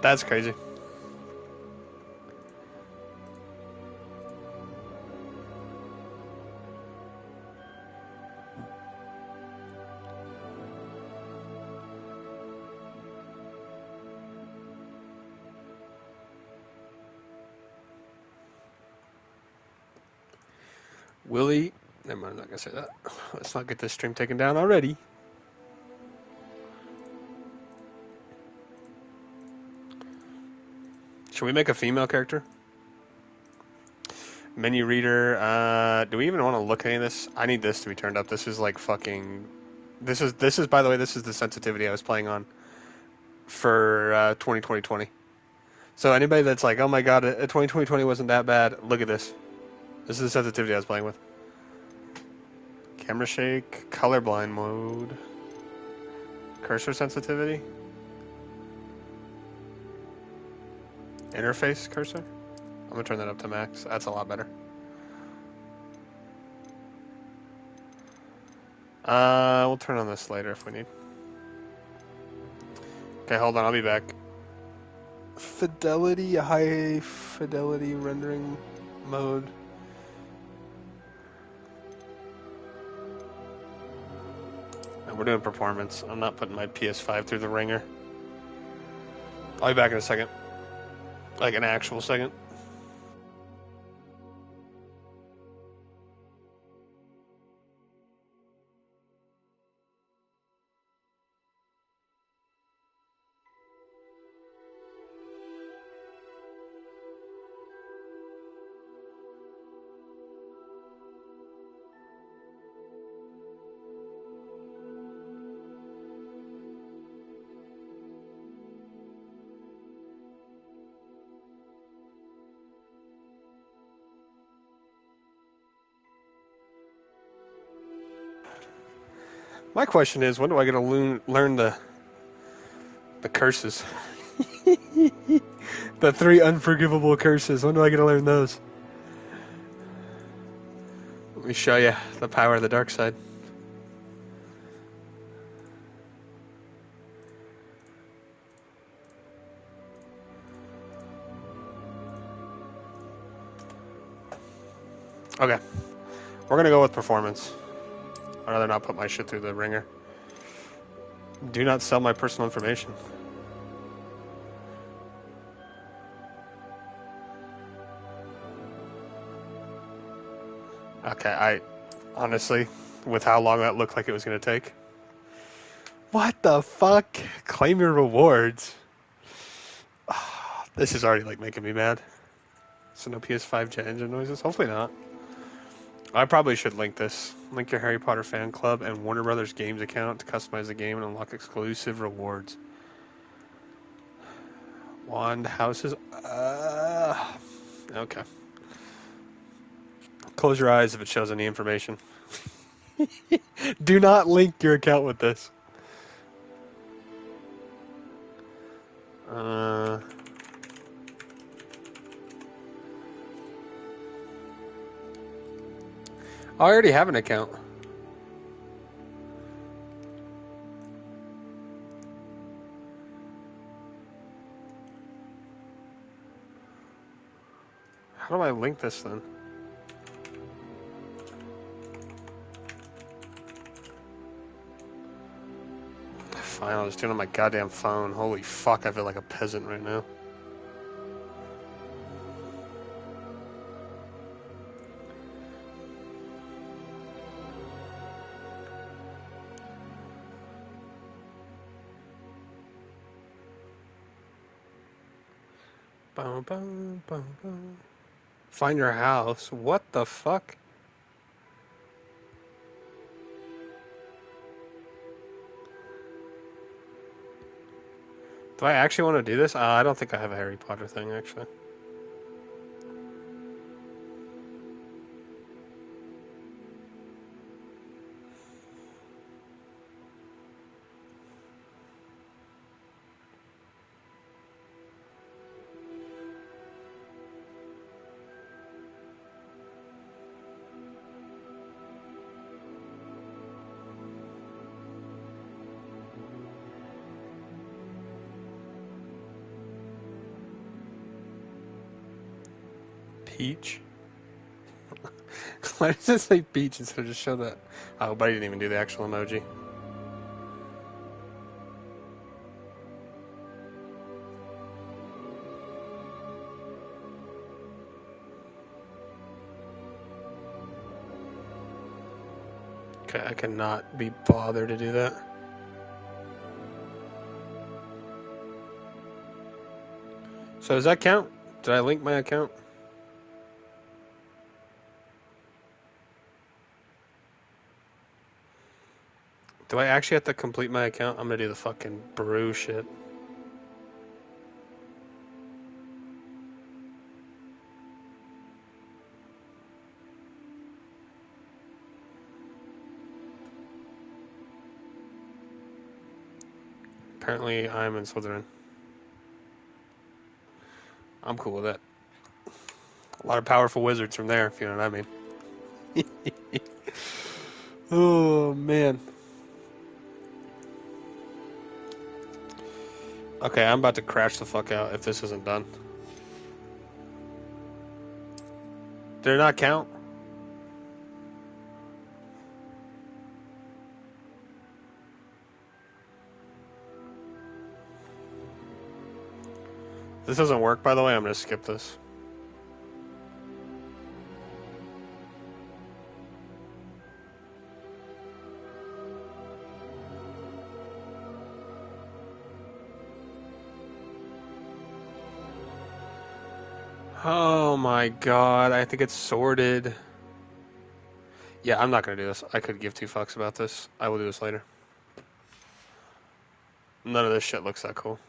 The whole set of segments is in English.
That's crazy. Willie, never mind, I'm not gonna say that. Let's not get this stream taken down already. Should we make a female character? Menu reader. Do we even want to look at any of this? I need this to be turned up. This is like fucking. This is by the way. This is the sensitivity I was playing on for 2020. So anybody that's like, oh my god, 2020 wasn't that bad. Look at this. This is the sensitivity I was playing with. Camera shake, colorblind mode, cursor sensitivity, interface cursor. I'm gonna turn that up to max. That's a lot better. We'll turn on this later if we need. Okay, hold on. I'll be back. Fidelity, high fidelity rendering mode. And we're doing performance. I'm not putting my PS5 through the ringer. I'll be back in a second. Like an actual second. My question is, when do I get to learn the curses? The 3 unforgivable curses. When do I get to learn those? Let me show you the power of the dark side. Okay. We're going to go with performance. I'd rather not put my shit through the ringer. Do not sell my personal information. Okay, I honestly, with how long that looked like it was going to take. What the fuck? Claim your rewards. Oh, this is already like making me mad. So no PS5 jet engine noises? Hopefully not. I probably should link this. Link your Harry Potter fan club and Warner Brothers Games account to customize the game and unlock exclusive rewards. Wand houses. Okay. Close your eyes if it shows any information. Do not link your account with this. I already have an account. How do I link this then? Fine, I'll just do it on my goddamn phone. Holy fuck, I feel like a peasant right now. Boom, boom, boom, boom. Find your house? What the fuck? Do I actually want to do this? I don't think I have a Harry Potter thing, actually. Peach? Why does it say peach instead of just show that? Oh, but I didn't even do the actual emoji. Okay, I cannot be bothered to do that. So does that count? Did I link my account? Do I actually have to complete my account? I'm gonna do the fucking brew shit. Apparently, I'm in Slytherin. I'm cool with that. A lot of powerful wizards from there, if you know what I mean. Oh, man. Okay, I'm about to crash the fuck out if this isn't done. Did it not count? If this doesn't work, by the way, I'm gonna skip this. Oh my god, I think it's sorted. Yeah, I'm not gonna do this. I could give two fucks about this. I will do this later. None of this shit looks that cool.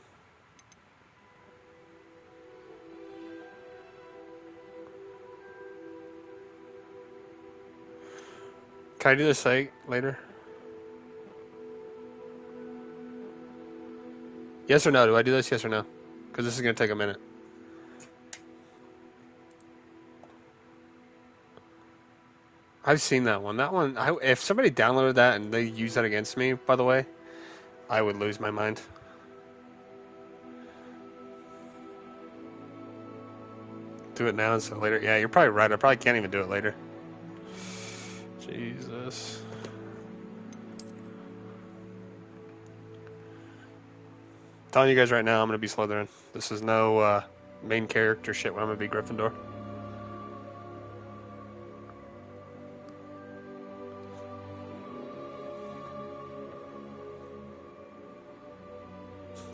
Can I do this later? Yes or no? Do I do this? Yes or no? Because this is gonna take a minute. I've seen that one. That one, if somebody downloaded that and they use that against me, by the way, I would lose my mind. Do it now instead of later. Yeah, you're probably right. I probably can't even do it later. Jesus. I'm telling you guys right now, I'm gonna be Slytherin. This is no main character shit when I'm gonna be Gryffindor.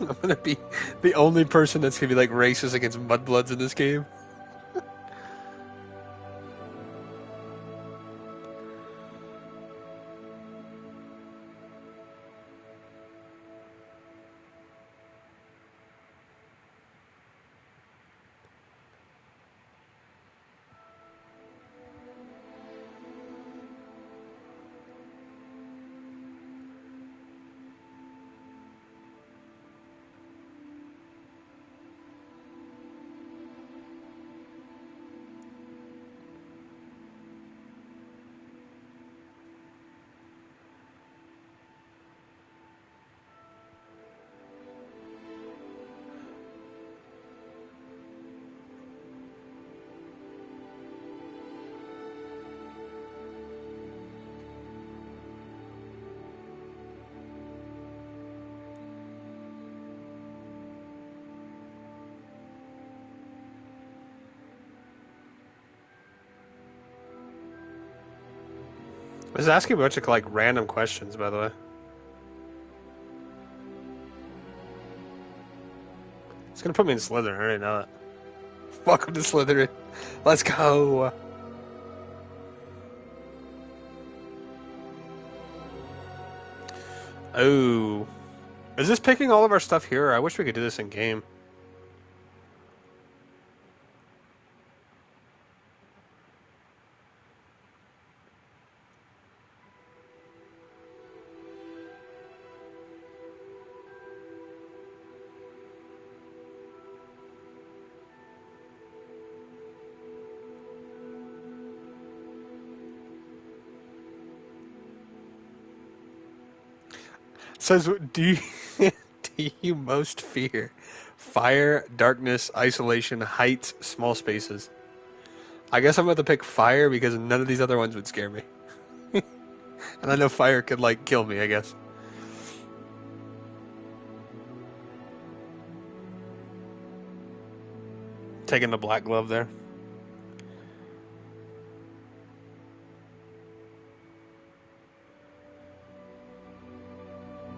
I'm gonna be the only person that's gonna be like racist against mudbloods in this game. I was asking a bunch of like random questions, by the way. It's gonna put me in Slytherin. I already know it. Welcome to Slytherin. Let's go. Oh, is this picking all of our stuff here? I wish we could do this in game. Says, do you do you most fear fire, darkness, isolation, heights, small spaces? I guess I'm going to pick fire because none of these other ones would scare me. And I know fire could, like, kill me, I guess. Taking the black glove there.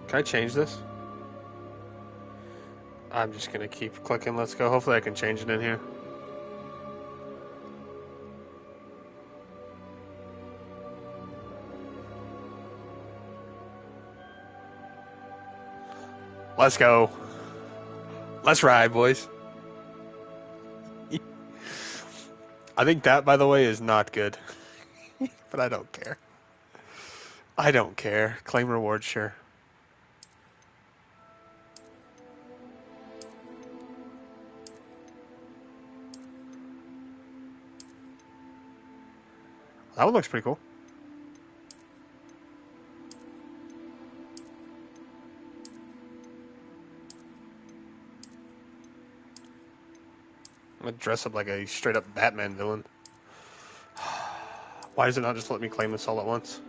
Can I change this? I'm just going to keep clicking. Let's go. Hopefully I can change it in here. Let's go. Let's ride, boys. I think that, by the way, is not good. But I don't care. I don't care. Claim reward, sure. That one looks pretty cool. I'm going to dress up like a straight-up Batman villain. Why does it not just let me claim this all at once?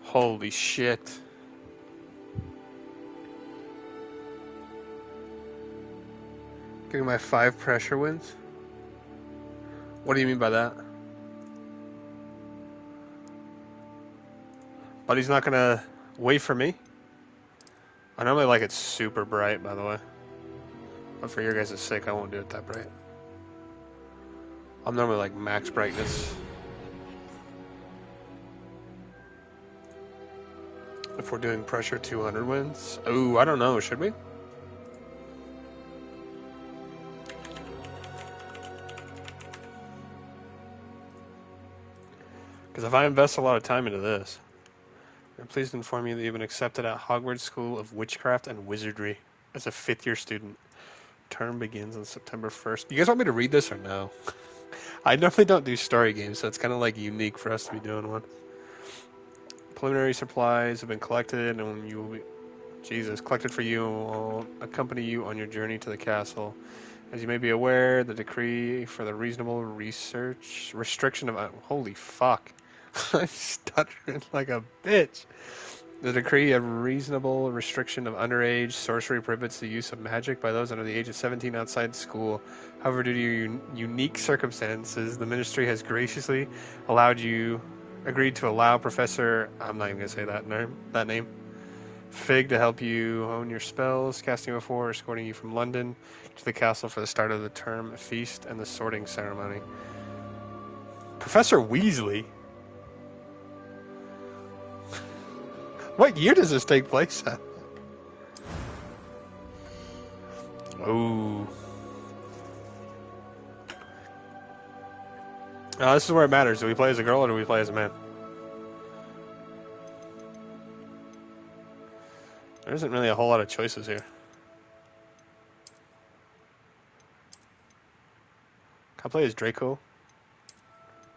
Holy shit. Getting my 5 pressure wins? What do you mean by that? But he's not gonna wait for me? I normally like it super bright, by the way. But for your guys' sake, I won't do it that bright. I'm normally like max brightness. If we're doing pressure 200 wins. Ooh, I don't know, should we? Because if I invest a lot of time into this, I'm pleased to inform you that you've been accepted at Hogwarts School of Witchcraft and Wizardry as a 5th-year student. Term begins on September 1st. You guys want me to read this or no? I normally don't do story games, so it's kind of like unique for us to be doing one. Preliminary supplies have been collected, and you will be, collected for you and will accompany you on your journey to the castle. As you may be aware, the decree for the reasonable restriction of, holy fuck, I'm stuttering like a bitch. The decree of reasonable restriction of underage sorcery prohibits the use of magic by those under the age of 17 outside school. However, due to your unique circumstances, the ministry has graciously agreed to allow Professor, I'm not even going to say that name, Fig to help you hone your spells, casting before escorting you from London to the castle for the start of the term feast and the sorting ceremony. Professor Weasley? What year does this take place at? Ooh. This is where it matters. Do we play as a girl or do we play as a man? There isn't really a whole lot of choices here. Can I play as Draco?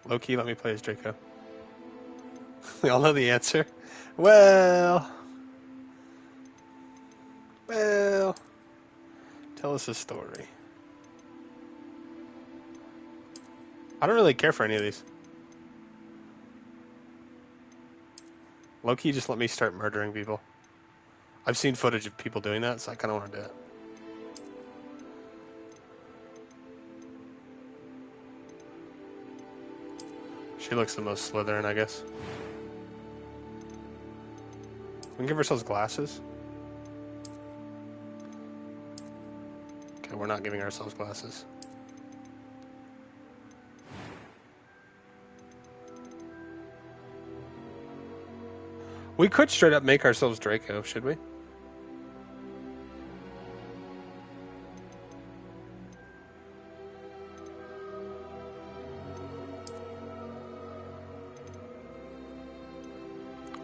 Low-key, let me play as Draco. We all know the answer. Well... Tell us a story. I don't really care for any of these. Low-key, just let me start murdering people. I've seen footage of people doing that, so I kind of want to do it. She looks the most Slytherin, I guess. We can give ourselves glasses. Okay, we're not giving ourselves glasses. We could straight up make ourselves Draco, should we?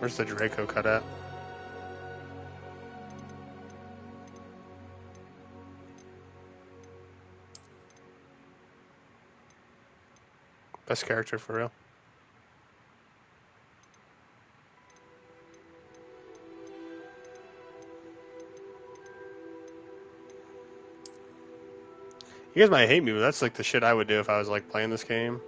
Where's the Draco cut at? Best character for real. You guys might hate me, but that's like the shit I would do if I was like playing this game.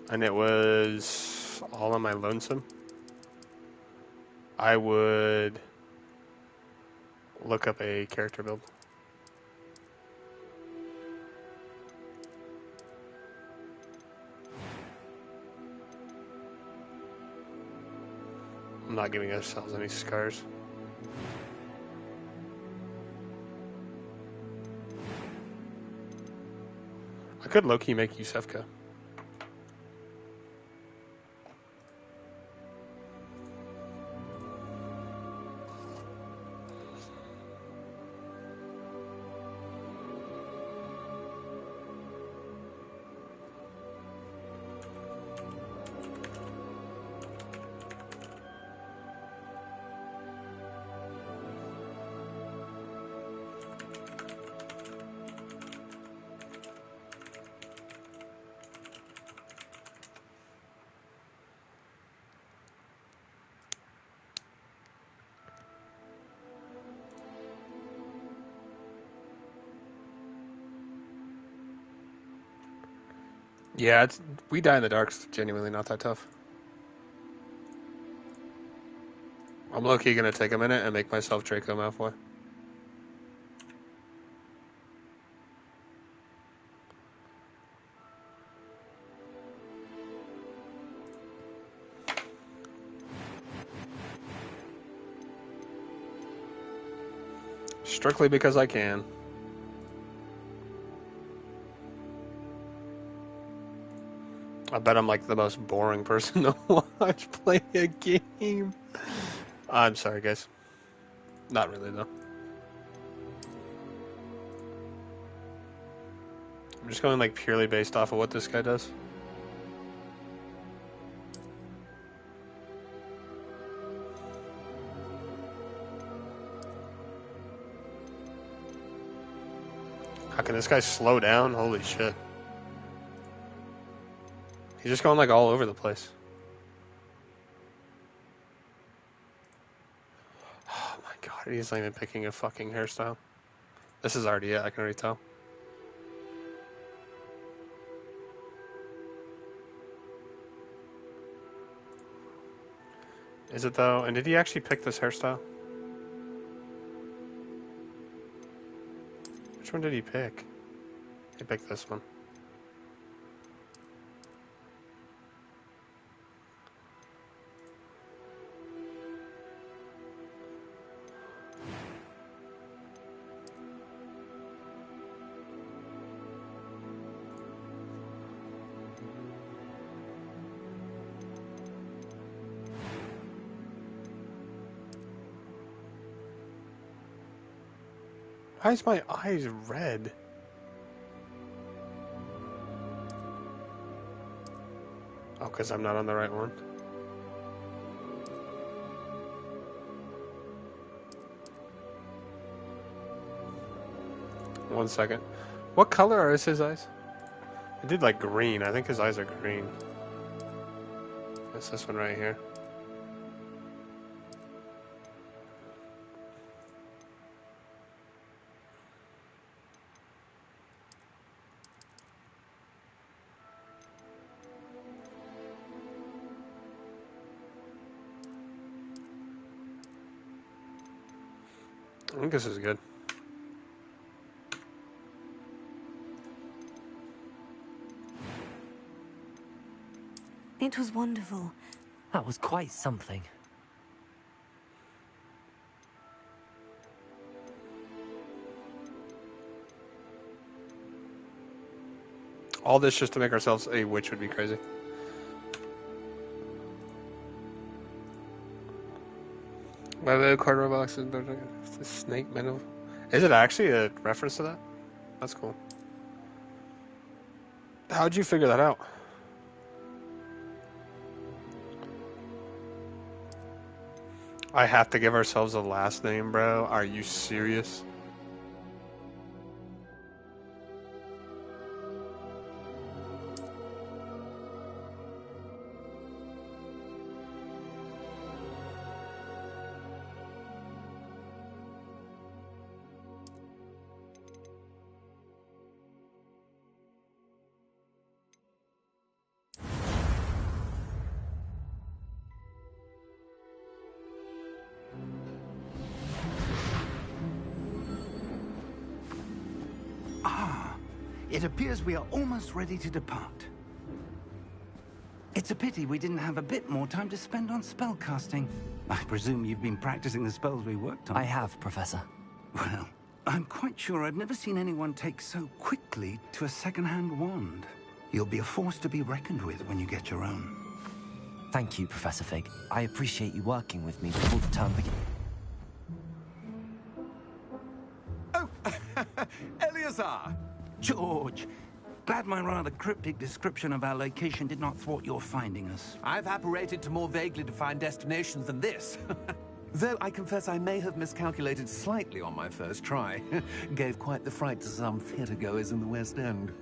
And it was all on my lonesome. I would look up a character build. I'm not giving ourselves any scars. I could low-key make Yusefka. Yeah, we die in the dark's genuinely not that tough. I'm low-key gonna take a minute and make myself Draco Malfoy. Strictly because I can. I bet I'm like the most boring person to watch play a game. I'm sorry, guys. Not really, though. I'm just going like purely based off of what this guy does. How can this guy slow down? Holy shit. He's just going like all over the place. Oh my god, he's not even picking a fucking hairstyle. This is already it, I can already tell. Is it though? And did he actually pick this hairstyle? Which one did he pick? He picked this one. Why is my eyes red? Oh, because I'm not on the right one. One second. What color are his eyes? I did like green. I think his eyes are green. It's this one right here. I think this is good. It was wonderful. That was quite something. All this just to make ourselves a witch would be crazy. My little cardboard box is the snake metal. Is it actually a reference to that? That's cool. How'd you figure that out? I have to give ourselves a last name, bro. Are you serious? It appears we are almost ready to depart. It's a pity we didn't have a bit more time to spend on spellcasting. I presume you've been practicing the spells we worked on. I have, Professor. Well, I'm quite sure I've never seen anyone take so quickly to a second-hand wand. You'll be a force to be reckoned with when you get your own. Thank you, Professor Fig. I appreciate you working with me before the term begins. Oh, Eleazar! George! Glad my rather cryptic description of our location did not thwart your finding us. I've apparated to more vaguely defined destinations than this. Though I confess I may have miscalculated slightly on my first try. Gave quite the fright to some theatre-goers in the West End.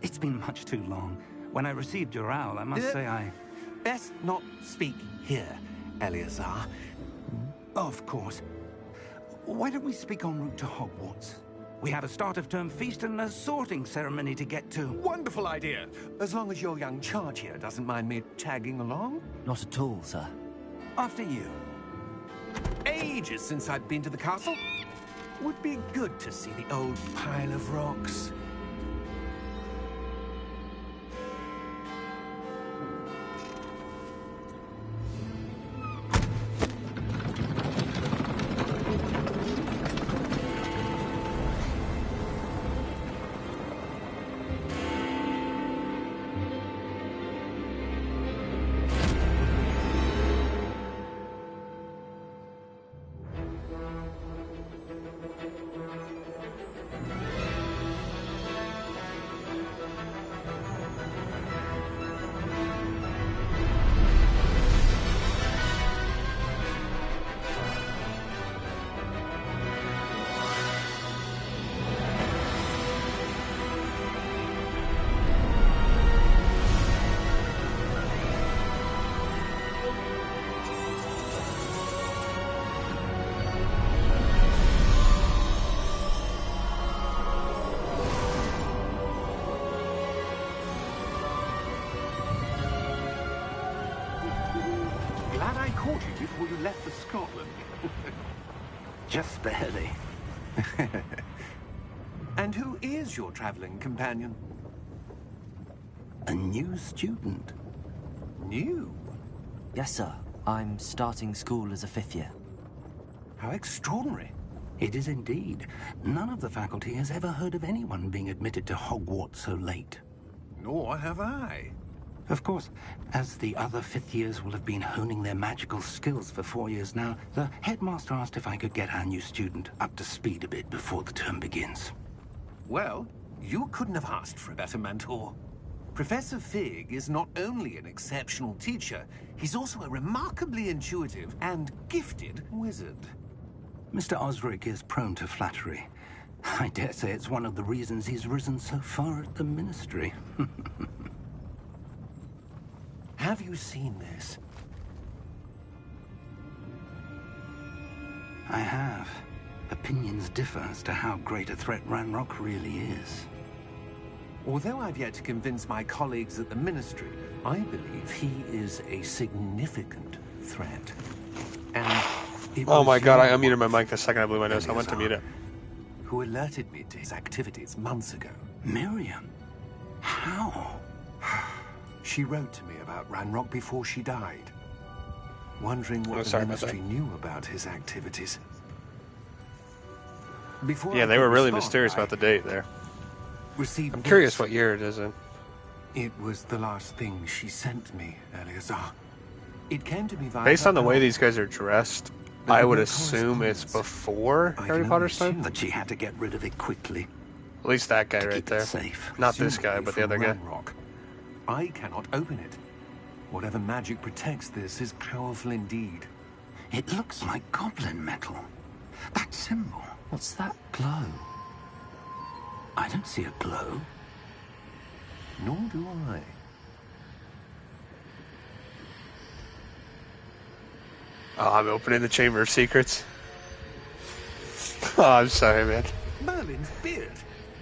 It's been much too long. When I received your owl, I must say I... Best not speak here, Eleazar. Of course. Why don't we speak en route to Hogwarts? We have a start-of-term feast and a sorting ceremony to get to. Wonderful idea. As long as your young charge here doesn't mind me tagging along. Not at all, sir. After you. Ages since I've been to the castle. Would be good to see the old pile of rocks. Glad I caught you before you left for Scotland. Just barely. And who is your traveling companion? A new student. New? Yes, sir. I'm starting school as a 5th year. How extraordinary. It is indeed. None of the faculty has ever heard of anyone being admitted to Hogwarts so late. Nor have I. Of course, as the other 5th years will have been honing their magical skills for 4 years now, the headmaster asked if I could get our new student up to speed a bit before the term begins. Well, you couldn't have asked for a better mentor. Professor Fig is not only an exceptional teacher, he's also a remarkably intuitive and gifted wizard. Mr. Osric is prone to flattery. I dare say it's one of the reasons he's risen so far at the Ministry. Have you seen this? I have. Opinions differ as to how great a threat Ranrock really is. Although I've yet to convince my colleagues at the Ministry, I believe he is a significant threat. And it Oh was my god, I you, unmuted my mic the second I blew my nose. I went to mute it. who alerted me to his activities months ago. Miriam? How? She wrote to me about Ranrock before she died, wondering what the sorry about Ministry knew about his activities. Before Yeah, I they could were really respond, mysterious I about the date there. received I'm curious this. what year it is in. It was the last thing she sent me, Eleazar. It came to me via Based her on the way blog. these guys are dressed, There I were would no assume it's correspondence. before I Harry can Potter's only time. But she had to get rid of it quickly. At least that guy To right keep it there. safe. Not this guy, Presumably but the from other guy. Ranrock. I cannot open it. Whatever magic protects this is powerful indeed. It looks like goblin metal. That symbol. What's that glow? I don't see a glow. Nor do I. Oh, I'm opening the Chamber of Secrets. Oh, I'm sorry, man. Merlin's beard.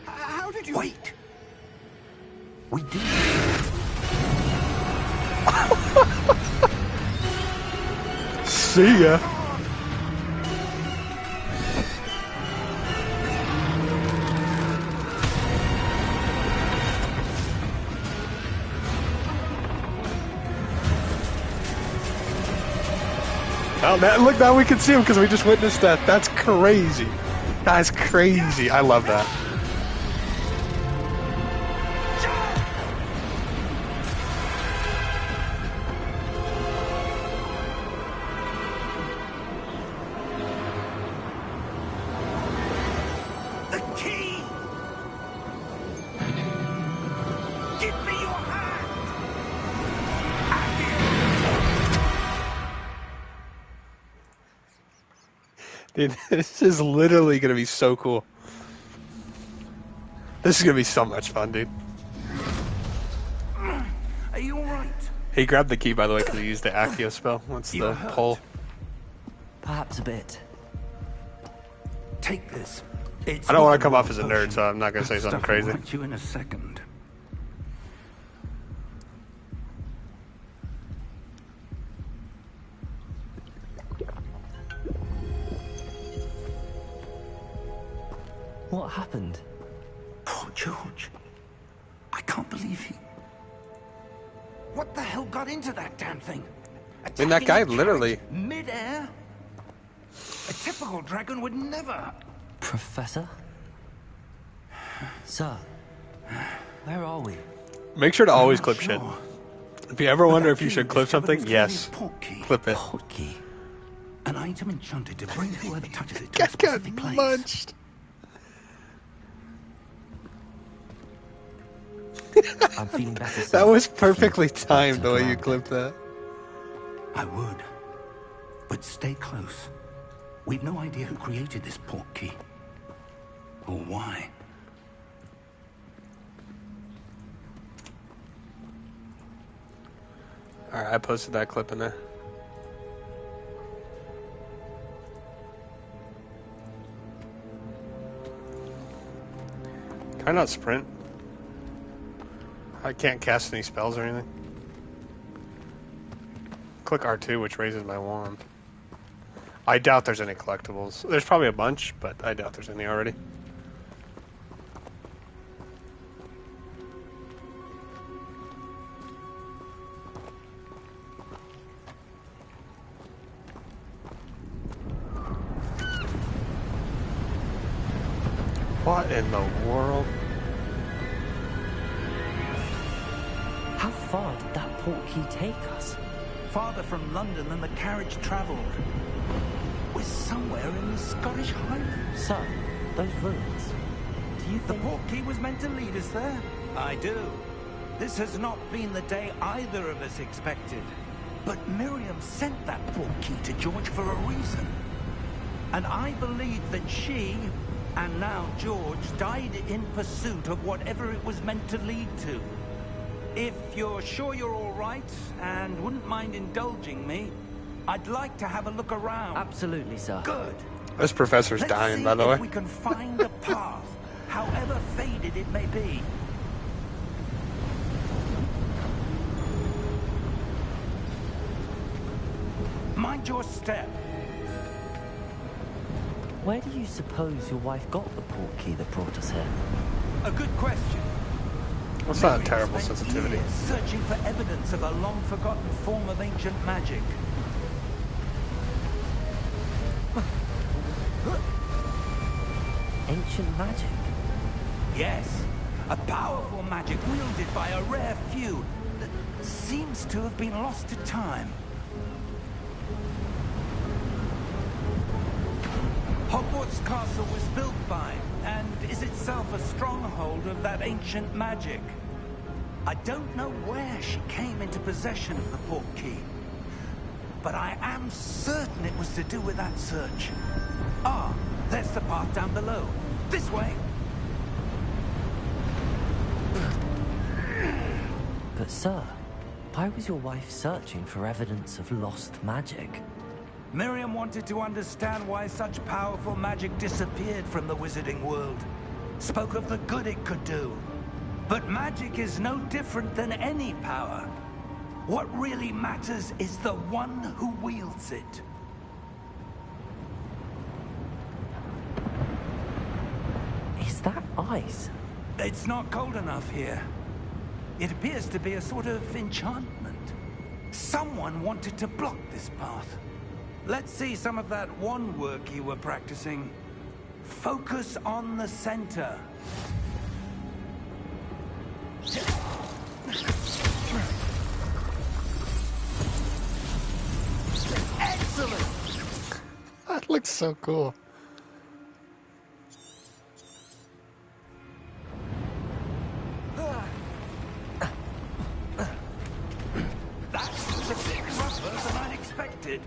How did you... Wait! We did. See ya. Oh, look, now we can see him because we just witnessed that. That's crazy. That's crazy. I love that. The key! Give me your hand! Dude, this is literally going to be so cool. This is going to be so much fun, dude. Are you alright? He grabbed the key, by the way, because he used the Accio spell. What's the pull? Perhaps a bit. Take this. I don't want to come off as a nerd, so I'm not going to say something crazy. I'll you in a second. What happened? Poor George. I can't believe he... What the hell got into that damn thing? I mean, that guy literally... Mid-air? A typical dragon would never... Professor? Sir, where are we? Make sure to always clip sure. shit. If you ever wonder if you should clip something, yes. Clip it. Portkey. An item enchanted to bring whoever touches it to a Cat got specific place. munched. I'm feeling better, sir. That was perfectly timed the way you clipped that. I would. But stay close. We've no idea who created this portkey. Or why. Alright, I posted that clip in there. Can I not sprint? I can't cast any spells or anything. Click R2, which raises my wand. I doubt there's any collectibles. There's probably a bunch, but I doubt there's any already. What in the world? How far did that portkey take us? Farther from London than the carriage travelled. We're somewhere in the Scottish Highlands. Sir, those ruins. Do you The think... portkey was meant to lead us there? I do. This has not been the day either of us expected. But Miriam sent that portkey to George for a reason. And I believe that she, and now George, died in pursuit of whatever it was meant to lead to. If you're sure you're all right, and wouldn't mind indulging me, I'd like to have a look around. Absolutely, sir. Good. This professor's dying, by the way. Let's see if we can find a path, however faded it may be. Mind your step. Where do you suppose your wife got the portkey that brought us here? A good question. That's not a terrible Miriam spent sensitivity. years searching for evidence of a long-forgotten form of ancient magic. Ancient magic? Yes, a powerful magic wielded by a rare few that seems to have been lost to time. Hogwarts Castle was built by, and is itself a stronghold of that ancient magic. I don't know where she came into possession of the portkey, but I am certain it was to do with that search. Ah, there's the path down below. This way. But sir, why was your wife searching for evidence of lost magic? Miriam wanted to understand why such powerful magic disappeared from the wizarding world. Spoke of the good it could do. But magic is no different than any power. What really matters is the one who wields it. Is that ice? It's not cold enough here. It appears to be a sort of enchantment. Someone wanted to block this path. Let's see some of that one work you were practicing. Focus on the center. Excellent! That looks so cool. That was a bit rougher than I'd expected.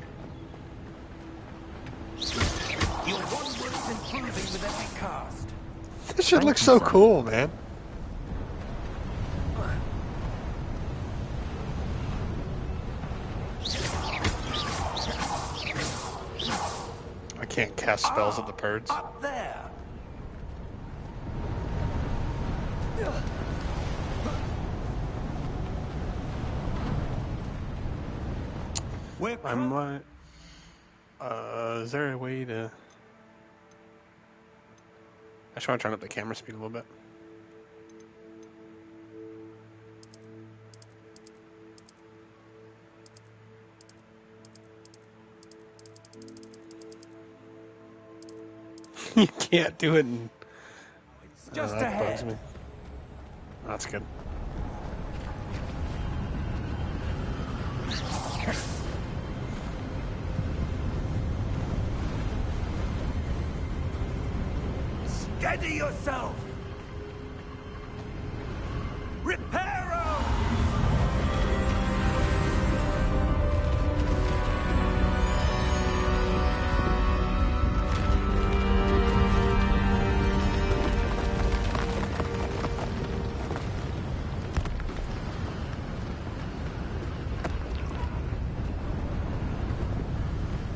Your one work's improving with every cast. This shit Thank looks you, so sir. cool, man. I can't cast spells at the birds. Up there. We're I'm like, is there a way to? I just want to turn up the camera speed a little bit. You can't do it. just That bugs ahead. me. That's good. Steady yourself. Reparo!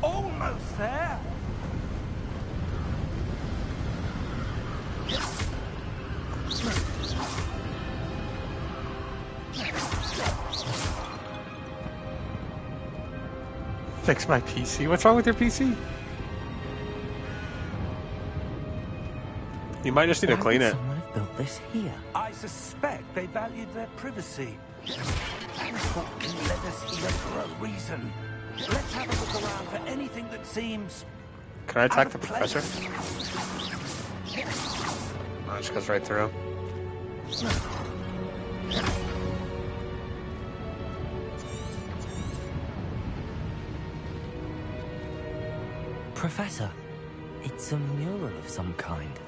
Almost there. Fix my PC. What's wrong with your PC? You might just need to Why clean would it. someone have built this here? I suspect they valued their privacy. That Portkey led us here for a reason. Let's have a look around for anything that seems Can I attack out the of place. professor? No, it just goes right through. Professor, it's a mural of some kind.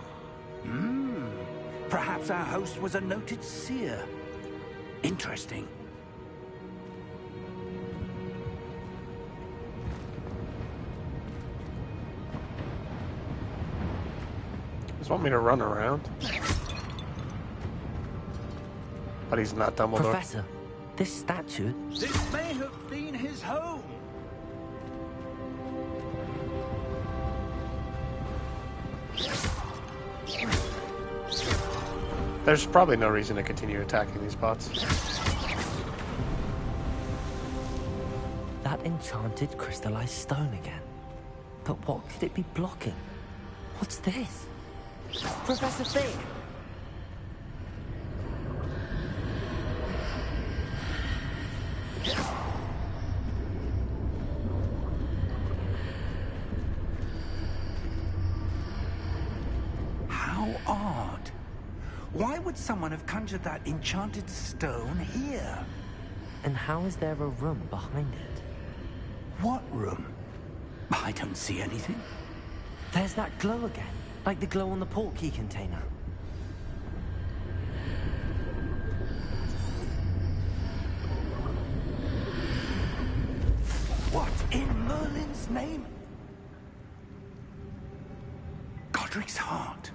Perhaps our host was a noted seer. Interesting. Just want me to run around? But he's not Dumbledore. Professor, this statue... This may have been his home. There's probably no reason to continue attacking these bots. That enchanted crystallized stone again. But what could it be blocking? What's this? Professor Fig! How odd. Why would someone have conjured that enchanted stone here? And how is there a room behind it? What room? I don't see anything. There's that glow again, like the glow on the portkey container. What in Merlin's name? Godric's heart.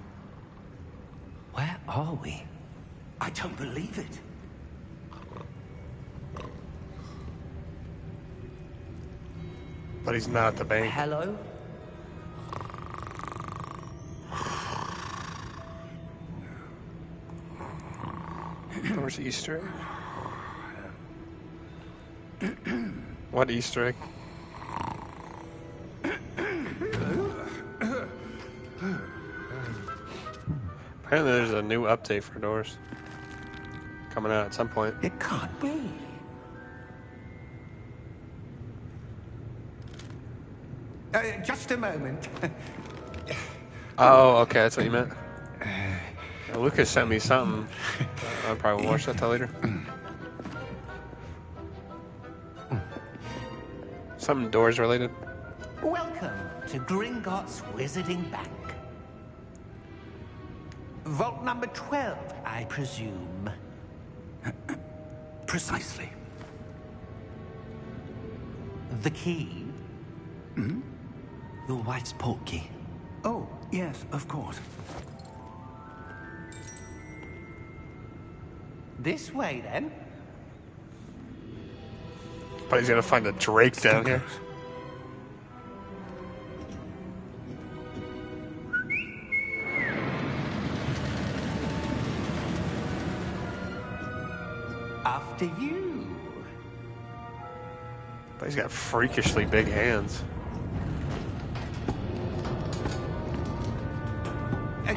Where are we? I don't believe it. But he's not at the bank. Hello? Where's the Easter egg? What Easter egg? Apparently there's a new update for doors coming out at some point. It can't be. Just a moment. Oh, okay, that's what you meant. Lucas sent me something. I'll probably watch that till later. Something doors related. Welcome to Gringotts Wizarding Bank. Vault number 12, I presume. Precisely. The key? Your wife's portkey. Oh, yes, of course. This way, then. But he's gonna find a Drake down here. After you. But he's got freakishly big hands.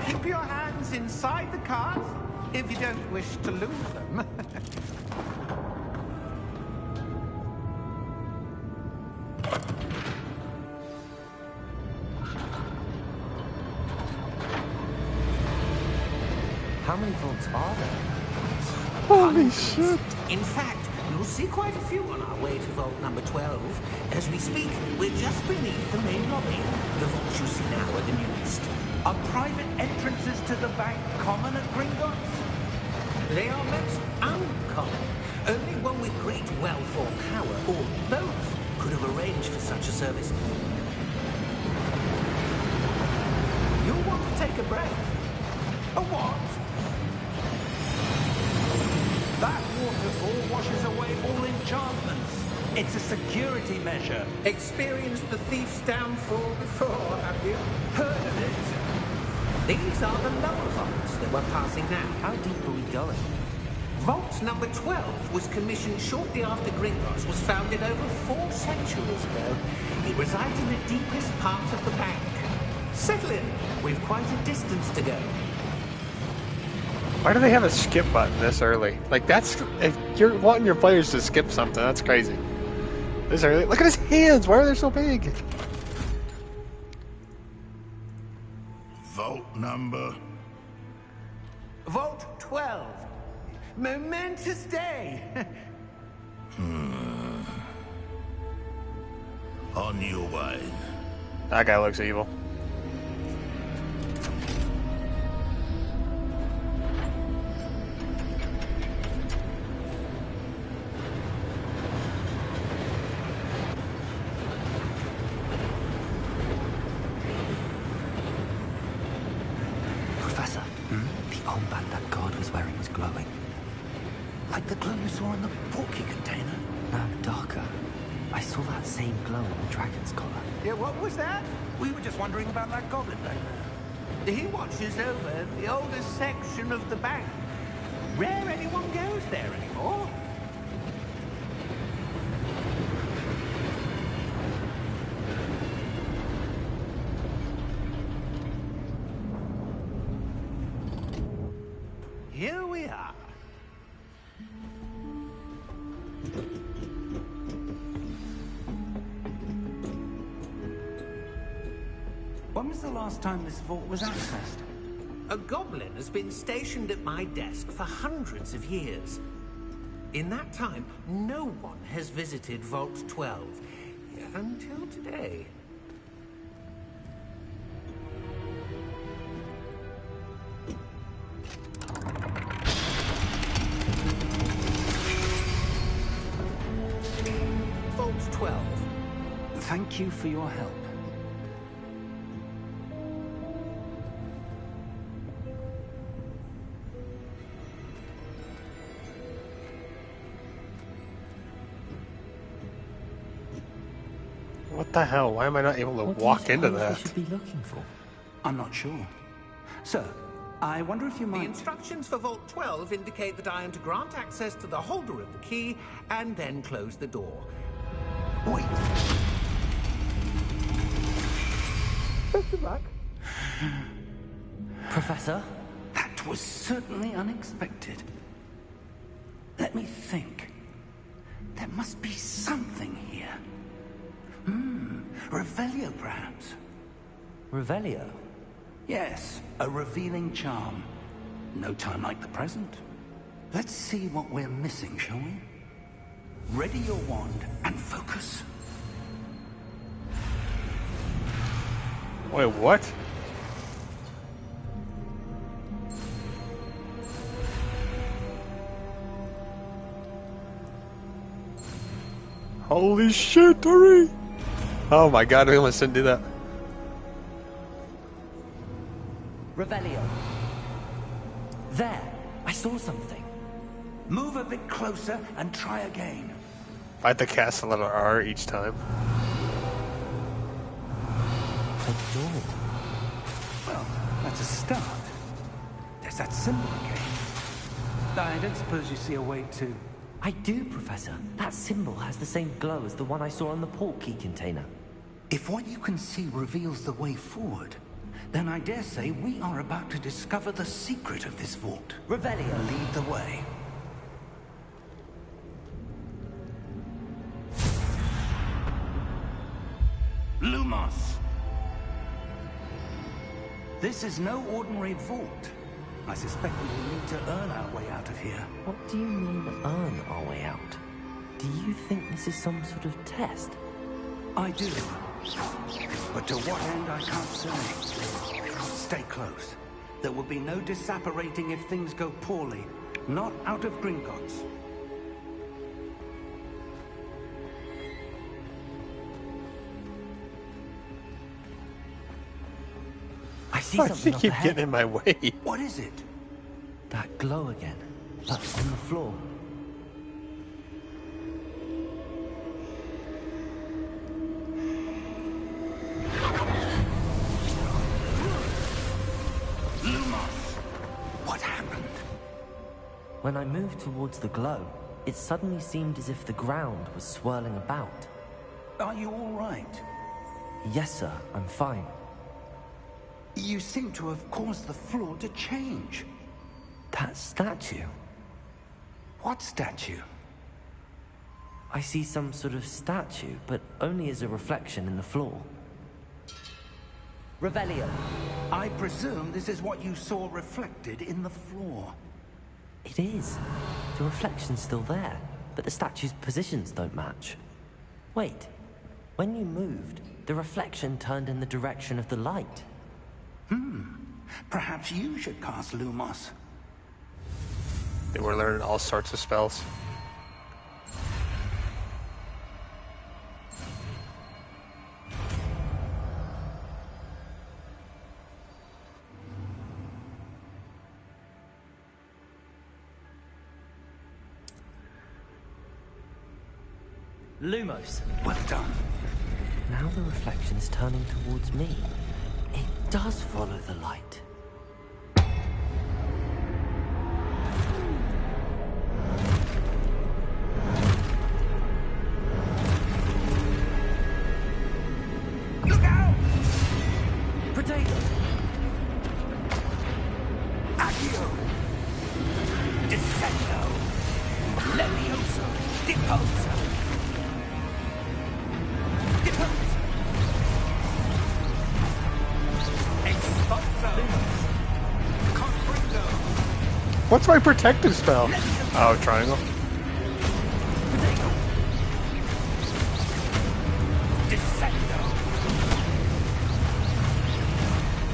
Keep your hands inside the cart if you don't wish to lose them. How many vaults are there? Holy shit! In fact, you'll see quite a few on our way to vault number 12. As we speak, we're just beneath the main lobby. The vaults you see now are the newest. Are private entrances to the bank common at Gringotts? They are most uncommon. Only one with great wealth or power, or both, could have arranged for such a service. You'll want to take a breath. A what? That waterfall washes away all enchantments. It's a security measure. Experienced the thief's downfall before, have you? Heard of it? These are the lower vaults that we're passing now. How deep are we going? Vault number 12 was commissioned shortly after Gringotts was founded over 4 centuries ago. It resides in the deepest part of the bank. Settle in. We've quite a distance to go. Why do they have a skip button this early? Like, that's... If you're wanting your players to skip something, that's crazy. This early? Look at his hands! Why are they so big? Vault number? Vault 12. Momentous day. On your way. That guy looks evil. Professor, the armband that guard was wearing was glowing. Like the glow you saw in the portkey container? No, darker. I saw that same glow on the dragon's collar. Yeah, what was that? We were just wondering about that goblin back there. He watches over the oldest section of the bank. Rare anyone goes there anymore. Here we are. When was the last time this vault was accessed? A goblin has been stationed at my desk for hundreds of years. In that time, no one has visited Vault 12. Until today. Vault 12. Thank you for your help. What the hell? Why am I not able to What do you walk into suppose that? we should be looking for? I'm not sure. Sir, I wonder if you The might... instructions for Vault 12 indicate that I am to grant access to the holder of the key and then close the door. Wait. Best of luck. Professor? That was certainly unexpected. Let me think. There must be something here. Revelio, perhaps? Revelio? Yes, a revealing charm. No time like the present. Let's see what we're missing, shall we? Ready your wand and focus. Wait, what? Holy shit, Tori! Oh my god, we almost didn't do that. Revelio. There! I saw something. Move a bit closer and try again. I had to cast a letter R each time. A door. Well, that's a start. There's that symbol again. I don't suppose you see a way to... I do, Professor. That symbol has the same glow as the one I saw on the port key container. If what you can see reveals the way forward, then I dare say we are about to discover the secret of this vault. Revelio. Lead the way. Lumos! This is no ordinary vault. I suspect we will need to earn our way out of here. What do you mean, earn our way out? Do you think this is some sort of test? I do. But to what end, I can't say. Stay close. There will be no disapparating if things go poorly. Not out of Gringotts. I see Why do something you up keep ahead. getting in my way? What is it? That glow again, but on the floor. Lumos! What happened? When I moved towards the glow, it suddenly seemed as if the ground was swirling about. Are you all right? Yes, sir, I'm fine. You seem to have caused the floor to change. That statue. What statue? I see some sort of statue, but only as a reflection in the floor. Revelio. I presume this is what you saw reflected in the floor. It is. The reflection's still there, but the statue's positions don't match. Wait. When you moved, the reflection turned in the direction of the light. Perhaps you should cast Lumos. They were learning all sorts of spells. Lumos. Well done. Now the reflection is turning towards me. It does follow the light. Look out! Potato! Accio! Descendo! Levioso! Deposo! Deposo! Expulso! Confringo! What's my protective spell? Oh, triangle. Potato! Descendo!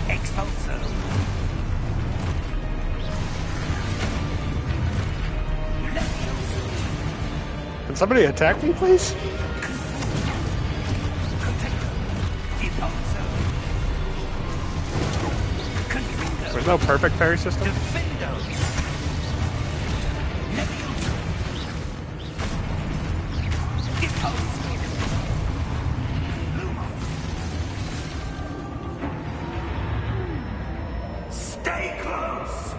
Expulso! Levioso! Can somebody attack me, please? There's no perfect parry system. Stay close.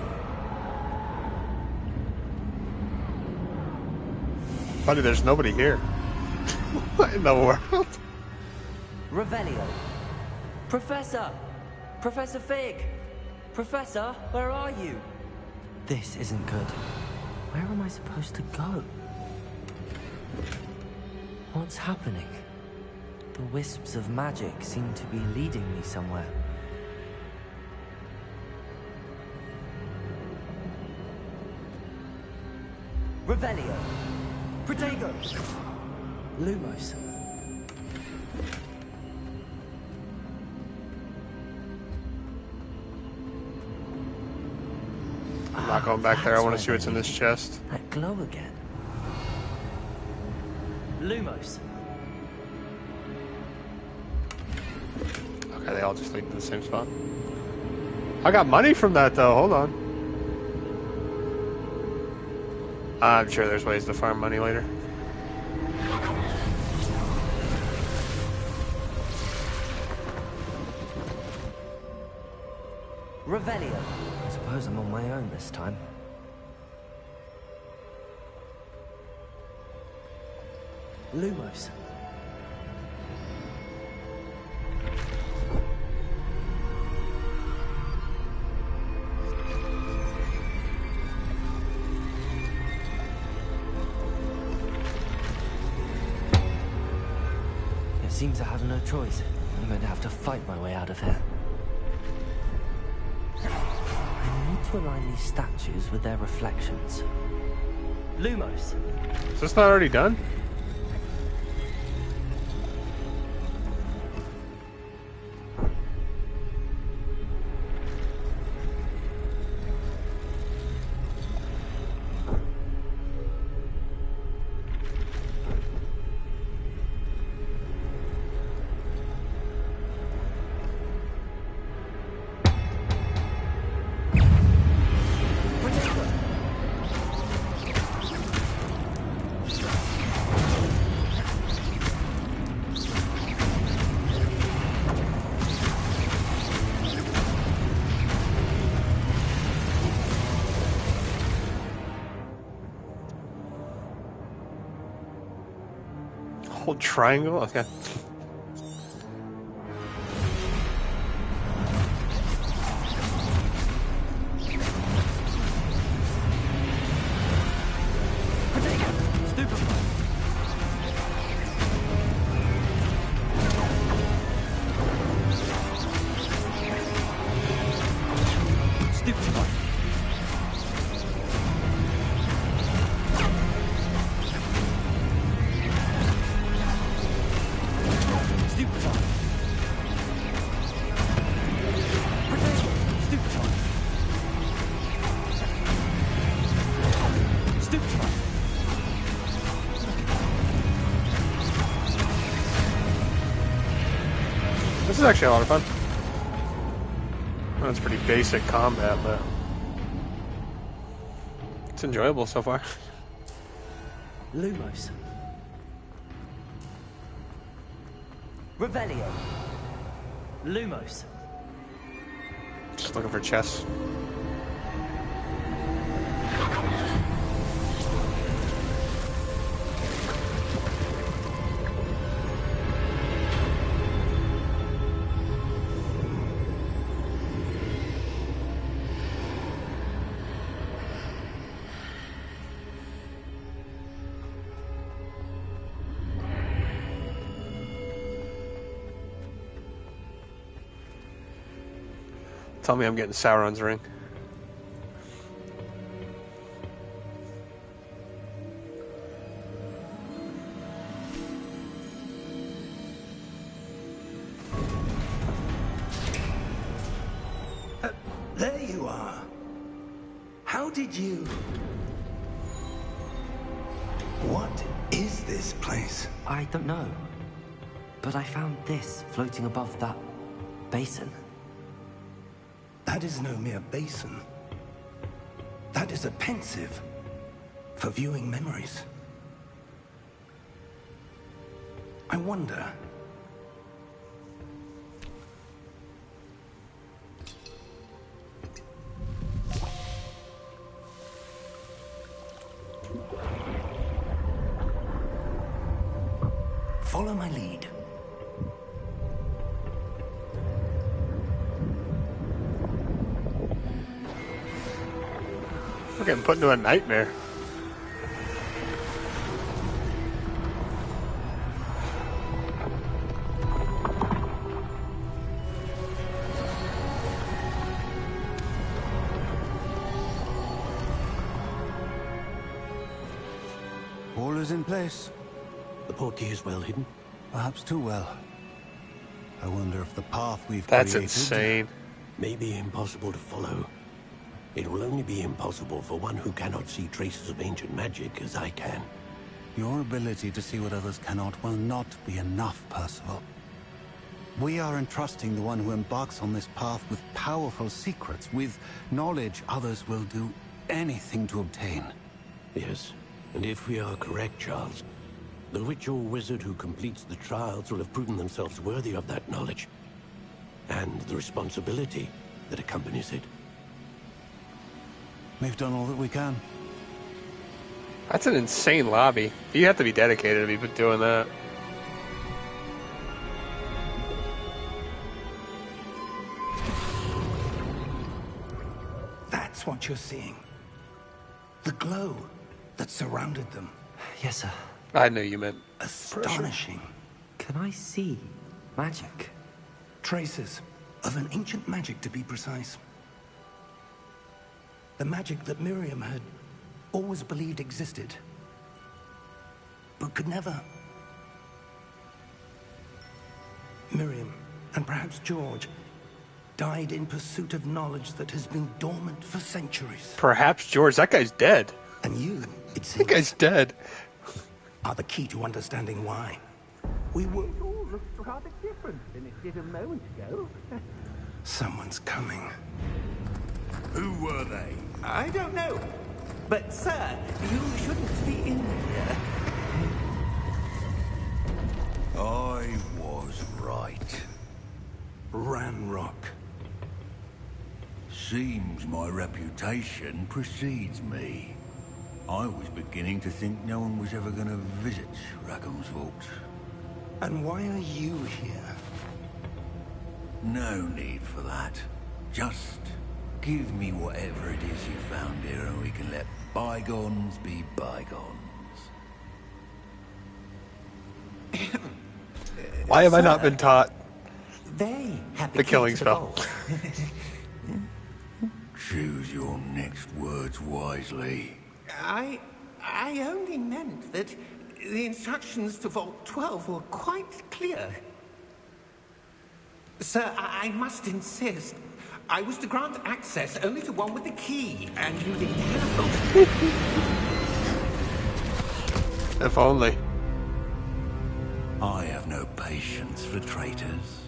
Buddy, there's nobody here. What in the world? Revelio. Professor! Professor Fig! Professor, where are you? This isn't good. Where am I supposed to go? What's happening? The wisps of magic seem to be leading me somewhere. Revelio. Protego. Lumos. I'm not going back there. I want to see what's in this chest. That glow again. Lumos. Okay, they all just lead to the same spot. I got money from that though. Hold on. I'm sure there's ways to farm money later. Revelio. I suppose I'm on my own this time. Lumos. It seems I have no choice. I'm going to have to fight my way out of here. I need to align these statues with their reflections. Lumos. Is this not already done? Hold triangle? Okay. This is actually a lot of fun. Well, it's pretty basic combat, but it's enjoyable so far. Lumos. Revelio. Lumos. Just looking for chests. Tell me I'm getting Sauron's ring. There you are. How did you... What is this place? I don't know. But I found this floating above that basin. That is no mere basin. That is a pensive for viewing memories. I wonder... Follow my lead. We're getting put into a nightmare. All is in place. The portkey is well hidden. Perhaps too well. I wonder if the path we've That's created... insane. May be impossible to follow. It will only be impossible for one who cannot see traces of ancient magic as I can. Your ability to see what others cannot will not be enough, Percival. We are entrusting the one who embarks on this path with powerful secrets, with knowledge others will do anything to obtain. Yes, and if we are correct, Charles, the witch or wizard who completes the trials will have proven themselves worthy of that knowledge, and the responsibility that accompanies it. We've done all that we can. That's an insane lobby. You have to be dedicated to be doing that. That's what you're seeing. The glow that surrounded them. Yes, sir. I knew you meant Astonishing. Can I see magic? Traces of an ancient magic, to be precise. The magic that Miriam had always believed existed, but could never. Miriam, and perhaps George, died in pursuit of knowledge that has been dormant for centuries. perhaps George. That guy's dead. And you, it That seems, guy's dead. are the key to understanding why. We were... It all looks rather different than it did a moment ago. Someone's coming. Who were they? I don't know. But, sir, you shouldn't be in here. I was right. Ranrock. Seems my reputation precedes me. I was beginning to think no one was ever going to visit Rackham's vault. And why are you here? No need for that. Just give me whatever it is you found here and we can let bygones be bygones. Why have I not been taught They have the killing key to the spell? vault. Choose your next words wisely. I only meant that the instructions to Vault 12 were quite clear. Sir, I must insist. I was to grant access only to one with the key, and you didn't have it. If only. I have no patience for traitors.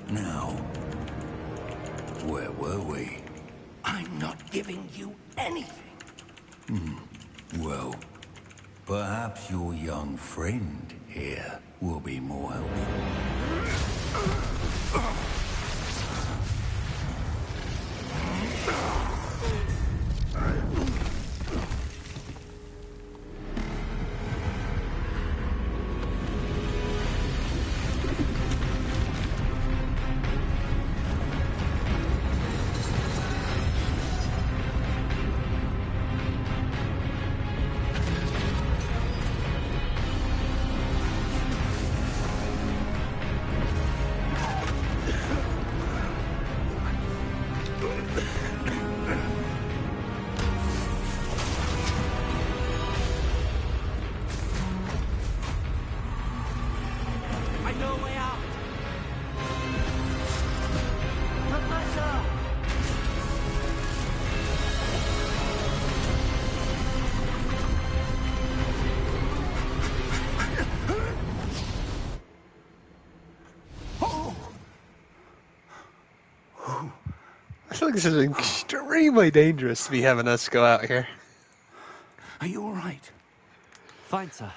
Now, where were we? I'm not giving you anything. Well, perhaps your young friend here will be more helpful. I know a way out. Professor! I feel like this is extremely dangerous to be having us go out here. Are you all right? Fine, sir.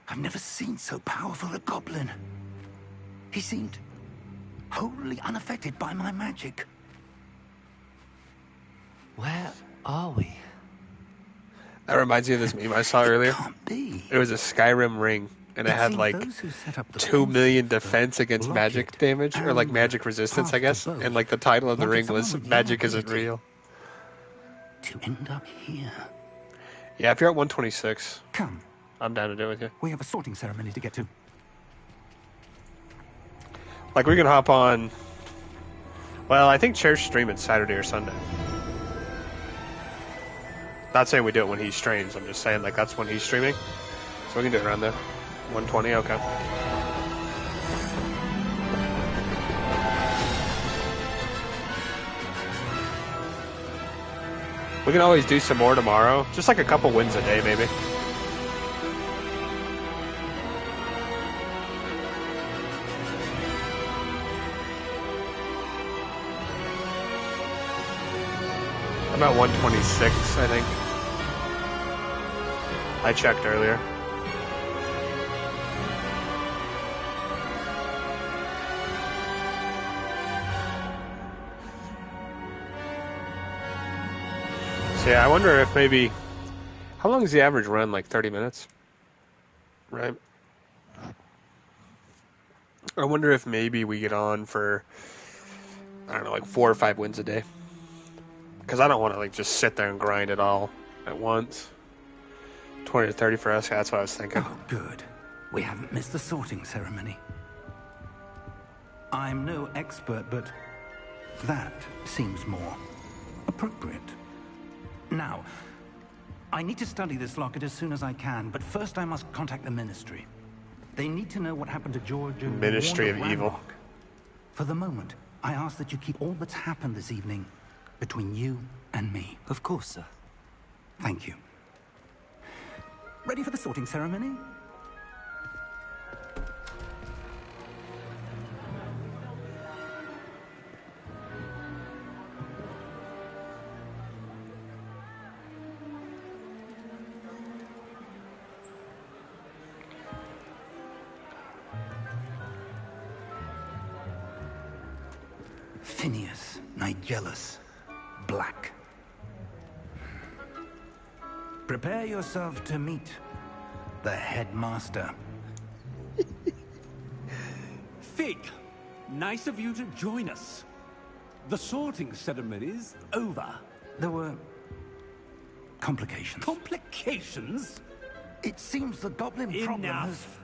I've never seen so powerful a goblin. He seemed wholly unaffected by my magic. Where are we? That reminds me of this meme I saw earlier. Can't be. It was a Skyrim ring, and it had seems like those who set up the 2 million system defense against blocked magic it damage, or like and magic resistance, I passed guess. the vote. And like the title of the Wanted ring was someone with "Magic your Isn't ability. Real." To end up here. Yeah, if you're at 126, Come, I'm down to do it with you. we have a sorting ceremony to get to. Like we can hop on. Well, I think Chair's streaming Saturday or Sunday. Not saying we do it when he streams. I'm just saying like that's when he's streaming. So we can do it around there. 120. Okay. We can always do some more tomorrow. Just like a couple wins a day, maybe. I'm at 126, I think. I checked earlier. So yeah, I wonder if maybe... How long is the average run? Like 30 minutes? Right? I wonder if maybe we get on for, I don't know, like 4 or 5 wins a day. Because I don't want to like just sit there and grind it all at once. 20 to 30 for us, yeah, that's what I was thinking. Oh, good. We haven't missed the sorting ceremony. I'm no expert, but that seems more appropriate. Now, I need to study this locket as soon as I can, but first I must contact the Ministry. They need to know what happened to George and Ministry of Warner Evil. Ramrock. For the moment, I ask that you keep all that's happened this evening between you and me. Of course, sir. Thank you. Ready for the sorting ceremony? Phineas, Nigellus, Black. Prepare yourself to meet the headmaster. Fig, nice of you to join us. The sorting ceremony's over. There were complications. Complications? It seems the goblin problem has... Enough.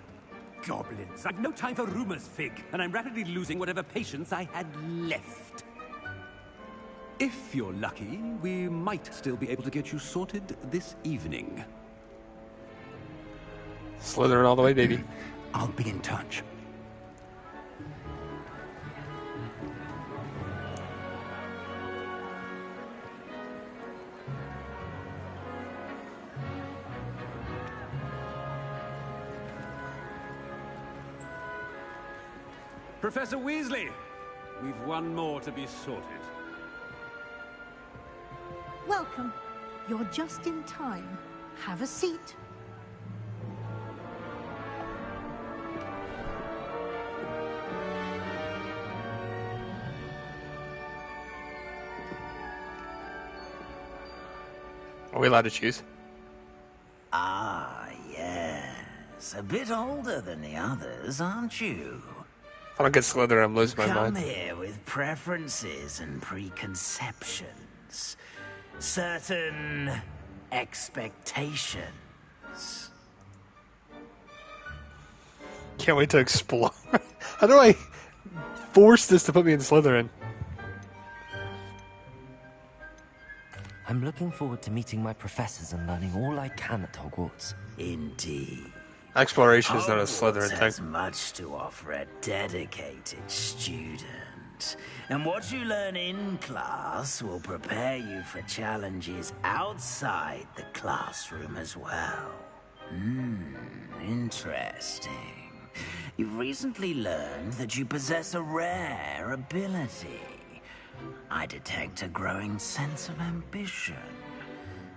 Goblins. I've no time for rumors, Fig, and I'm rapidly losing whatever patience I had left. If you're lucky, we might still be able to get you sorted this evening. Slytherin all the way, baby. I'll be in touch. Professor Weasley, we've one more to be sorted. Welcome. You're just in time. Have a seat. Are we allowed to choose? Ah, yes. A bit older than the others, aren't you? If I don't get Slytherin, I'm losing my Come mind. here with preferences and preconceptions. Certain expectations. Can't wait to explore. How do I force this to put me in Slytherin? I'm looking forward to meeting my professors and learning all I can at Hogwarts. Indeed. Exploration is not a Slytherin Hogwarts has thing. much to offer a dedicated student. And what you learn in class will prepare you for challenges outside the classroom as well. Interesting. You've recently learned that you possess a rare ability. I detect a growing sense of ambition,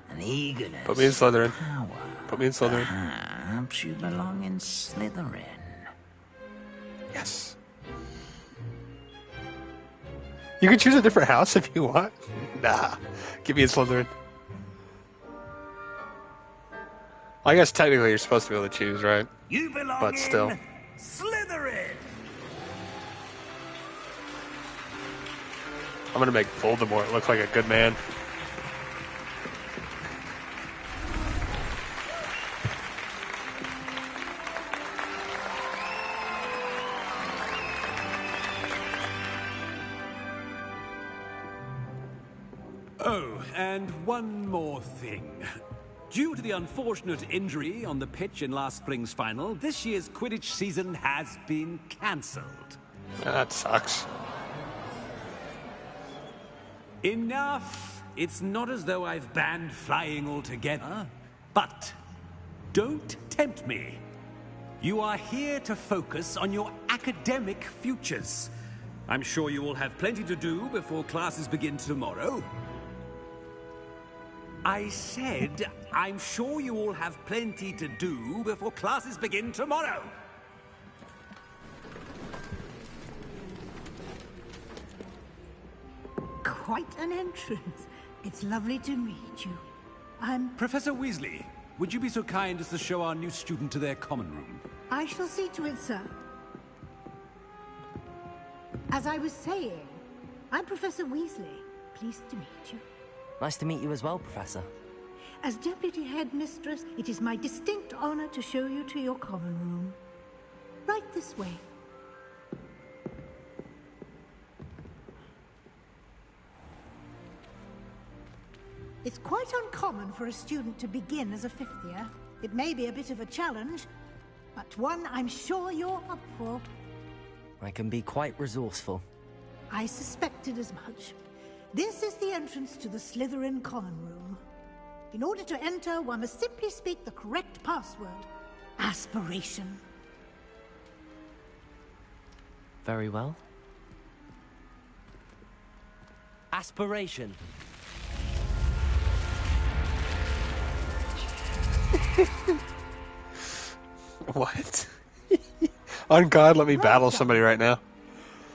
an eagerness. Put me in Slytherin. for power. Put me in Slytherin. Perhaps you belong in Slytherin. Yes. You can choose a different house if you want. Nah. Give me a Slytherin. I guess technically you're supposed to be able to choose, right? You belong But still. in Slytherin. I'm gonna make Voldemort look like a good man. Oh, and one more thing. Due to the unfortunate injury on the pitch in last spring's final, this year's Quidditch season has been cancelled. That sucks. Enough! It's not as though I've banned flying altogether, but don't tempt me. You are here to focus on your academic futures. I'm sure you will have plenty to do before classes begin tomorrow. I said, I'm sure you all have plenty to do before classes begin tomorrow. Quite an entrance. It's lovely to meet you. Professor Weasley, would you be so kind as to show our new student to their common room? I shall see to it, sir. As I was saying, I'm Professor Weasley. Pleased to meet you. Nice to meet you as well, Professor. As Deputy Headmistress, it is my distinct honor to show you to your common room. Right this way. It's quite uncommon for a student to begin as a fifth year. It may be a bit of a challenge, but one I'm sure you're up for. I can be quite resourceful. I suspected as much. This is the entrance to the Slytherin common room. In order to enter, one must simply speak the correct password. Aspiration. Very well. Aspiration. What? On God, let me battle somebody right now.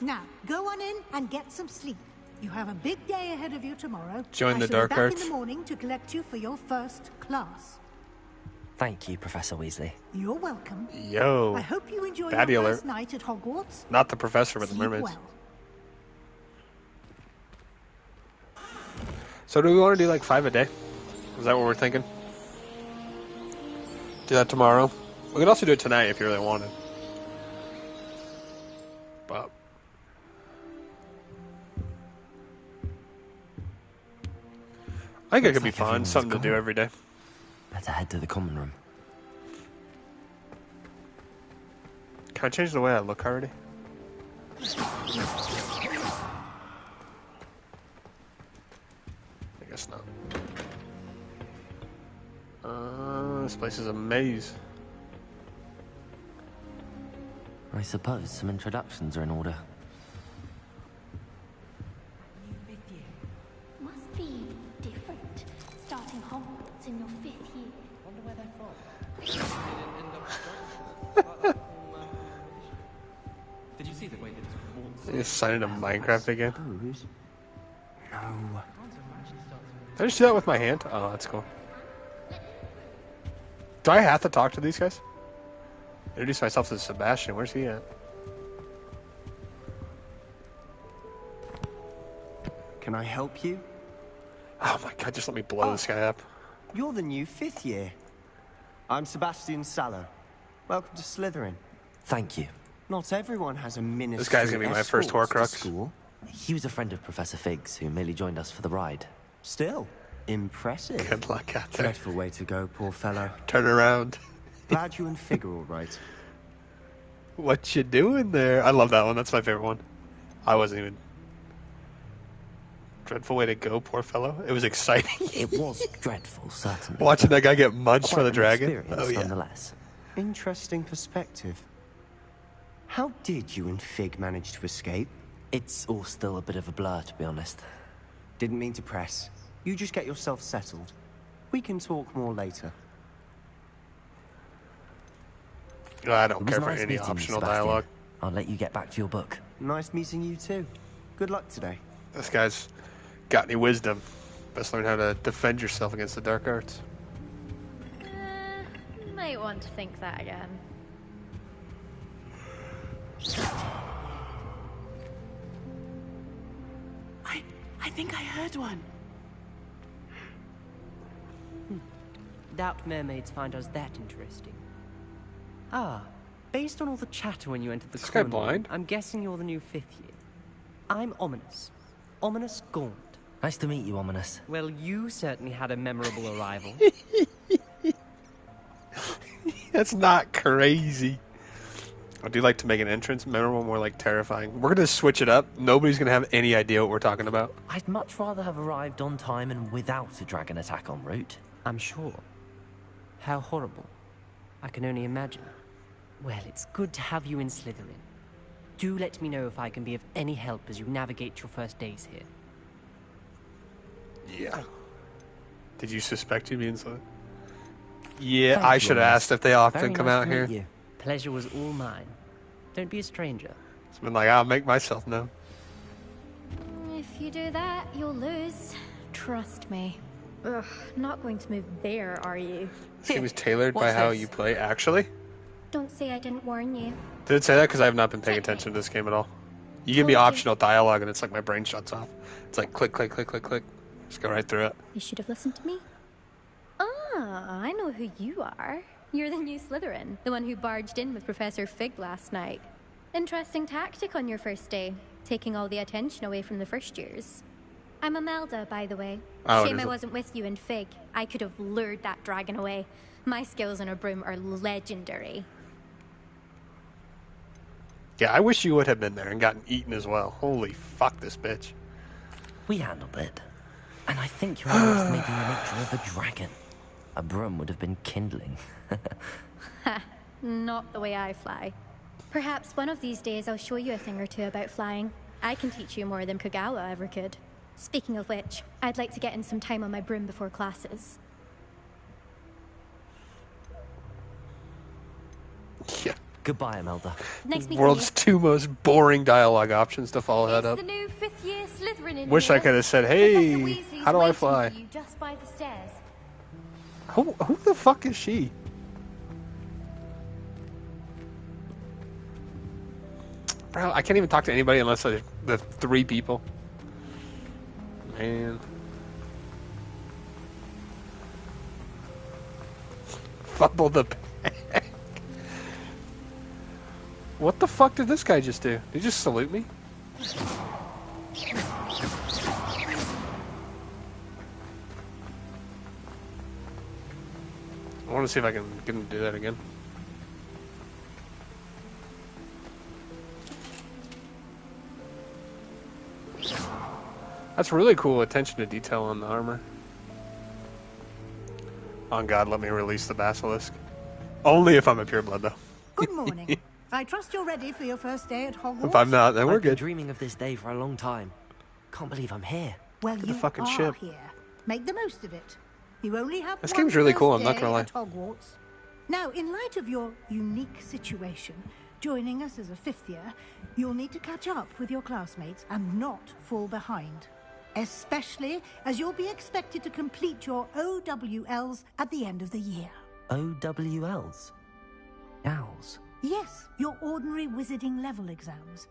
Now, go on in and get some sleep. You have a big day ahead of you tomorrow. Join the I shall dark be back arts. in the morning to collect you for your first class. Thank you, Professor Weasley. You're welcome. Yo. I hope you enjoy Baddie your alert. first night at Hogwarts. Not the professor with the Sleep mermaids. well. So do we want to do like 5 a day? Is that what we're thinking? Do that tomorrow. We could also do it tonight if you really wanted. But I think it could be like fun. everyone's Something to do gone. every day. Better head to the common room. Can I change the way I look already? I guess not. This place is a maze. I suppose some introductions are in order. Must be different, starting Hogwarts in your 5th year. Wonder where they're from. Did you see the way that You just signed into Minecraft again. No. Did I just do that with my hand? Oh, that's cool. Do I have to talk to these guys? Introduce myself to Sebastian. Where's he at? Can I help you? Oh my God! Just let me blow this guy up. You're the new 5th year. I'm Sebastian Sallow. Welcome to Slytherin. Thank you. Not everyone has a ministry. This guy's gonna be my first escort to Horcrux. School. He was a friend of Professor Fig's who merely joined us for the ride. Still, impressive. Good luck out there. Dreadful way to go, poor fellow. Turn around. Glad you and Fig are all right. What you doing there? I love that one. That's my favorite one. I wasn't even. Dreadful way to go, poor fellow. It was exciting. It was dreadful, certainly. Watching that guy get munched Quite by the an dragon. experience, Oh yeah. nonetheless. Interesting perspective. How did you and Fig manage to escape? It's all still a bit of a blur, to be honest. Didn't mean to press. You just get yourself settled. We can talk more later. I don't It was care for nice any meeting you, optional Sebastian. dialogue. I'll let you get back to your book. Nice meeting you too. Good luck today. This guy's got any wisdom. Best learn how to defend yourself against the dark arts. Might want to think that again. I think I heard one. Doubt mermaids find us that interesting. Ah, based on all the chatter when you entered the Is this guy common room, blind? I'm guessing you're the new 5th year. I'm Ominous. Ominous Gaunt. Nice to meet you, Ominous. Well, you certainly had a memorable arrival. That's not crazy. I do like to make an entrance memorable, more like terrifying. We're going to switch it up. Nobody's going to have any idea what we're talking about. I'd much rather have arrived on time and without a dragon attack en route. I'm sure. How horrible. I can only imagine. Well, it's good to have you in Slytherin. Do let me know if I can be of any help as you navigate your first days here. Yeah. Did you suspect you'd be in Slytherin? Yeah, Thank I you, should have Ominous. asked if they often Very come nice out to meet here. you. Pleasure was all mine. Don't be a stranger. It's been like, I'll make myself known. If you do that, you'll lose. Trust me. Ugh, not going to move there, are you? This game is tailored by What's how this? you play, actually. Don't say I didn't warn you. Did it say that? Because I have not been paying attention to this game at all. You give me Told you. optional dialogue, and it's like my brain shuts off. It's like click, click, click, click, click. Just go right through it. You should have listened to me. Ah, I know who you are. You're the new Slytherin, the one who barged in with Professor Fig last night. Interesting tactic on your first day, taking all the attention away from the first years. I'm Imelda, by the way. Oh, Shame it I is a- wasn't with you in Fig. I could have lured that dragon away. My skills on a broom are legendary. Yeah, I wish you would have been there and gotten eaten as well. Holy fuck, this bitch. We handled it. And I think you're underestimating the nature of a dragon. A broom would have been kindling. Ha, not the way I fly. Perhaps one of these days I'll show you a thing or two about flying. I can teach you more than Kagawa ever could. Speaking of which, I'd like to get in some time on my broom before classes. Yeah. Goodbye, Imelda. Nice meeting World's two most boring dialogue options to follow that you. up. It's the new fifth-year Slytherin in Wish here. I could have said, Professor hey, Weasley's how do I waiting fly? for you just by the stairs. Who the fuck is she? Bro, I can't even talk to anybody unless the three people. Man. Fumble the bag. What the fuck did this guy just do? Did he just salute me? I want to see if I can get him to do that again. That's really cool attention to detail on the armor. On God, let me release the basilisk. Only if I'm a pureblood, though. Good morning. I trust you're ready for your first day at Hogwarts. If I'm not, then we're I've been good. dreaming of this day for a long time. Can't believe I'm here. Well, the you fucking are ship. here. Make the most of it. You only have This one game's really first cool, I'm not day gonna lie. at Hogwarts. Now, in light of your unique situation, joining us as a fifth year, you'll need to catch up with your classmates and not fall behind. Especially as you'll be expected to complete your OWLs at the end of the year. OWLs? Owls? Yes, your ordinary wizarding level exams.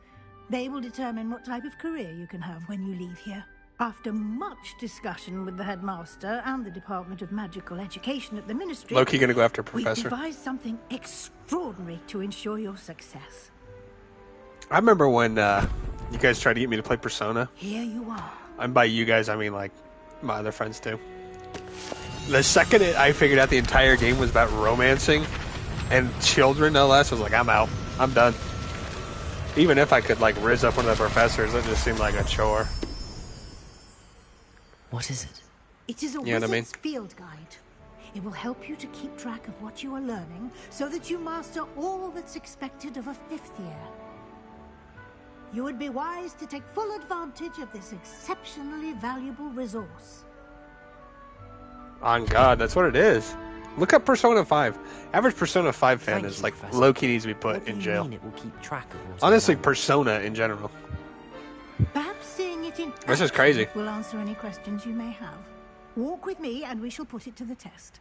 They will determine what type of career you can have when you leave here. After much discussion with the headmaster and the Department of Magical Education at the Ministry, Loki gonna go after we've Professor. devised something extraordinary to ensure your success. I remember when you guys tried to get me to play Persona. Here you are. And by you guys, I mean like my other friends too. The second I figured out the entire game was about romancing and children, no less, I was like, I'm out. I'm done. Even if I could like riz up one of the professors, it just seemed like a chore. What is it? It is a You know what I mean? wizard's field guide. It will help you to keep track of what you are learning so that you master all that's expected of a fifth year. You would be wise to take full advantage of this exceptionally valuable resource. On God, that's what it is. Look up Persona 5. Average Persona 5 fan Thank is you, like Professor. low-key needs to be put What do in you jail. mean it will keep track of what Honestly, I learn? Persona in general. Perhaps seeing it in This is action crazy. will answer any questions you may have. Walk with me and we shall put it to the test.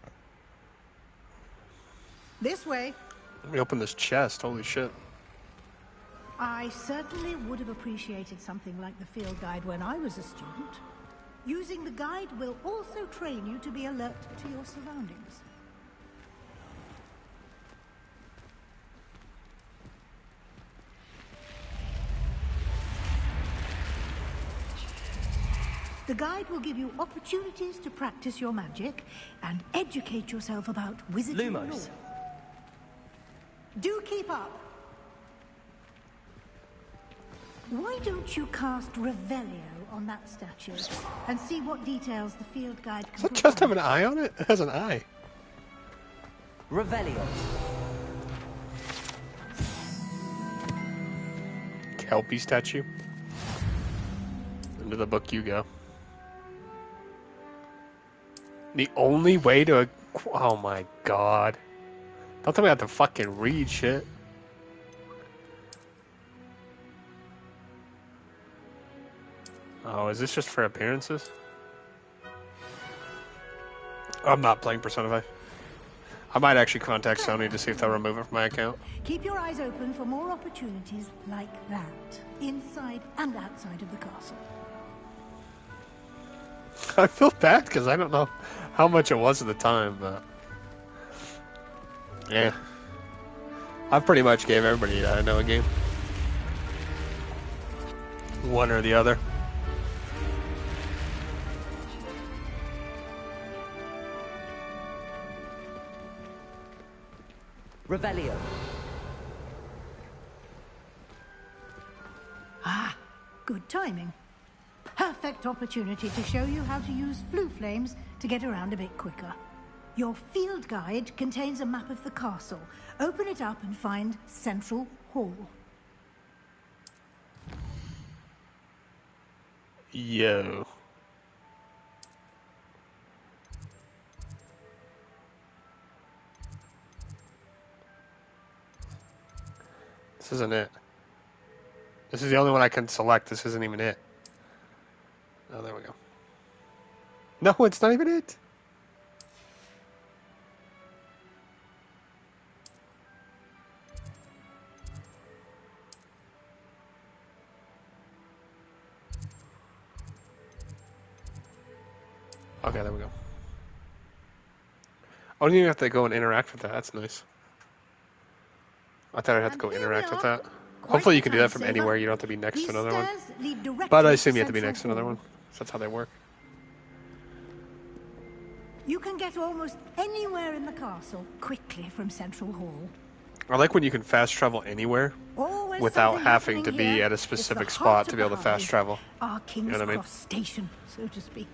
This way. Let me open this chest. Holy shit. I certainly would have appreciated something like the field guide when I was a student. Using the guide will also train you to be alert to your surroundings. The guide will give you opportunities to practice your magic and educate yourself about wizardry Lumos. lore. Do keep up. Why don't you cast Revelio on that statue and see what details the field guide can Does that just have an eye on it? It has an eye. Revelio. Kelpie statue. Into the book you go. The only way to... Oh my god. Don't tell me I have to fucking read shit. Oh, is this just for appearances? I'm not playing Persona 5. I might actually contact Sony to see if they'll remove it from my account. Keep your eyes open for more opportunities like that, inside and outside of the castle. I feel bad because I don't know how much it was at the time, but... Yeah. I pretty much gave everybody that I know a game. One or the other. Revelio. Ah, good timing. Perfect opportunity to show you how to use flue flames to get around a bit quicker. Your field guide contains a map of the castle. Open it up and find Central Hall. Yo. This isn't it. This is the only one I can select. This isn't even it. Oh, there we go. No, it's not even it. Okay, there we go. I don't even have to go and interact with that. That's nice. I thought I'd have to go interact with that. Hopefully you can do that from anywhere. You don't have to be next to another one. But I assume you have to be next to another one. So that's how they work. You can get almost anywhere in the castle quickly from Central Hall. I like when you can fast travel anywhere without having to be at a specific spot to be able to fast travel. Our King's You know what I mean? Cross station, so to speak.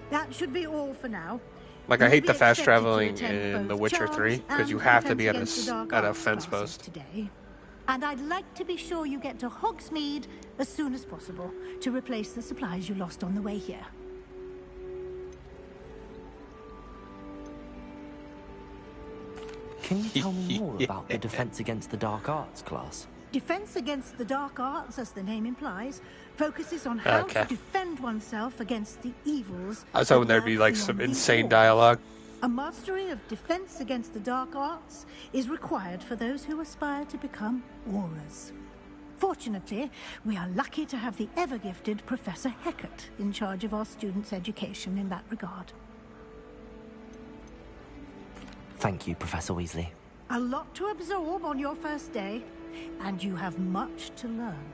That should be all for now. Like, I You'll hate be the fast expected to traveling attend in both The Witcher charms 3 because you and have to be Defense Against the Dark at a Arts fence classes post. today. And I'd like to be sure you get to Hogsmeade as soon as possible to replace the supplies you lost on the way here. Can you tell me more about the Defense Against the Dark Arts class? Defense Against the Dark Arts, as the name implies, focuses on how Okay. to defend oneself against the evils. I was hoping that there'd be lurk like beyond some these insane walls. dialogue. A mastery of Defense Against the Dark Arts is required for those who aspire to become Aurors. Fortunately, we are lucky to have the ever-gifted Professor Hecat in charge of our students' education in that regard. Thank you, Professor Weasley. A lot to absorb on your first day, and you have much to learn.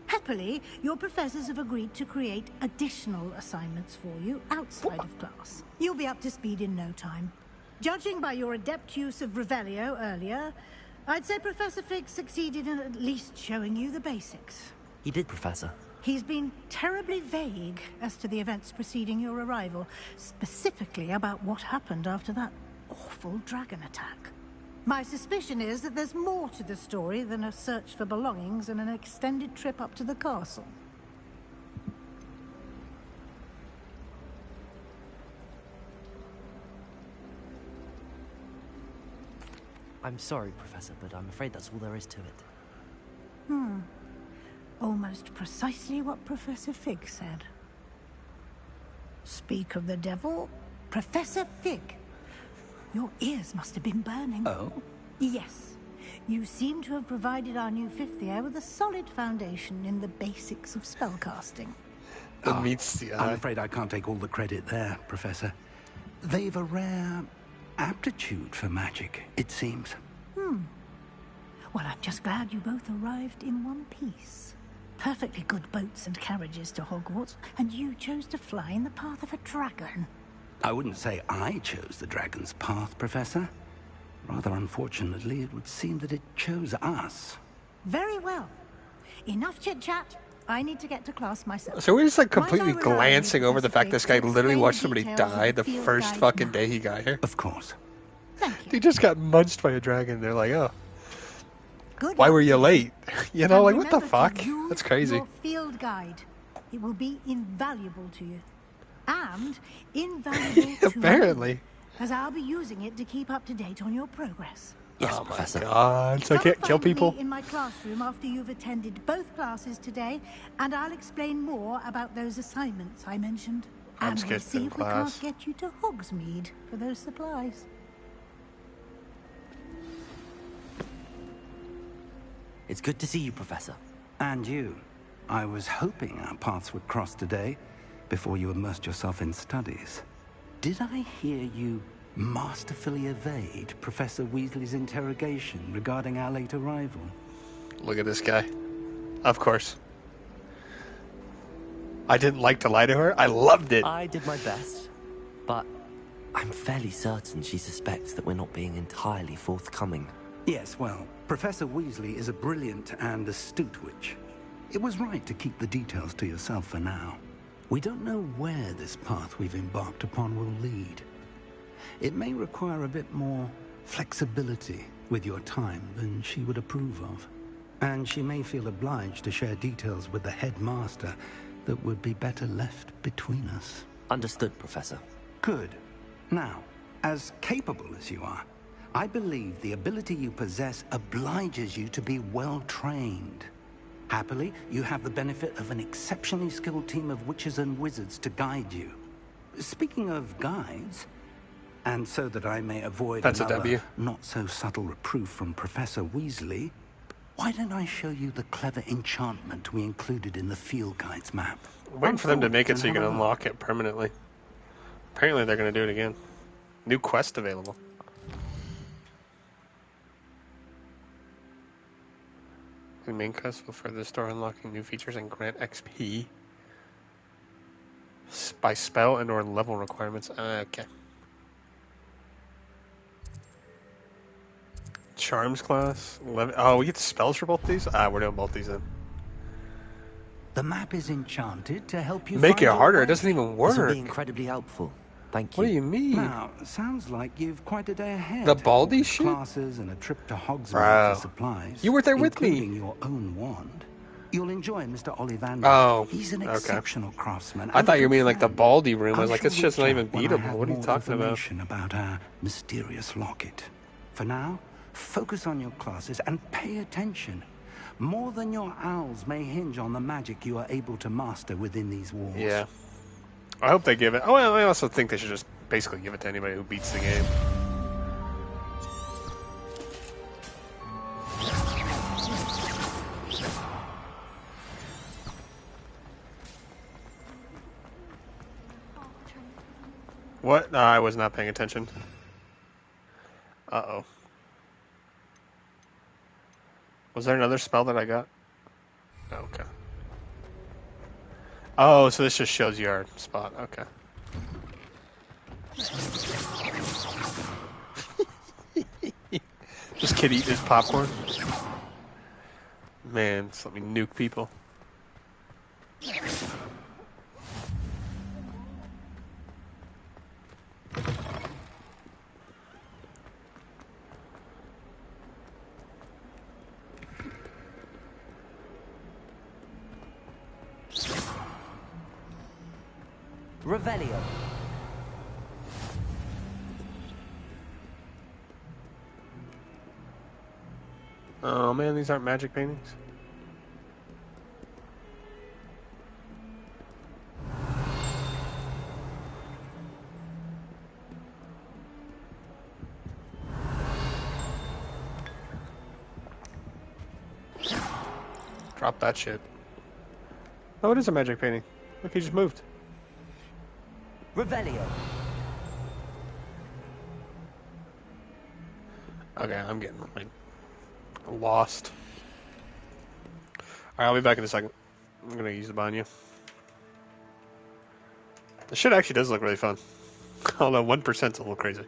Happily, your professors have agreed to create additional assignments for you outside of class. You'll be up to speed in no time. Judging by your adept use of Revelio earlier, I'd say Professor Fig succeeded in at least showing you the basics. He did, Professor. He's been terribly vague as to the events preceding your arrival, specifically about what happened after that awful dragon attack. My suspicion is that there's more to the story than a search for belongings and an extended trip up to the castle. I'm sorry, Professor, but I'm afraid that's all there is to it. Almost precisely what Professor Fig said. Speak of the devil, Professor Fig. Your ears must have been burning. Oh? Yes. You seem to have provided our new fifth year with a solid foundation in the basics of spellcasting. That meets the eye. I'm afraid I can't take all the credit there, Professor. They've a rare aptitude for magic, it seems. Well, I'm just glad you both arrived in one piece. perfectly good boats and carriages to Hogwarts, and you chose to fly in the path of a dragon. I wouldn't say I chose the dragon's path, Professor. Rather unfortunately, it would seem that it chose us. Very well. Enough chit-chat. I need to get to class myself. So we're just like Might I completely rely on you, glancing over the Professor fact this Fig, guy to literally explain watched the somebody details of die the the field first guide fucking map? day he got here. Of course. Thank you. He just got munched by a dragon. They're like, oh, Good why luck were you today. late? You know, And like, what the remember to fuck? use That's crazy. Your field guide. It will be invaluable to you. And invaluable to Apparently. me, as I'll be using it to keep up to date on your progress. Yes, Oh my Professor. god. So I Come and can't kill find people? me in my classroom after you've attended both classes today, and I'll explain more about those assignments I mentioned. I'm And we'll skipping see if we class. can't get you to Hogsmeade for those supplies. It's good to see you, Professor. And you. I was hoping our paths would cross today, before you immersed yourself in studies. Did I hear you masterfully evade Professor Weasley's interrogation regarding our late arrival? Look at this guy. Of course. I didn't like to lie to her. I loved it. I did my best, but I'm fairly certain she suspects that we're not being entirely forthcoming. Yes, well, Professor Weasley is a brilliant and astute witch. It was right to keep the details to yourself for now. We don't know where this path we've embarked upon will lead. It may require a bit more flexibility with your time than she would approve of. And she may feel obliged to share details with the headmaster that would be better left between us. Understood, Professor. Good. Now, as capable as you are, I believe the ability you possess obliges you to be well trained. Happily, you have the benefit of an exceptionally skilled team of witches and wizards to guide you. Speaking of guides, and so that I may avoid That's a another W. not-so-subtle reproof from Professor Weasley, why don't I show you the clever enchantment we included in the field guide's map? I'm waiting for them to make it so you can Have a look. unlock it permanently. Apparently they're going to do it again. New quest available. The main quest will further store unlocking new features and grant XP by spell and or level requirements. Okay. Charms class. 11. Oh, we get spells for both these? We're doing both these then. The map is enchanted to help you Make find it your harder. way. It doesn't even This will work. be incredibly helpful. Thank you. What do you mean? Now, sounds like you've quite a day ahead. The Baldy With shit? Classes and a trip to Hogsmeade Bro. for supplies. You were there with me. Including your own wand. You'll enjoy Mr. Ollivander. Oh, He's an okay. exceptional craftsman. I and thought a you were good meaning like the friend. Baldy room. I was I like, shall it's just reach not out even when I beatable. have What are you more talking about? information about our mysterious locket. For now, focus on your classes and pay attention. More than your owls may hinge on the magic you are able to master within these walls. Yeah. I hope they give it. Oh, I also think they should just basically give it to anybody who beats the game. What? No, I was not paying attention. Uh-oh. Was there another spell that I got? Okay. Oh, so this just shows you our spot. Okay. This kid eating his popcorn. Man, just let me nuke people. Revelio. Oh man, these aren't magic paintings. Drop that shit. Oh, it is a magic painting. Look, he just moved. Revelio. Okay, I'm getting like lost. Alright, I'll be back in a second. I'm gonna use the Banya. The shit actually does look really fun. Although 1%'s a little crazy.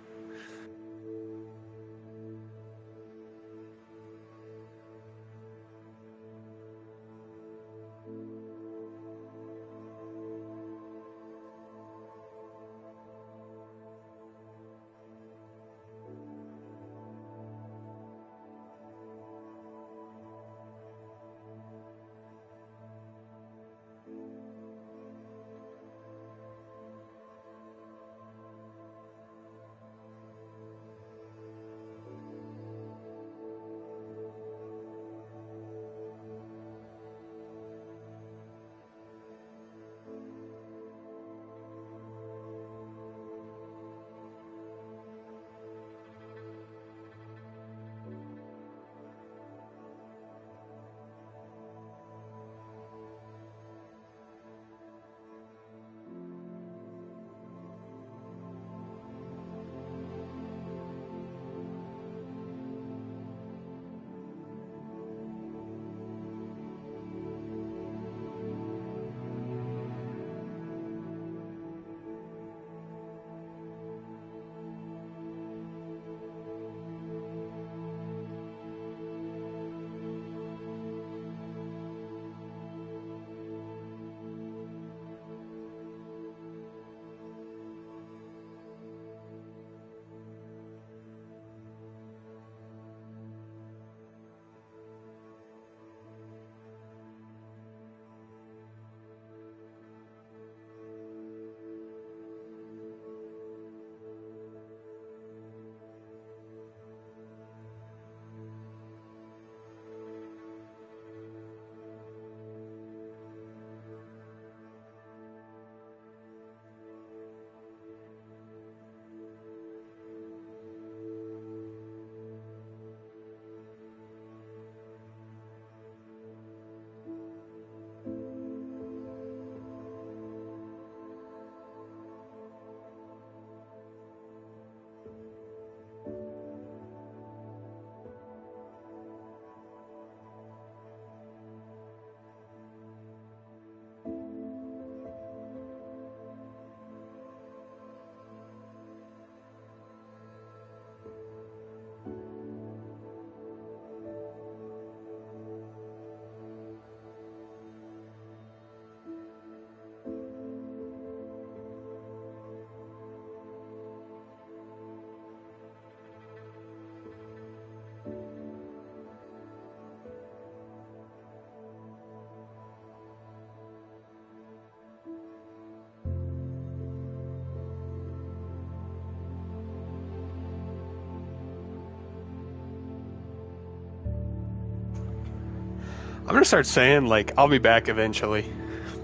I'm gonna start saying, like, I'll be back eventually.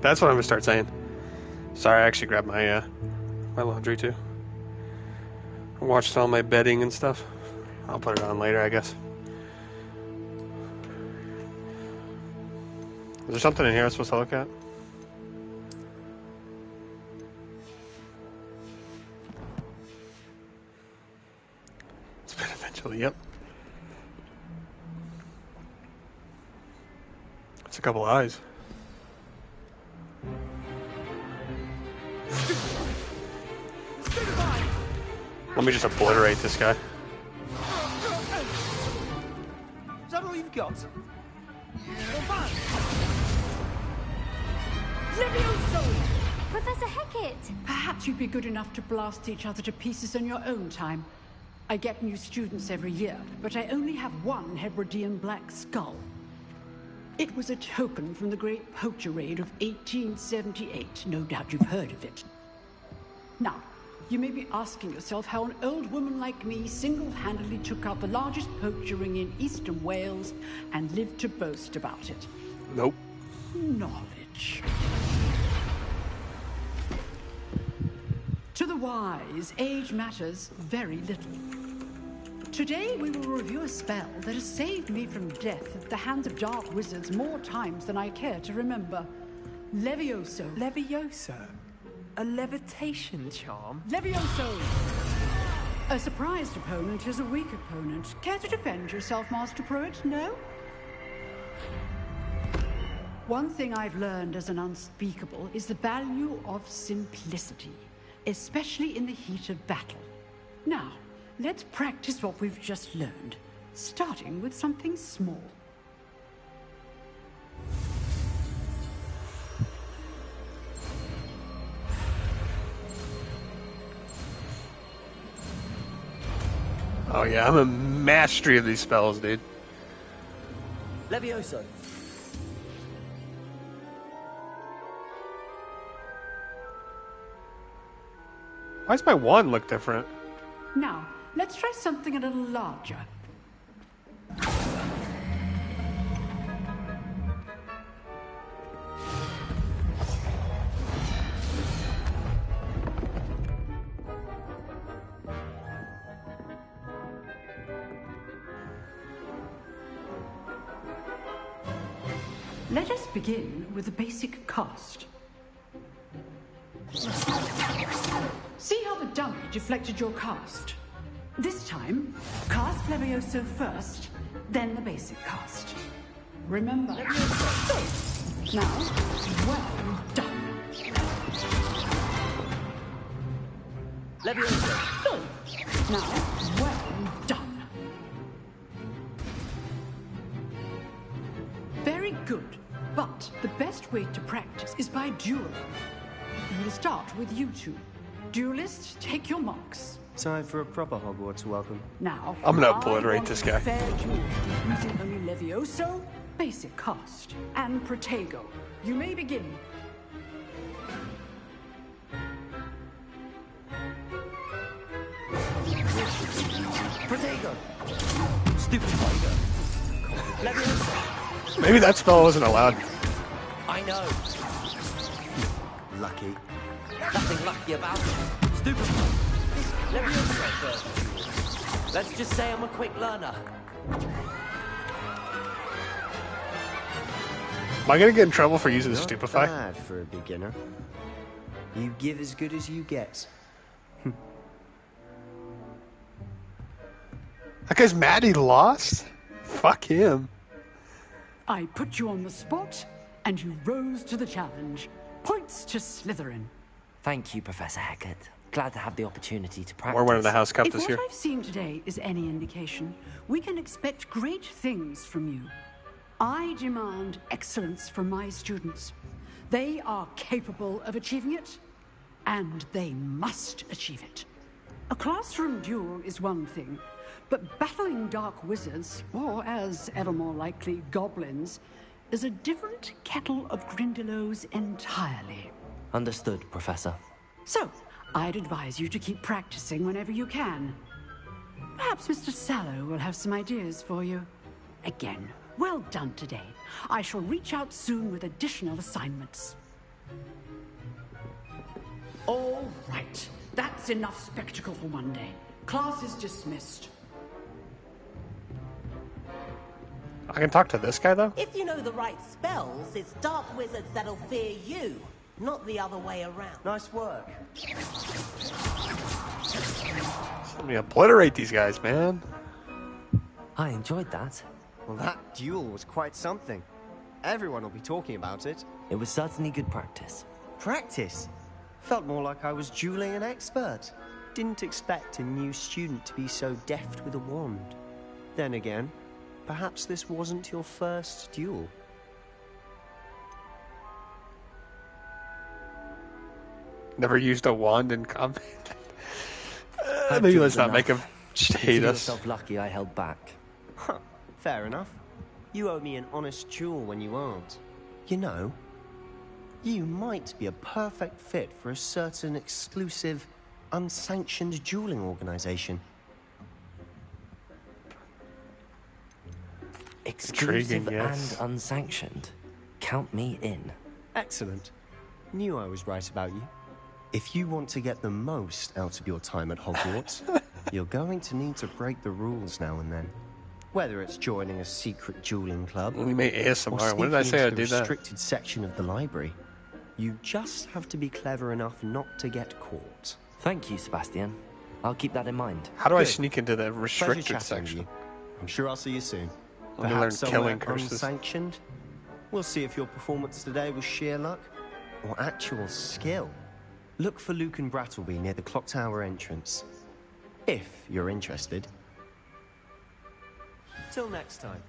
That's what I'm gonna start saying. Sorry, I actually grabbed my my laundry too. I watched all my bedding and stuff. I'll put it on later, I guess. Is there something in here I'm supposed to look at? It's been eventually, yep. It's a couple eyes. Let me just obliterate this guy. Is that all you've got? Professor Hecat! Perhaps you'd be good enough to blast each other to pieces on your own time. I get new students every year, but I only have one Hebridean black skull. It was a token from the Great Poacher Raid of 1878. No doubt you've heard of it. Now, you may be asking yourself how an old woman like me single-handedly took out the largest poacher ring in eastern Wales and lived to boast about it. Nope. Knowledge. To the wise, age matters very little. Today we will review a spell that has saved me from death at the hands of dark wizards more times than I care to remember. Levioso. Levioso? A levitation charm? Levioso! A surprised opponent is a weak opponent. Care to defend yourself, Master Pruitt? No? one thing I've learned as an unspeakable is the value of simplicity, especially in the heat of battle. Now, let's practice what we've just learned, starting with something small. Oh yeah, I'm a mastery of these spells, dude. Levioso. Why does my wand look different? Now, let's try something a little larger. Let us begin with the basic cast. See how the dummy deflected your cast? This time, cast Levioso first, then the basic cast. Remember, Levioso. Now, well done. Levioso. Good. Now, well done. Very good. But the best way to practice is by dueling. We'll start with you two. Duelists, take your marks. Time for a proper Hogwarts welcome. Now, I'm gonna obliterate this guy. Fair duel using only Levioso, basic cast, and Protego. You may begin. Protego. Stupid tiger. Levioso. Maybe that spell wasn't allowed. I know. Lucky. Nothing lucky about it. Stupid. Levioso first. Let's just say I'm a quick learner. Am I gonna get in trouble for using Not Stupefy? bad for a beginner. You give as good as you get. That guy's mad he lost? Fuck him. I put you on the spot, and you rose to the challenge. Points to Slytherin. Thank you, Professor Hecat. Glad to have the opportunity to practice. We're winning the House Cup If this what year. I've seen today is any indication, we can expect great things from you. I demand excellence from my students. They are capable of achieving it, and they must achieve it. A classroom duel is one thing, but battling dark wizards, or as ever more likely, goblins, is a different kettle of Grindylows entirely. Understood, Professor. So, I'd advise you to keep practicing whenever you can. Perhaps Mr. Sallow will have some ideas for you. Again, well done today. I shall reach out soon with additional assignments. All right. That's enough spectacle for one day. Class is dismissed. I can talk to this guy, though? If you know the right spells, it's dark wizards that'll fear you, not the other way around. Nice work. Let me obliterate these guys, man. I enjoyed that. Well, that duel was quite something. Everyone will be talking about it. It was certainly good practice. Practice? Felt more like I was dueling an expert. Didn't expect a new student to be so deft with a wand. Then again, perhaps this wasn't your first duel. Never used a wand in combat. Maybe let's not make him hate us. Yourself lucky I held back. Huh, fair enough. You owe me an honest duel when you aren't. You know, you might be a perfect fit for a certain exclusive, unsanctioned dueling organization. Exclusive Intriguing, yes. and unsanctioned. Count me in. Excellent. Knew I was right about you. If you want to get the most out of your time at Hogwarts, you're going to need to break the rules now and then. Whether it's joining a secret dueling club, We made or ASMR. When did I sneaking say into I'd the do that? restricted section of the library, you just have to be clever enough not to get caught. Thank you, Sebastian. I'll keep that in mind. How do I Good. sneak into the Pleasure restricted chatting with section? you. I'm sure I'll see you soon. Let me learn Perhaps killing somewhere curses. unsanctioned. We'll see if your performance today was sheer luck or actual skill. Look for Luke and Brattleby near the clock tower entrance, if you're interested. Till next time.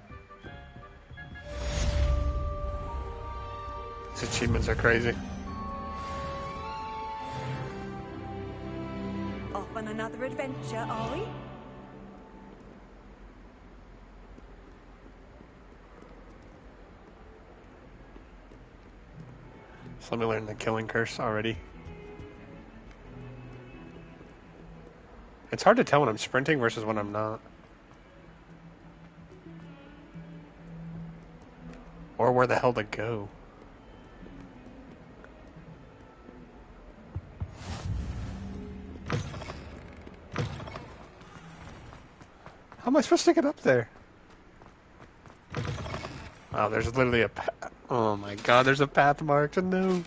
These achievements are crazy. Off on another adventure, are we? So let me learn the killing curse already. It's hard to tell when I'm sprinting versus when I'm not. Or where the hell to go. How am I supposed to get up there? Oh, there's literally a path. Oh my god, there's a path marked. No.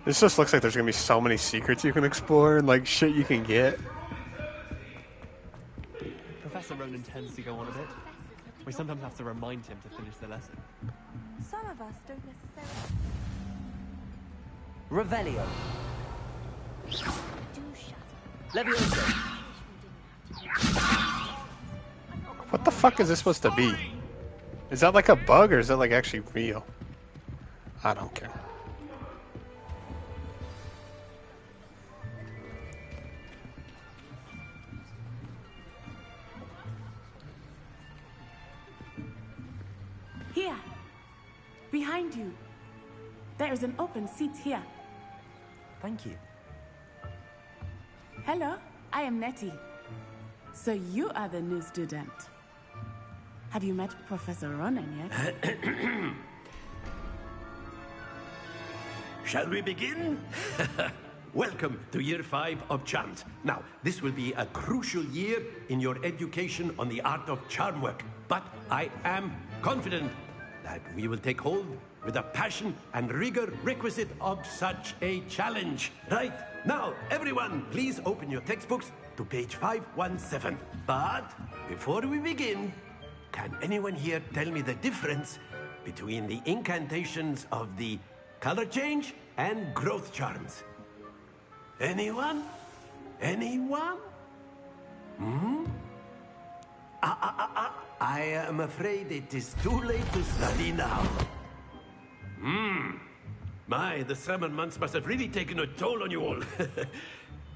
This just looks like there's gonna be so many secrets you can explore and like shit you can get. Professor Ronan tends to go on a bit. We sometimes have to remind him to finish the lesson. Some of us don't necessarily. Revelio. Levioso. What the fuck is this supposed to be? Is that like a bug or is that like actually real? I don't care. Here. Behind you. There is an open seat here. Thank you. Hello, I am Nettie. So you are the new student. Have you met Professor Ronan yet? Shall we begin? Welcome to Year 5 of Charms. Now, this will be a crucial year in your education on the art of charm work. But I am confident that we will take hold with the passion and rigor requisite of such a challenge. Right? Now, everyone, please open your textbooks to page 517. But before we begin, can anyone here tell me the difference between the incantations of the color change and growth charms? Anyone? Anyone? I am afraid it is too late to study now. My, the summer months must have really taken a toll on you all.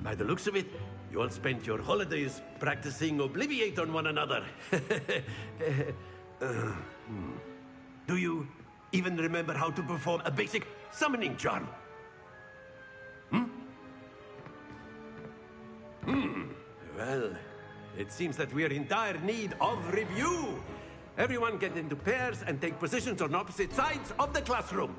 By the looks of it, you all spent your holidays practicing Obliviate on one another. Do you even remember how to perform a basic summoning charm? Well, it seems that we are in dire need of review. Everyone get into pairs and take positions on opposite sides of the classroom.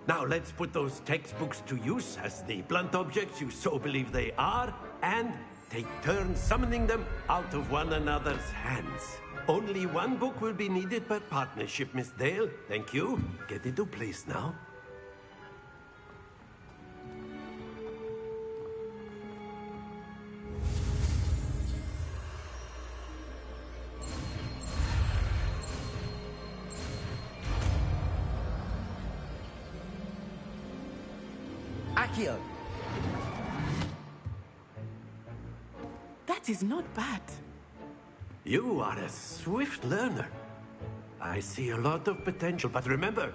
Now let's put those textbooks to use as the blunt objects you so believe they are, and take turns summoning them out of one another's hands. Only one book will be needed per partnership, Miss Dale. Thank you. Get into place now. Accio. That is not bad. You are a swift learner. I see a lot of potential, but remember,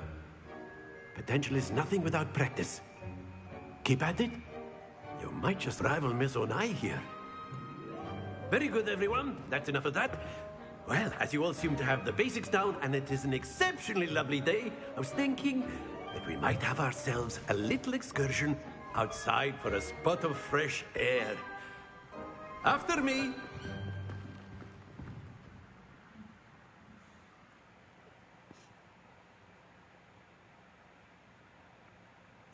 potential is nothing without practice. Keep at it. You might just rival Miss Onai here. Very good, everyone. That's enough of that. Well, as you all seem to have the basics down, and it is an exceptionally lovely day, I was thinking that we might have ourselves a little excursion outside for a spot of fresh air. After me.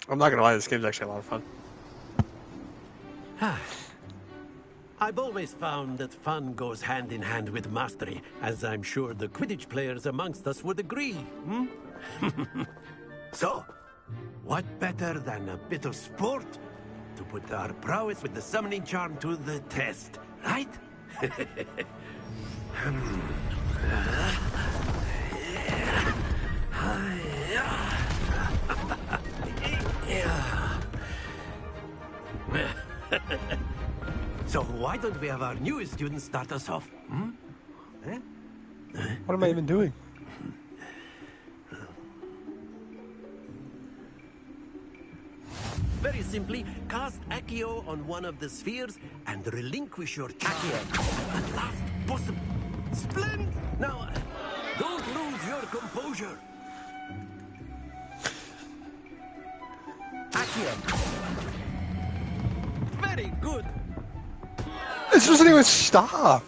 I'm not gonna lie, this game's actually a lot of fun. I've always found that fun goes hand in hand with mastery, as I'm sure the Quidditch players amongst us would agree. So, what better than a bit of sport to put our prowess with the summoning charm to the test, right? So why don't we have our newest student start us off? Hmm? Eh? What am I even doing? Very simply, cast Accio on one of the spheres and relinquish your charm at the last possible. Splendid! Now, don't lose your composure. Accio. Very good. This doesn't even stop.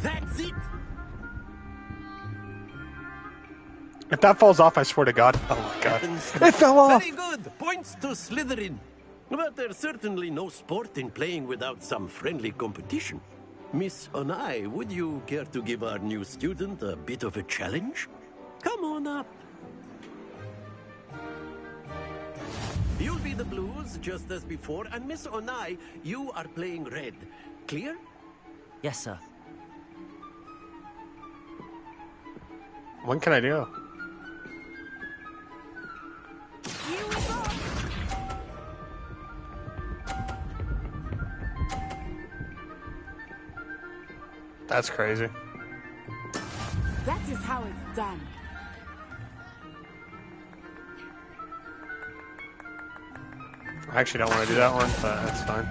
That's it. If that falls off, I swear to God. Oh my God. It fell off. Very good. Points to Slytherin. But there's certainly no sport in playing without some friendly competition. Miss Onai, would you care to give our new student a bit of a challenge? Come on up. You'll be the blues, just as before, and Miss Onai, you are playing red. Clear? Yes, sir. When can I do? That's crazy. That is how it's done. I actually don't want to do that one, but that's fine.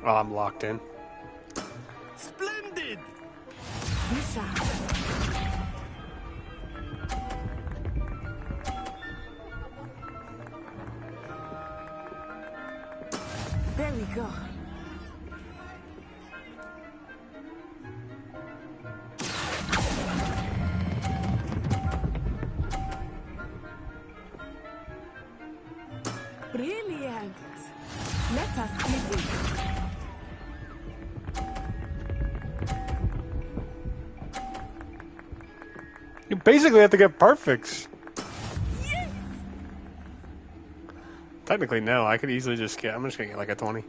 Oh, I'm locked in. Splendid! There we go. Brilliant. Let us see this. You basically have to get perfects. Yes. Technically, no. I could easily just get... I'm just going to get like a 20.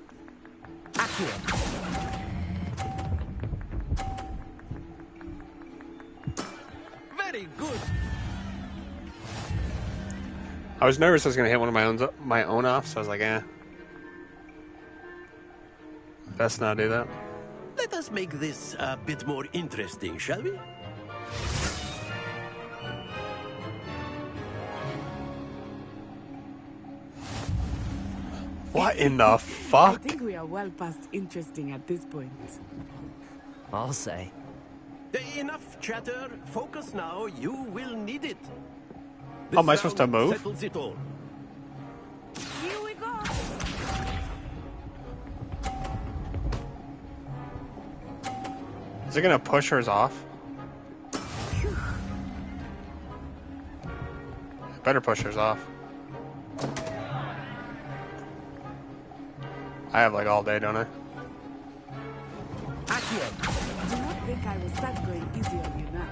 Very good. I was nervous I was going to hit one of my own off, so I was like, eh. Best not do that. Let us make this a bit more interesting, shall we? What in the I fuck? think we are well past interesting at this point. I'll say. Enough chatter. Focus now. You will need it. Oh, am I supposed to move? Settles it all. Here we go. Is it going to push hers off? Better push hers off. I have like all day, don't I? Akio, do not think I will start going easy on you now.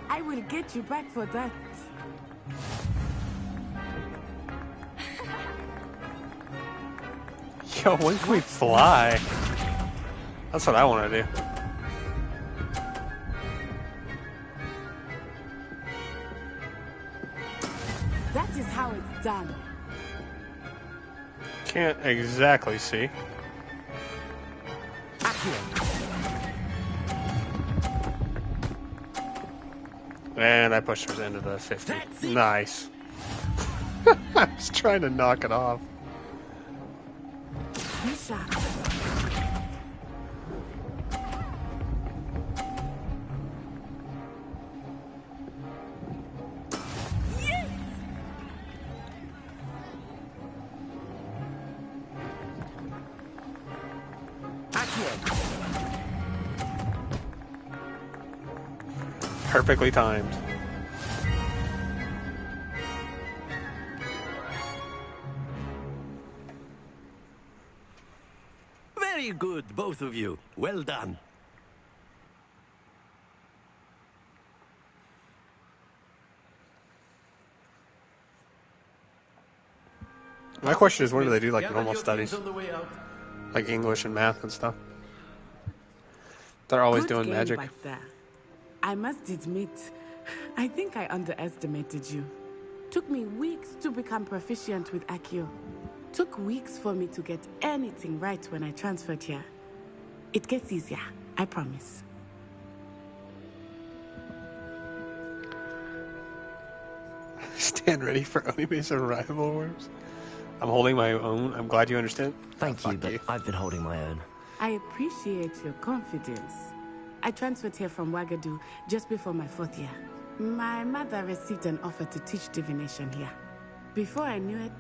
I will get you back for that. Yo, when can we fly? That's what I want to do. That is how it's done. Can't exactly see. And I pushed hers into the 50. Nice. I was trying to knock it off. Perfectly timed. Very good, both of you. Well done. My question is, when do they do like Gather normal your studies, teams on the way out. like English and math and stuff? They're always Good doing game magic. back there. I must admit, I think I underestimated you. Took me weeks to become proficient with Accio. Took weeks for me to get anything right when I transferred here. It gets easier, I promise. Stand ready for Onibe's arrival wars. I'm holding my own. I'm glad you understand. Thank you, but I've been holding my own. I appreciate your confidence. I transferred here from Wagadu just before my 4th year. My mother received an offer to teach divination here. Before I knew it,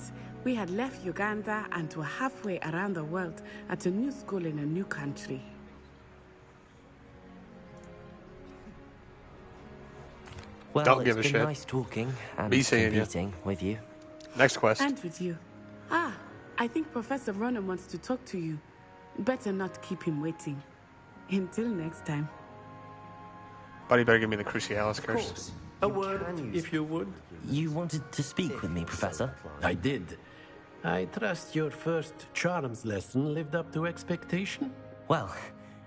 we had left Uganda and were halfway around the world at a new school in a new country. Well, Don't give a it's shit. been nice talking and Be seeing ya. competing with you. Next quest. And with you. Ah, I think Professor Ronan wants to talk to you. Better not keep him waiting. Until next time. Buddy better give me the Crucialis curse. A word, if you would. You wanted to speak with me, Professor? I did. I trust your first charms lesson lived up to expectation? Well,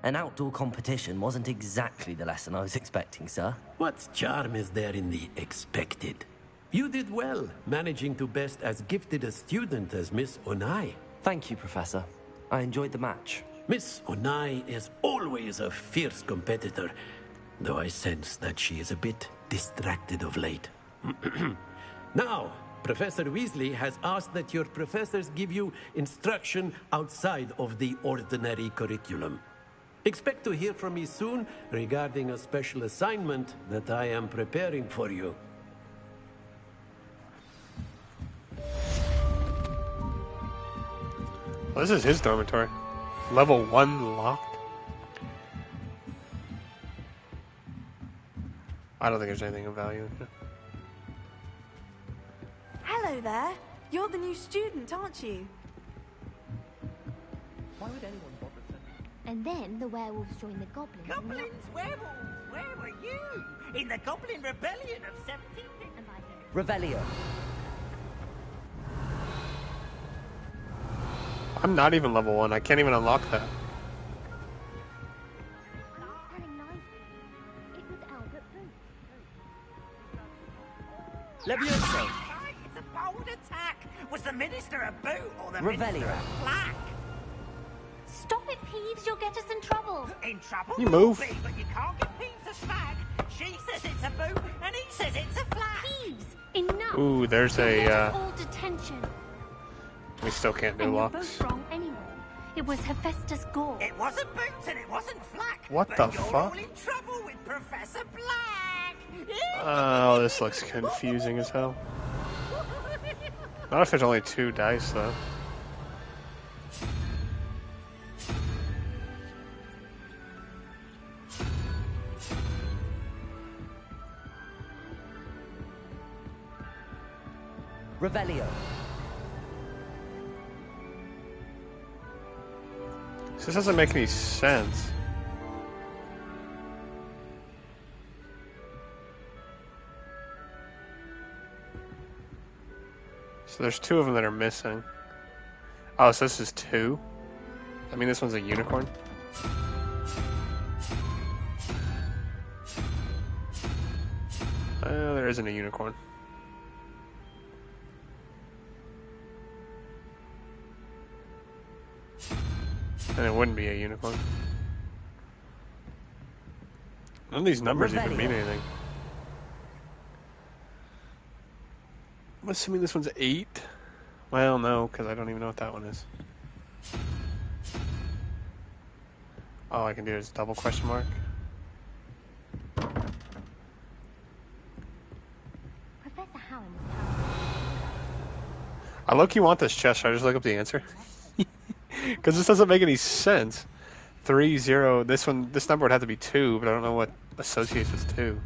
an outdoor competition wasn't exactly the lesson I was expecting, sir. What charm is there in the expected? You did well, managing to best as gifted a student as Miss Onai. Thank you, Professor. I enjoyed the match. Miss Onai is always a fierce competitor, though I sense that she is a bit distracted of late. Now, Professor Weasley has asked that your professors give you instruction outside of the ordinary curriculum. Expect to hear from me soon regarding a special assignment that I am preparing for you. Well, this is his dormitory. Level 1 locked. I don't think there's anything of value in here. Hello there. You're the new student, aren't you? Why would anyone bother sending? And then the werewolves joined the goblins. Goblins, werewolves, where were you? In the Goblin Rebellion of 1750. Revelio. I'm not even level 1. I can't even unlock that. Levioso. It's a bold attack. Was the Minister a boot or the Revelio. Minister a plaque? Stop it, Peeves, you'll get us in trouble. In trouble? You move. Be, but you can't get Peeves a swag. She says it's a boot, and he says it's a flag. Peeves, enough. Ooh, there's You'll get a, us all detention. we still can't do And you're locks. both wrong anyway. It was Hephaestus Gore. It wasn't boots and it wasn't flack. What but the you're fuck? all in trouble with Professor Black. Oh, this looks confusing as hell. Not if there's only 2 dice, though. Revelio. This doesn't make any sense. So there's 2 of them that are missing. Oh, so this is 2? I mean, this one's a unicorn? There isn't a unicorn. And it wouldn't be a unicorn. None of these numbers even mean anything. I'm assuming this one's 8. Well, no, because I don't even know what that one is. All I can do is double question mark. Professor Howland. I low-key want this chest. Should I just look up the answer? Because this doesn't make any sense. 3, 0. This number would have to be 2, but I don't know what associates with 2.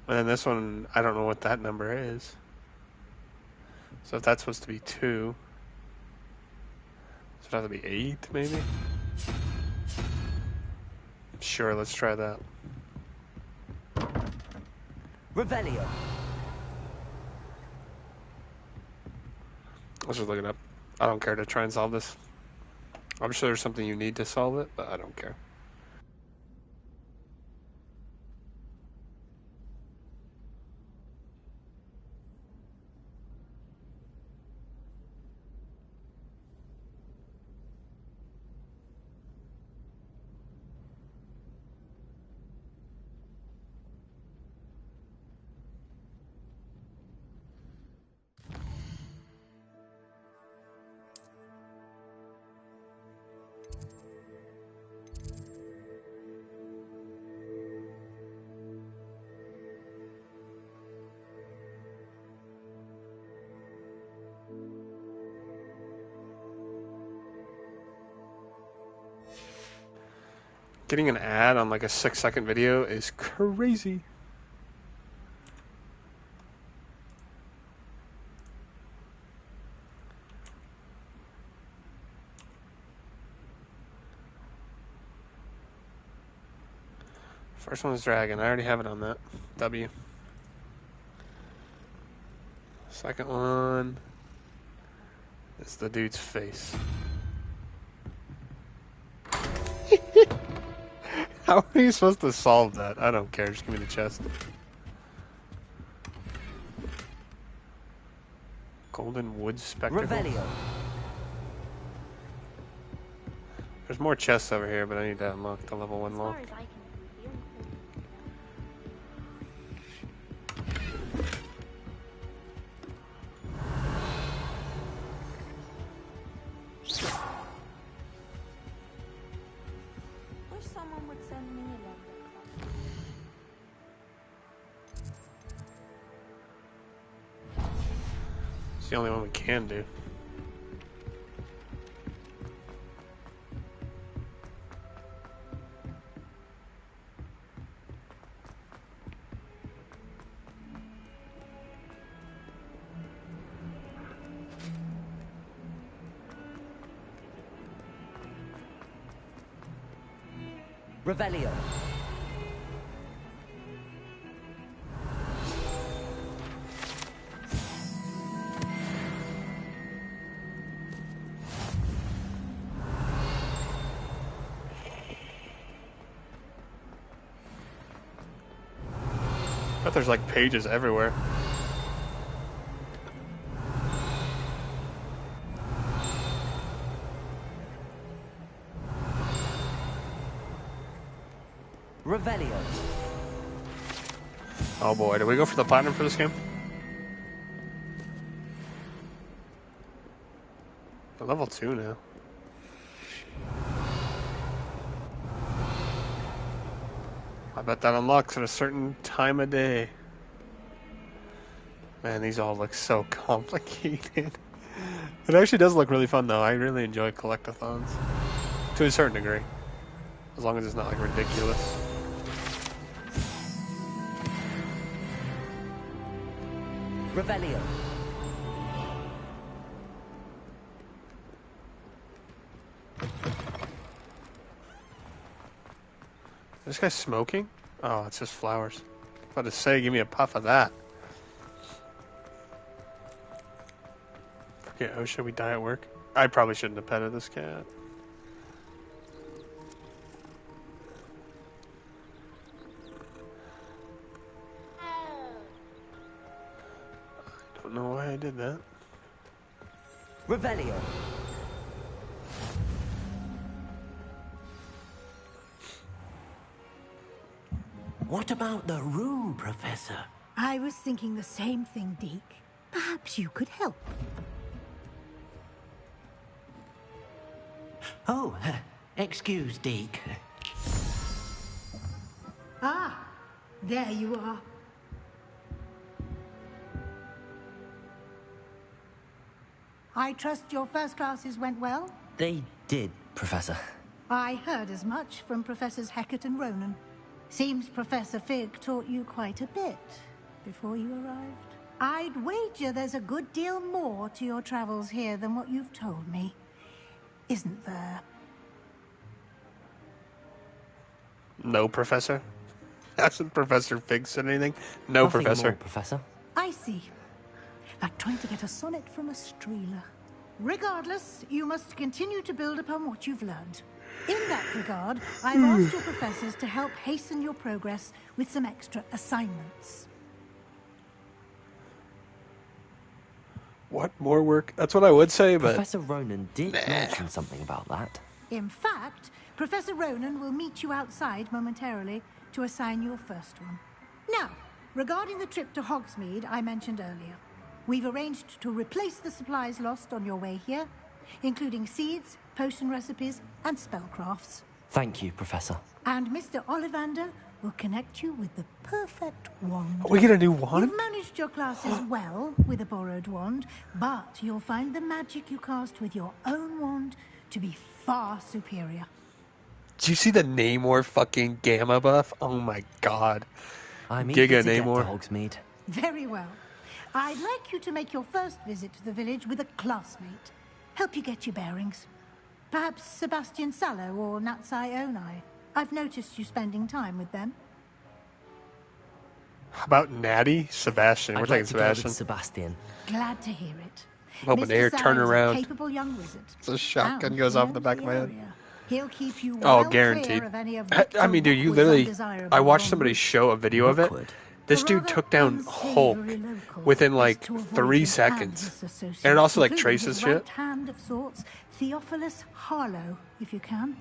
And then this one, I don't know what that number is. So if that's supposed to be 2, so it have to be 8, maybe? Sure, let's try that. Revelio. Let's just look it up. I don't care to try and solve this. I'm sure there's something you need to solve it, but I don't care. Getting an ad on like a 6-second video is crazy. First one is Dragon. I already have it on that. W. Second one is the dude's face. How are you supposed to solve that? I don't care. Just give me the chest. Golden Wood Spectacle. Revelio. There's more chests over here, but I need to unlock the level 1 lock. Wish someone would send me a letter. It's the only one we can do. Revelio. But there's like pages everywhere. Revelio. Oh boy, did we go for the platinum for this game? We're level 2 now. I bet that unlocks at a certain time of day. Man, these all look so complicated. It actually does look really fun though. I really enjoy collectathons. To a certain degree. As long as it's not like ridiculous. Revelio. This guy's smoking? Oh, it's just flowers. I was about to say, give me a puff of that. Forget, oh, should we die at work? I probably shouldn't have petted this cat. I don't know why I did that. Revelio. What about the room, Professor? I was thinking the same thing, Deke. Perhaps you could help. Oh, excuse, Deke. Ah, there you are. I trust your first classes went well? They did, Professor. I heard as much from Professors Hecat and Ronan. Seems Professor Fig taught you quite a bit before you arrived. I'd wager there's a good deal more to your travels here than what you've told me. Isn't there? No, Professor. Hasn't Professor Fig said anything? No, Nothing Professor. more, Professor. I see. Like trying to get a sonnet from a streeler. Regardless, you must continue to build upon what you've learned. In that regard, I've asked your professors to help hasten your progress with some extra assignments. What more work? That's what I would say, but Professor Ronan did mention something about that. In fact, Professor Ronan will meet you outside momentarily to assign your first one. Now, regarding the trip to Hogsmeade I mentioned earlier, we've arranged to replace the supplies lost on your way here, including seeds, potion recipes, and spellcrafts. Thank you, Professor. And Mr. Ollivander will connect you with the perfect wand. We get a new wand? You've managed your classes well with a borrowed wand, but you'll find the magic you cast with your own wand to be far superior. Did you see the Namor fucking Gamma buff? Oh my god. I'm eager Giga to get to Namor. Hogsmeade. Very well. I'd like you to make your first visit to the village with a classmate. Help you get your bearings. Perhaps Sebastian Sallow or Natsai Onai. I've noticed you spending time with them. How about Natty? Sebastian. We're I'd taking like to go with Sebastian. Sebastian. Glad to hear it. Hoping to hear Mr. turn Sallow is a around. capable young wizard. So a shotgun And goes he off in the knows back of my head. area. He'll keep you Oh, well guaranteed. clear of any of the I mean, dude, you always literally... undesirable I watched zombies. somebody show a video of it. This dude took down Hulk within like 3 seconds. And it also like traces shit. Right hand of sorts, Theophilus Harlow, if you can.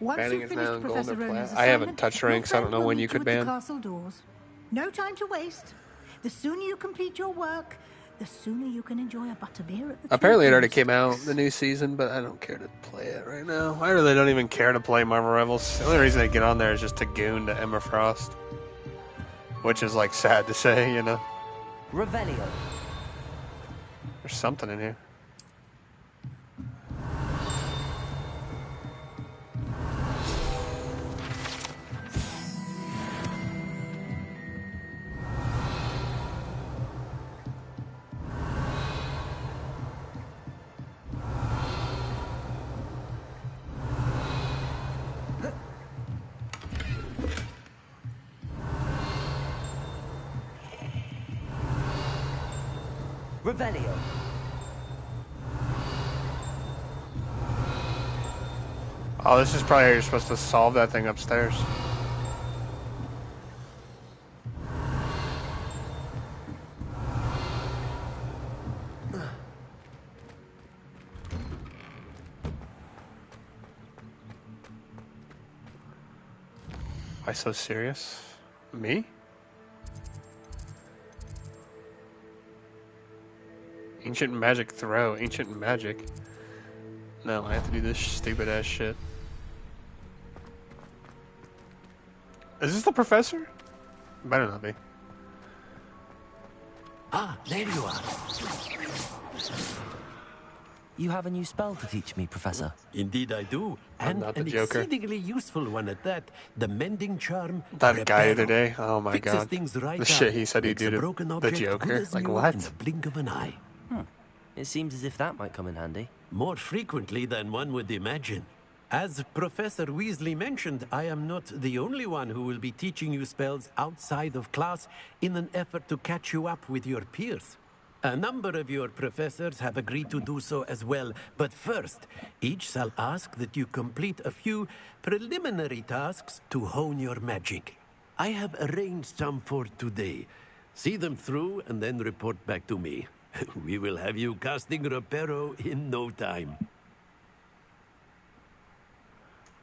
Once Banning you've is now finished in gold Professor or plat. Ronan's I haven't assignment, touched your ranks. I don't friend know will when meet you could at the ban. castle doors. No time to waste. The sooner you complete your work, the sooner you can enjoy a butterbeer at the Apparently it Two already Kings. came out, the new season, but I don't care to play it right now. I really don't even care to play Marvel Rivals. The only reason I get on there is just to goon to Emma Frost. Which is like sad to say, you know. Revelio. There's something in here. Revelio. Oh, this is probably how you're supposed to solve that thing upstairs. Why so serious? Me? Ancient magic throw. Ancient magic. No, I have to do this stupid ass shit. Is this the professor? Better not be. Ah, there you are. You have a new spell to teach me, Professor. Indeed I do. And not the an Joker. exceedingly useful one at that. The mending charm. That guy the Reparo. other day. Oh my Fixes god. things right The up, shit he said he'd makes do a to broken the object good Joker. as Like new what? in the blink of an eye. It seems as if that might come in handy. More frequently than one would imagine. As Professor Weasley mentioned, I am not the only one who will be teaching you spells outside of class in an effort to catch you up with your peers. A number of your professors have agreed to do so as well, but first, each shall ask that you complete a few preliminary tasks to hone your magic. I have arranged some for today. See them through and then report back to me. We will have you casting Reparo in no time.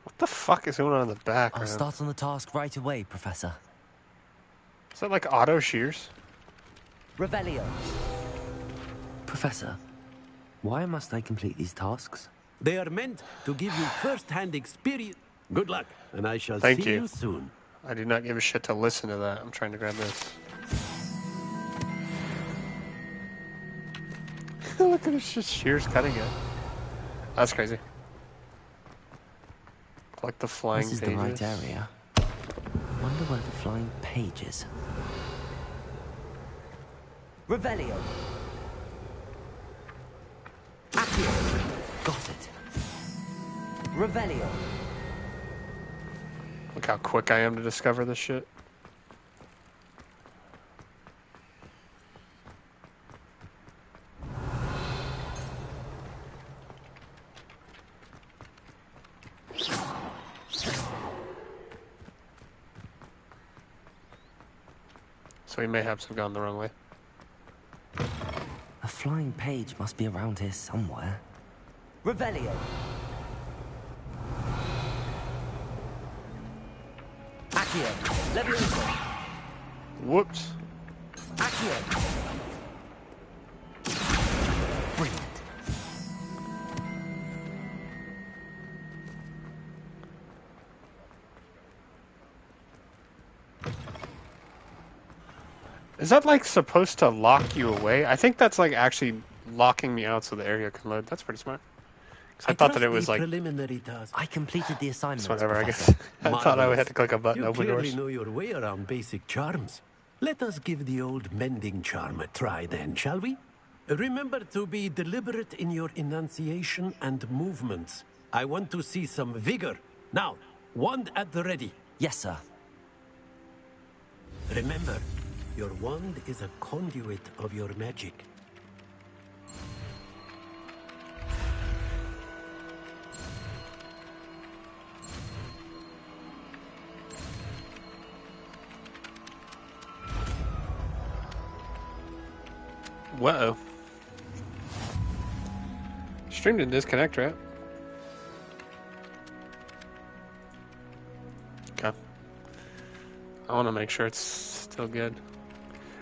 What the fuck is going on in the I'll background? start on the task right away, Professor. Is that like auto shears? Revelio. Professor, why must I complete these tasks? They are meant to give you first-hand experience. Good luck, and I shall Thank see you. you soon. I do not give a shit to listen to that. I'm trying to grab this. Look at this just shears cutting it. That's crazy. Collect the flying This is pages. the right area. Wonder where the flying page is. Revelio. Accio. Got it. Revelio. Look how quick I am to discover this shit. So we mayhaps have gone the wrong way. A flying page must be around here somewhere. Revelio. Accio. Levioso. Whoops. Accio. Brilliant. Is that like supposed to lock you away? I think that's like actually locking me out so the area can load. That's pretty smart. 'Cause I thought that it was like preliminary task. I completed the assignment. just whatever. I guess I thought I Marvelous. had to click a button to You open clearly doors. know your way around basic charms. Let us give the old mending charm a try then, shall we? Remember to be deliberate in your enunciation and movements. I want to see some vigor. Now, wand at the ready. Yes, sir. Remember, your wand is a conduit of your magic. Whoa. Stream didn't disconnect, right? Okay. I want to make sure it's still good.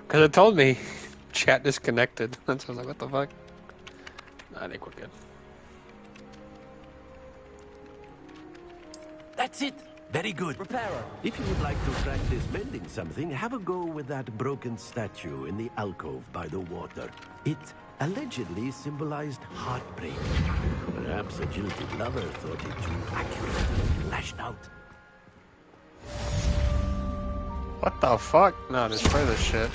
Because it told me chat disconnected. So I was like, what the fuck? I think we're good. That's it. Very good. Reparo. If you would like to practice mending something, have a go with that broken statue in the alcove by the water. It allegedly symbolized heartbreak. Perhaps a jilted lover thought it too accurately lashed out. What the fuck? No, destroy this shit.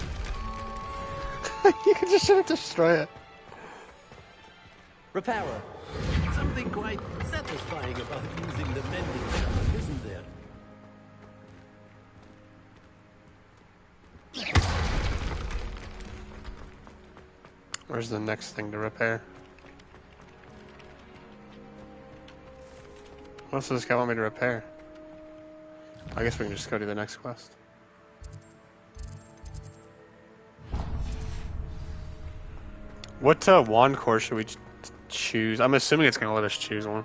You can just destroy it. Reparo. Something quite satisfying about using the mending charm, isn't there? Where's the next thing to repair? What else does this guy want me to repair? I guess we can just go to the next quest. What wand core should we choose? I'm assuming it's going to let us choose one.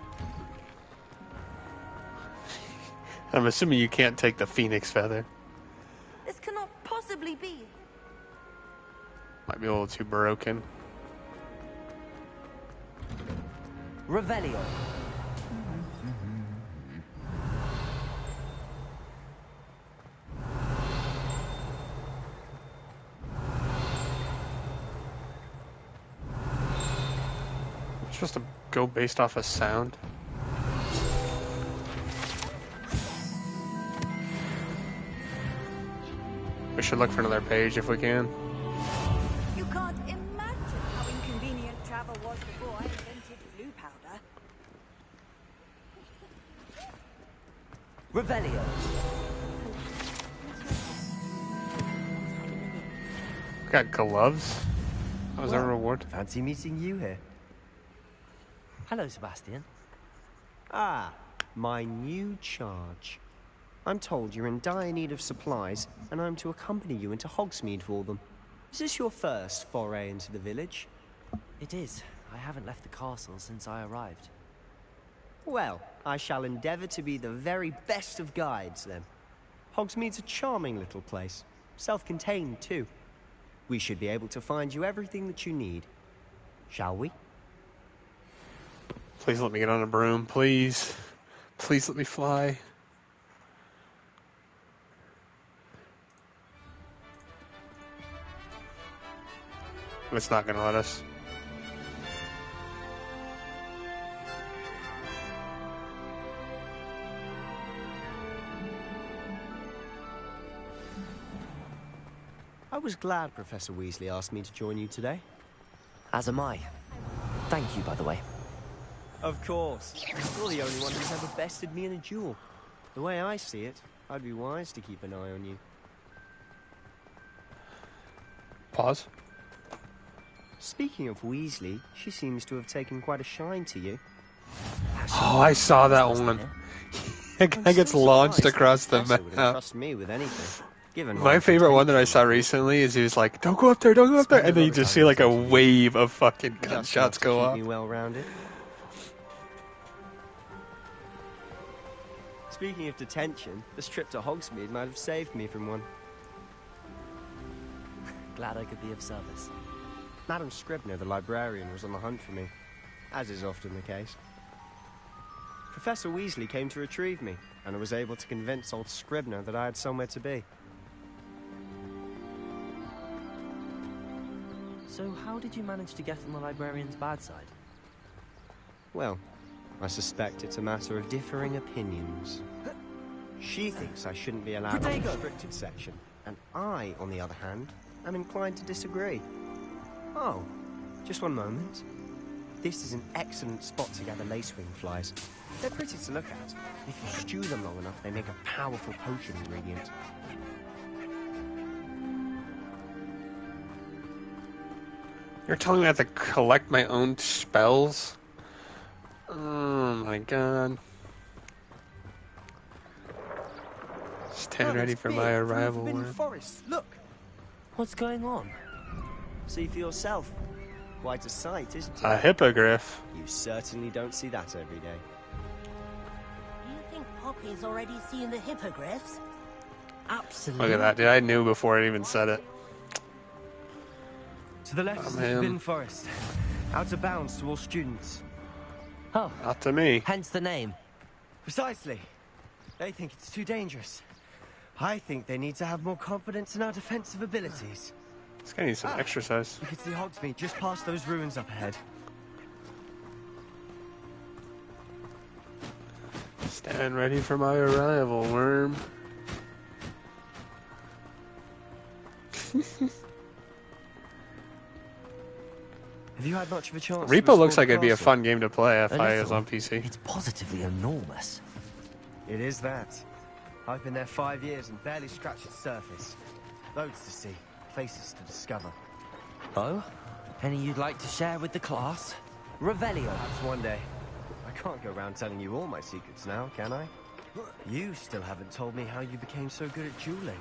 I'm assuming you can't take the phoenix feather. This cannot possibly be. Might be a little too broken. Revelio. It's supposed to go based off of sound. We should look for another page if we can. You can't imagine how inconvenient travel was before I invented blue powder. Revelio. Got gloves? That was our reward. Fancy meeting you here. Hello, Sebastian. Ah, my new charge. I'm told you're in dire need of supplies, and I'm to accompany you into Hogsmeade for them. Is this your first foray into the village? It is. I haven't left the castle since I arrived. Well, I shall endeavour to be the very best of guides, then. Hogsmeade's a charming little place. Self-contained, too. We should be able to find you everything that you need. Shall we? Please let me get on a broom, please. Please let me fly. It's not gonna let us. I was glad Professor Weasley asked me to join you today. As am I. Thank you, by the way. Of course. You're the only one who's ever bested me in a duel. The way I see it, I'd be wise to keep an eye on you. Pause. Speaking of Weasley, she seems to have taken quite a shine to you. Oh, I saw that one. That guy gets launched across the Professor wouldn't map. trust me with anything. Given My favorite one that I saw recently is he was like, "Don't go up there, don't go up there," and then you just see like a wave of fucking gunshots go keep off. me well-rounded. Speaking of detention, this trip to Hogsmeade might have saved me from one. Glad I could be of service. Madam Scribner, the librarian, was on the hunt for me, as is often the case. Professor Weasley came to retrieve me, and I was able to convince old Scribner that I had somewhere to be. So how did you manage to get on the librarian's bad side? Well, I suspect it's a matter of differing opinions. She thinks I shouldn't be allowed in the restricted section, and I, on the other hand, am inclined to disagree. Oh, just one moment. This is an excellent spot to gather lacewing flies. They're pretty to look at. If you stew them long enough, they make a powerful potion ingredient. You're telling me I have to collect my own spells? Oh my god. Stand ready for my arrival. Forest, look! What's going on? See for yourself. Quite a sight, isn't it? A hippogriff. You certainly don't see that every day. You think Poppy's already seen the hippogriffs? Absolutely. Look at that, dude. I knew before it even said it. To the left is the Forbidden Forest. Out of bounds to all students. Oh. Not to me. Hence the name. Precisely. They think it's too dangerous. I think they need to have more confidence in our defensive abilities. This guy needs some exercise. You can see Hogsmeade just past those ruins up ahead. Stand ready for my arrival, worm. Have you had much of a chance? Repo looks like it'd be a fun game to play if I was little. on PC. It's positively enormous. It is that. I've been there 5 years and barely scratched its surface. Loads to see, places to discover. Oh? Any you'd like to share with the class? Revelio. Perhaps one day. I can't go around telling you all my secrets now, can I? You still haven't told me how you became so good at dueling.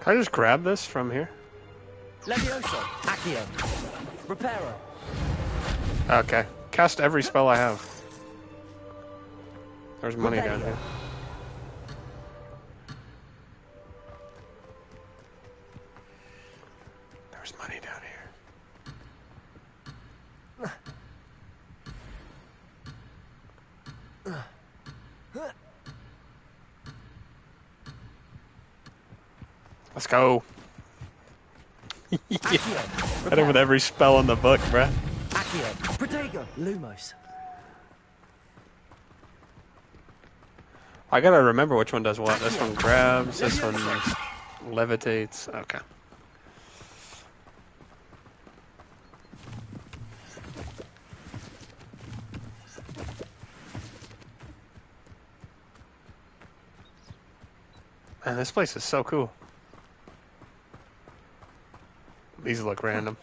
Can I just grab this from here? Levioso. Accio. Reparo. Okay. Cast every spell I have. There's money down here. There's money down here. Let's go. Yeah. Hit him with every spell in the book, bruh. Accio. Protego. Lumos. I gotta remember which one does what. This one grabs, this one levitates. Okay. Man, this place is so cool. These look random.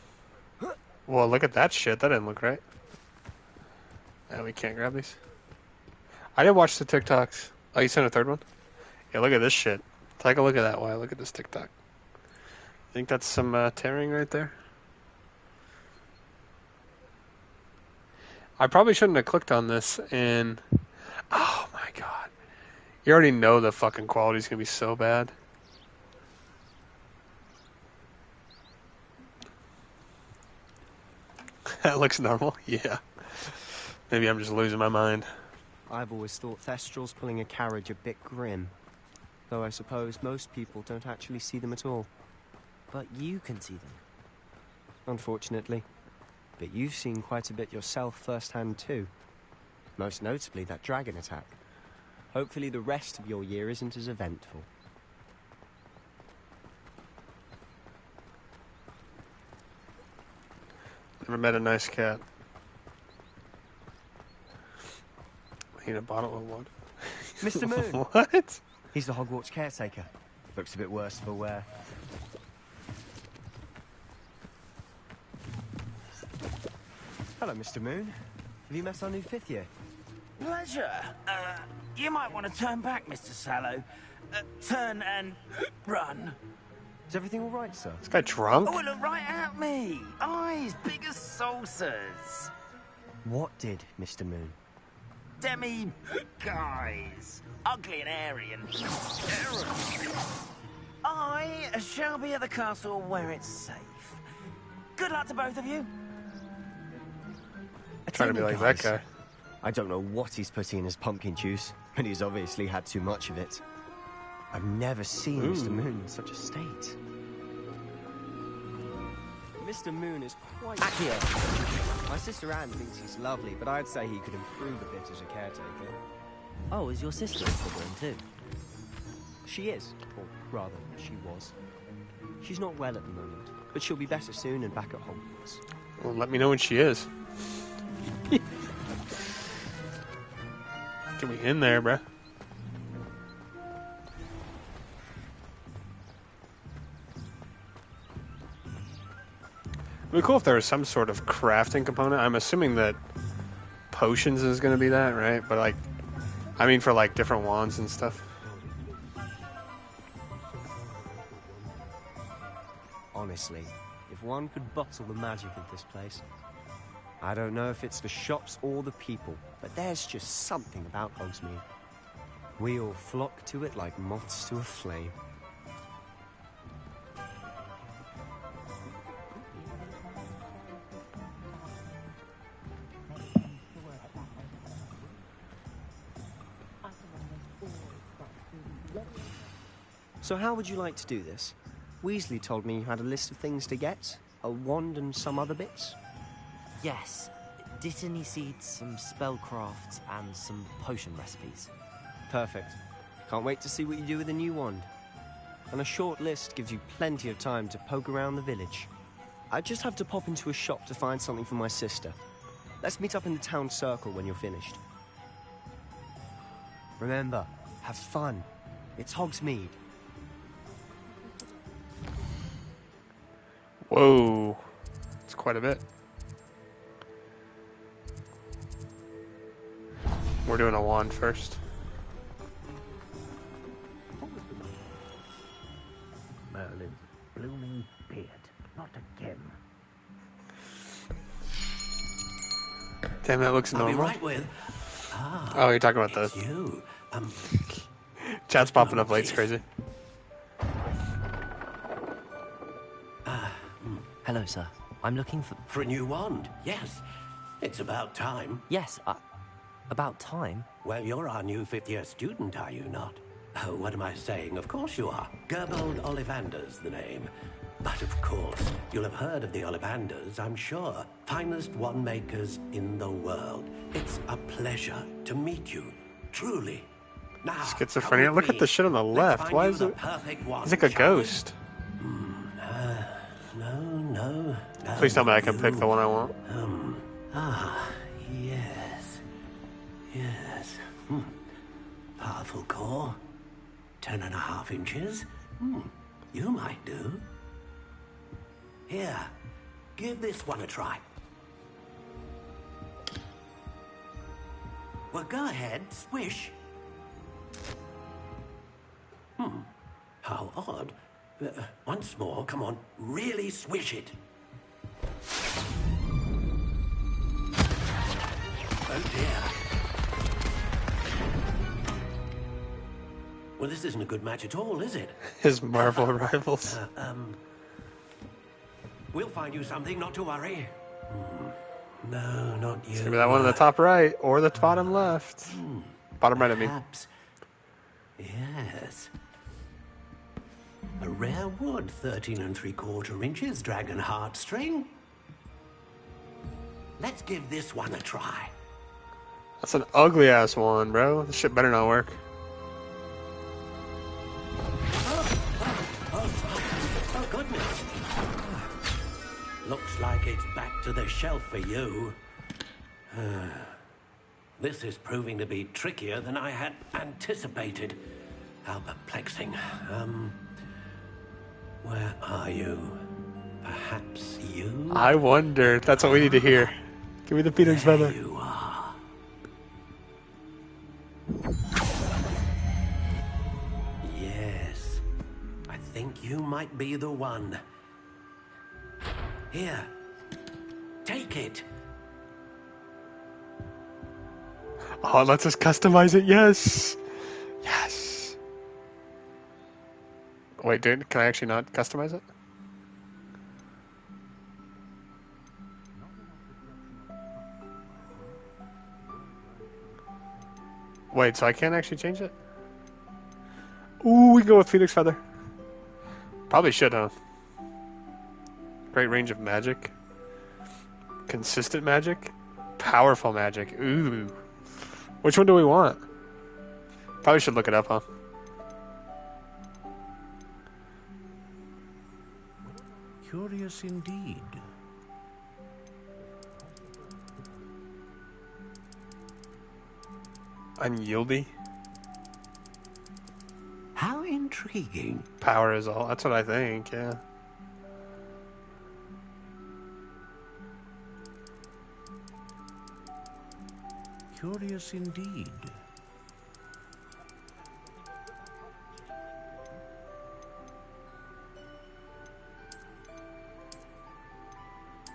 Well, look at that shit. That didn't look right. Yeah, we can't grab these. I didn't watch the TikToks. Oh, you sent a third one? Yeah, look at this shit. Take a look at that. Why? Look at this TikTok. Think that's some tearing right there? I probably shouldn't have clicked on this and... Oh my god. You already know the fucking quality's gonna be so bad. That looks normal? Yeah. Maybe I'm just losing my mind. I've always thought Thestrals pulling a carriage a bit grim. Though I suppose most people don't actually see them at all. But you can see them. Unfortunately. But you've seen quite a bit yourself firsthand too. Most notably that dragon attack. Hopefully the rest of your year isn't as eventful. Never met a nice cat. I need a bottle of water. Mr. Moon! What? He's the Hogwarts caretaker. Looks a bit worse for wear. Hello, Mr. Moon. Have you met our new 5th year? Pleasure. You might want to turn back, Mr. Sallow. Turn and run. Is everything all right, sir? This guy drunk? Oh, look right at me. Eyes big as saucers. What did, Mr. Moon? Demi guys. Ugly and airy and terrible. I shall be at the castle where it's safe. Good luck to both of you. Trying to be like that guy. I don't know what he's putting in his pumpkin juice, but he's obviously had too much of it. I've never seen Mr. Moon in such a state. Mr. Moon is quite... Accio! My sister Anne thinks he's lovely, but I'd say he could improve a bit as a caretaker. Oh, is your sister Slytherin too? She is, or rather, she was. She's not well at the moment, but she'll be better soon and back at Hogwarts. Well, let me know when she is. Get me in there, bruh. It'd be cool if there was some sort of crafting component. I'm assuming that potions is going to be that, right? But like, I mean for like different wands and stuff. Honestly, if one could bottle the magic of this place. I don't know if it's the shops or the people, but there's just something about Hogsmeade. We all flock to it like moths to a flame. So how would you like to do this? Weasley told me you had a list of things to get, a wand and some other bits. Yes. Dittany seeds, some spellcrafts, and some potion recipes. Perfect. Can't wait to see what you do with the new wand. And a short list gives you plenty of time to poke around the village. I just have to pop into a shop to find something for my sister. Let's meet up in the town circle when you're finished. Remember, have fun. It's Hogsmeade. Whoa. It's quite a bit. We're doing a wand first. Merlin's blooming beard. Not again. Damn, that looks I'll be normal. right with. Oh, you're talking about the... You. Chat's popping up late, it's crazy. Hello, sir. I'm looking for... For a new wand, yes. It's about time. Yes, about time? Well, you're our new 5th-year student, are you not? Oh, what am I saying? Of course you are. Gerbold Ollivander's the name. But of course, you'll have heard of the Ollivanders, I'm sure. Finest wand makers in the world. It's a pleasure to meet you, truly. Now, Schizophrenia? Look at the shit on the left. Why is it... He's like a ghost. No. Please tell me I can pick the one I want. Yes. Powerful core. 10.5 inches. You might do. Here, give this one a try. Well, go ahead, swish. How odd. Once more, come on, really swish it. Oh dear. Well, this isn't a good match at all, is it? His Marvel rivals. We'll find you something, not to worry. No, not you. It's gonna be that one in the top right or the bottom left. Bottom right, I mean. Perhaps. Yes. A rare wood, 13 3/4 inches, dragon heartstring. Let's give this one a try. That's an ugly ass one, bro. This shit better not work. Oh, goodness. Looks like it's back to the shelf for you. This is proving to be trickier than I had anticipated. How perplexing. Where are you? Perhaps you? I wonder. That's what we need to hear. Give me the phoenix feather. There you are. Yes. I think you might be the one. Here. Take it. Oh, it lets us customize it. Yes. Yes. Wait, dude, can I actually not customize it? Wait, so I can't actually change it? Ooh, we can go with Phoenix Feather. Probably should, huh? Great range of magic. Consistent magic. Powerful magic. Ooh. Which one do we want? Probably should look it up, huh? Curious indeed. Unyieldy. How intriguing. Power is all. That's what I think, yeah. Curious indeed.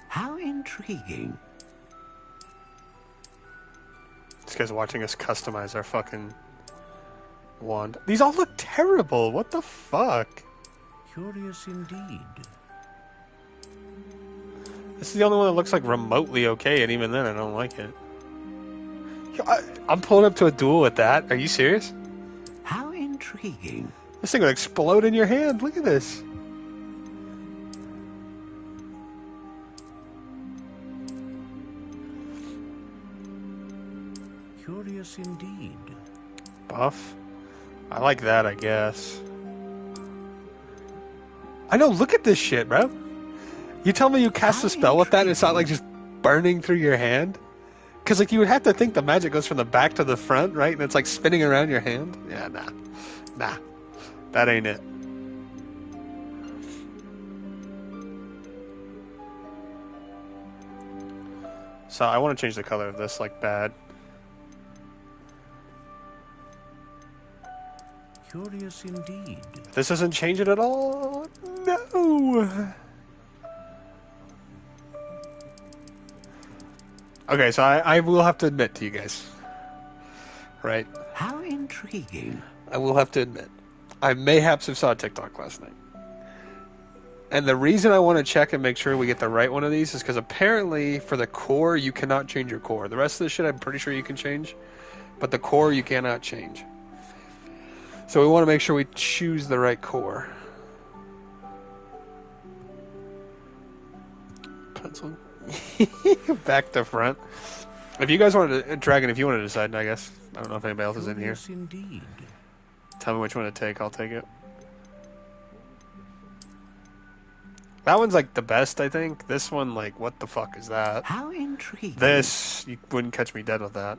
How intriguing. This guy's watching us customize our fucking wand. These all look terrible. What the fuck? Curious indeed. This is the only one that looks like remotely okay, and even then I don't like it. I'm pulling up to a duel with that. Are you serious? How intriguing. This thing will explode in your hand. Look at this. Curious indeed. Buff? I like that, I guess. I know, look at this shit, bro. You tell me you cast a spell with that and it's not like just burning through your hand? Because like you would have to think the magic goes from the back to the front, right? And it's like spinning around your hand? Yeah, nah. Nah. That ain't it. So I want to change the color of this, like, bad. Curious indeed. This doesn't change it at all? No! Okay, so I will have to admit to you guys. Right? How intriguing. I will have to admit. I mayhaps have saw a TikTok last night. And the reason I want to check and make sure we get the right one of these is because apparently for the core, you cannot change your core. The rest of the shit I'm pretty sure you can change. But the core you cannot change. So we want to make sure we choose the right core. Pencil. Back to front. If you guys wanted to, Dragon, if you want to decide, I guess. I don't know if anybody else is in here. Indeed. Tell me which one to take, I'll take it. That one's like the best, I think. This one, like, what the fuck is that? How intriguing. This, you wouldn't catch me dead with that.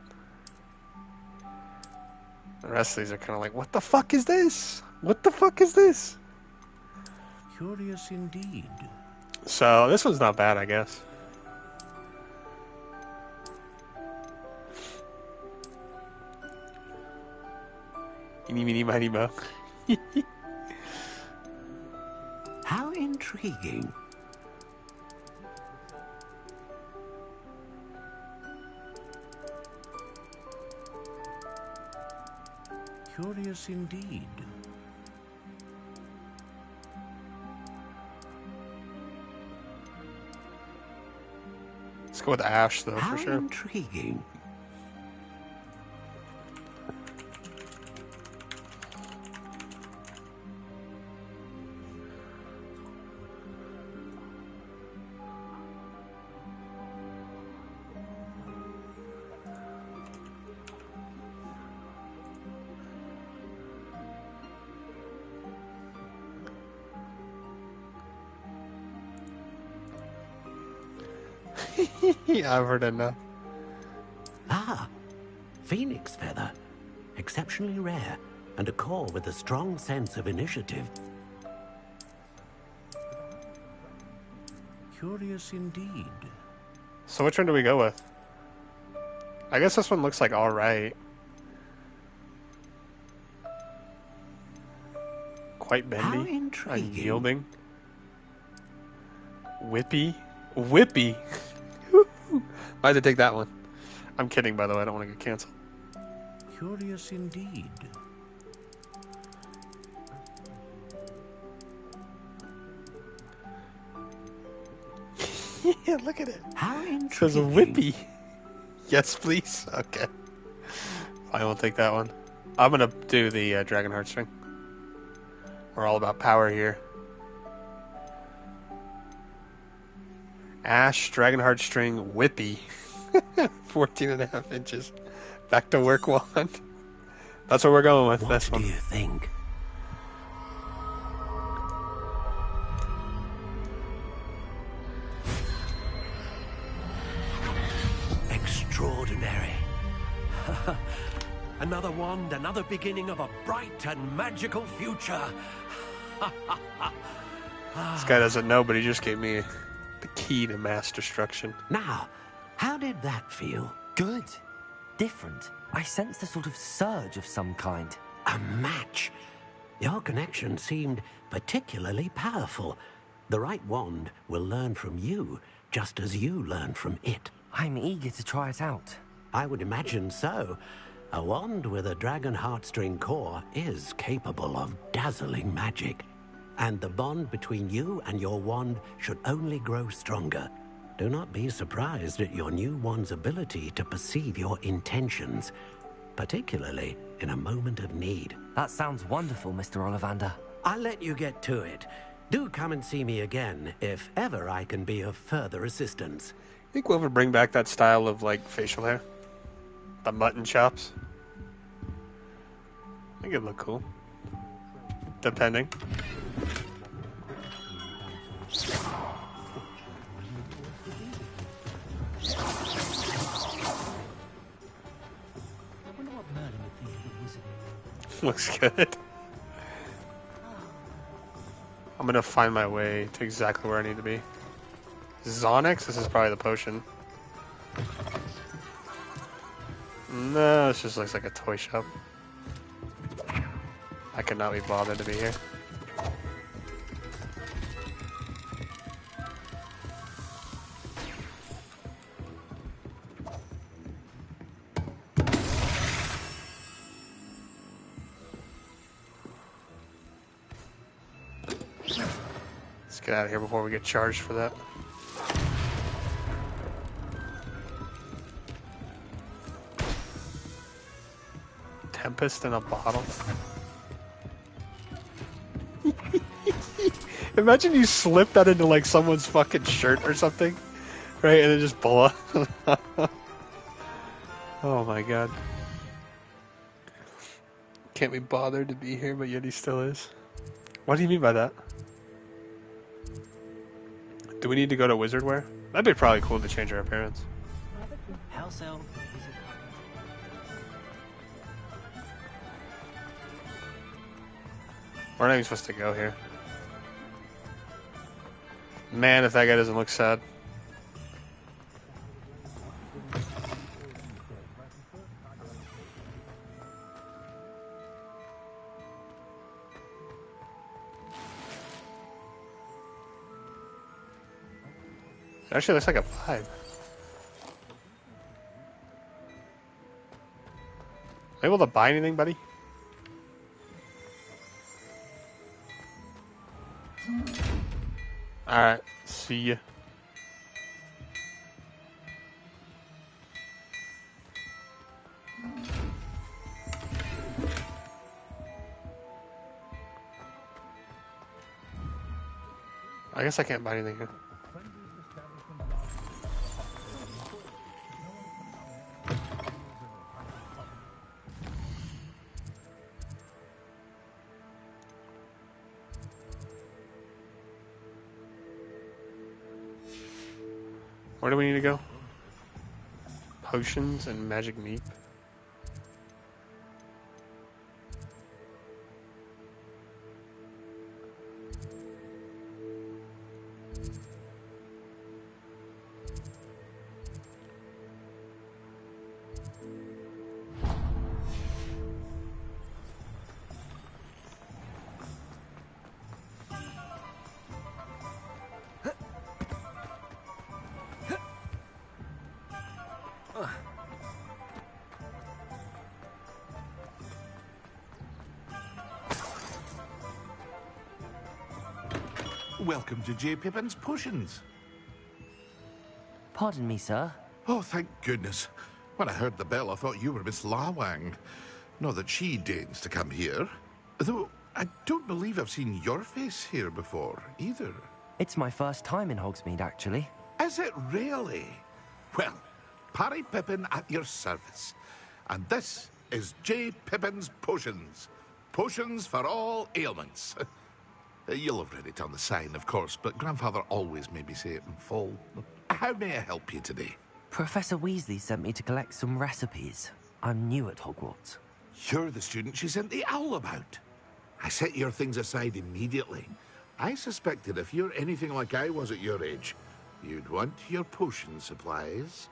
The rest of these are kind of like, what the fuck is this? What the fuck is this? Curious indeed. So, this one's not bad, I guess. Eeny, meeny, miny, mo. How intriguing. Curious indeed. Let's go with Ash, though, How for sure. Intriguing. Yeah, I've heard enough. Ah, phoenix feather. Exceptionally rare. and a core with a strong sense of initiative. Curious indeed. So which one do we go with? I guess this one looks like alright. Quite bendy. Unyielding. Whippy. Whippy! I had to take that one. I'm kidding, by the way. I don't want to get canceled. Curious indeed. Yeah, look at it. How It says a whippy. Yes, please. Okay. I will take that one. I'm gonna do the Dragon Heartstring. We're all about power here. Ash, Dragon Heartstring, Whippy. 14.5 inches. Back to work wand. That's what we're going with. This one. What do you think? Extraordinary. Another wand, another beginning of a bright and magical future. This guy doesn't know, but he just gave me the key to mass destruction. Now, how did that feel? Good. Different. I sensed a sort of surge of some kind. A match. Your connection seemed particularly powerful. The right wand will learn from you, just as you learn from it. I'm eager to try it out. I would imagine so. A wand with a dragon heartstring core is capable of dazzling magic. And the bond between you and your wand should only grow stronger. Do not be surprised at your new wand's ability to perceive your intentions, particularly in a moment of need. That sounds wonderful, Mr. Ollivander. I'll let you get to it. Do come and see me again if ever I can be of further assistance. Think we'll ever bring back that style of, like, facial hair? The mutton chops? I think it'd look cool. Depending. Looks good. I'm gonna find my way to exactly where I need to be. Zonix? This is probably the potion. No, this just looks like a toy shop. I could not be bothered to be here. Let's get out of here before we get charged for that. Tempest in a bottle. Imagine you slip that into like someone's fucking shirt or something, right? And it just blow up. Oh my god. Can't be bothered to be here, but yet he still is. What do you mean by that? Do we need to go to Wizardwear? That'd be probably cool to change our appearance. How so? We're not even supposed to go here. Man, if that guy doesn't look sad. It actually looks like a vibe. Able to buy anything, buddy? Alright, see ya. I guess I can't buy anything here. Where do we need to go? Potions and magic meat. Welcome to J. Pippin's Potions. Pardon me, sir. Oh, thank goodness. When I heard the bell, I thought you were Miss Lawang. Not that she deigns to come here. Though, I don't believe I've seen your face here before, either. It's my first time in Hogsmeade, actually. Is it really? Well, Parry Pippin at your service. And this is J. Pippin's Potions. Potions for all ailments. You'll have read it on the sign, of course, but Grandfather always made me say it in full. How may I help you today? Professor Weasley sent me to collect some recipes. I'm new at Hogwarts. You're the student she sent the owl about. I set your things aside immediately. I suspected if you're anything like I was at your age, you'd want your potion supplies.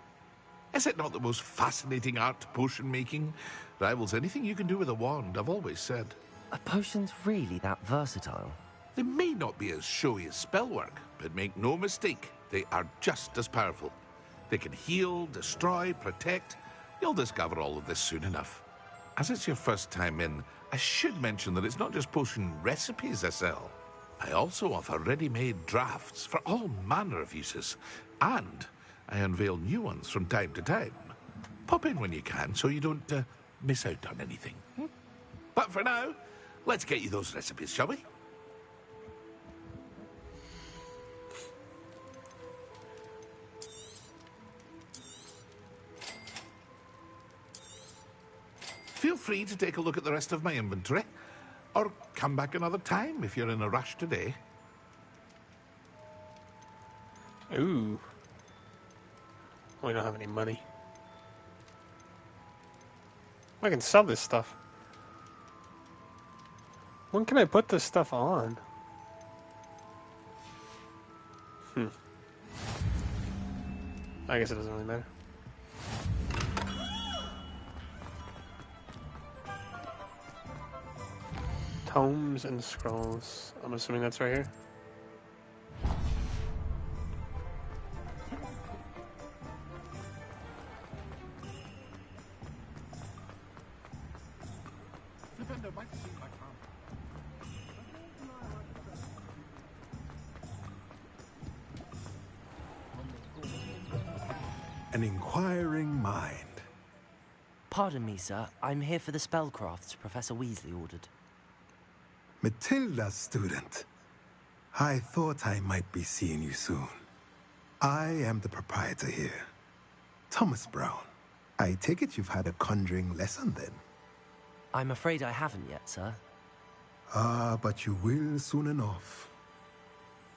Is it not the most fascinating art, potion making? Rivals anything you can do with a wand, I've always said. Are potions really that versatile? They may not be as showy as spellwork, but make no mistake, they are just as powerful. They can heal, destroy, protect. You'll discover all of this soon enough. As it's your first time in, I should mention that it's not just potion recipes I sell. I also offer ready-made drafts for all manner of uses, and I unveil new ones from time to time. Pop in when you can so you don't miss out on anything. But for now, let's get you those recipes, shall we? Feel free to take a look at the rest of my inventory, or come back another time if you're in a rush today. Ooh. We don't have any money. I can sell this stuff. When can I put this stuff on? I guess it doesn't really matter. Tomes and scrolls. I'm assuming that's right here. An inquiring mind. Pardon me, sir. I'm here for the spellcrafts Professor Weasley ordered. Matilda's student. I thought I might be seeing you soon. I am the proprietor here, Thomas Brown. I take it you've had a conjuring lesson then? I'm afraid I haven't yet, sir. Ah, but you will soon enough.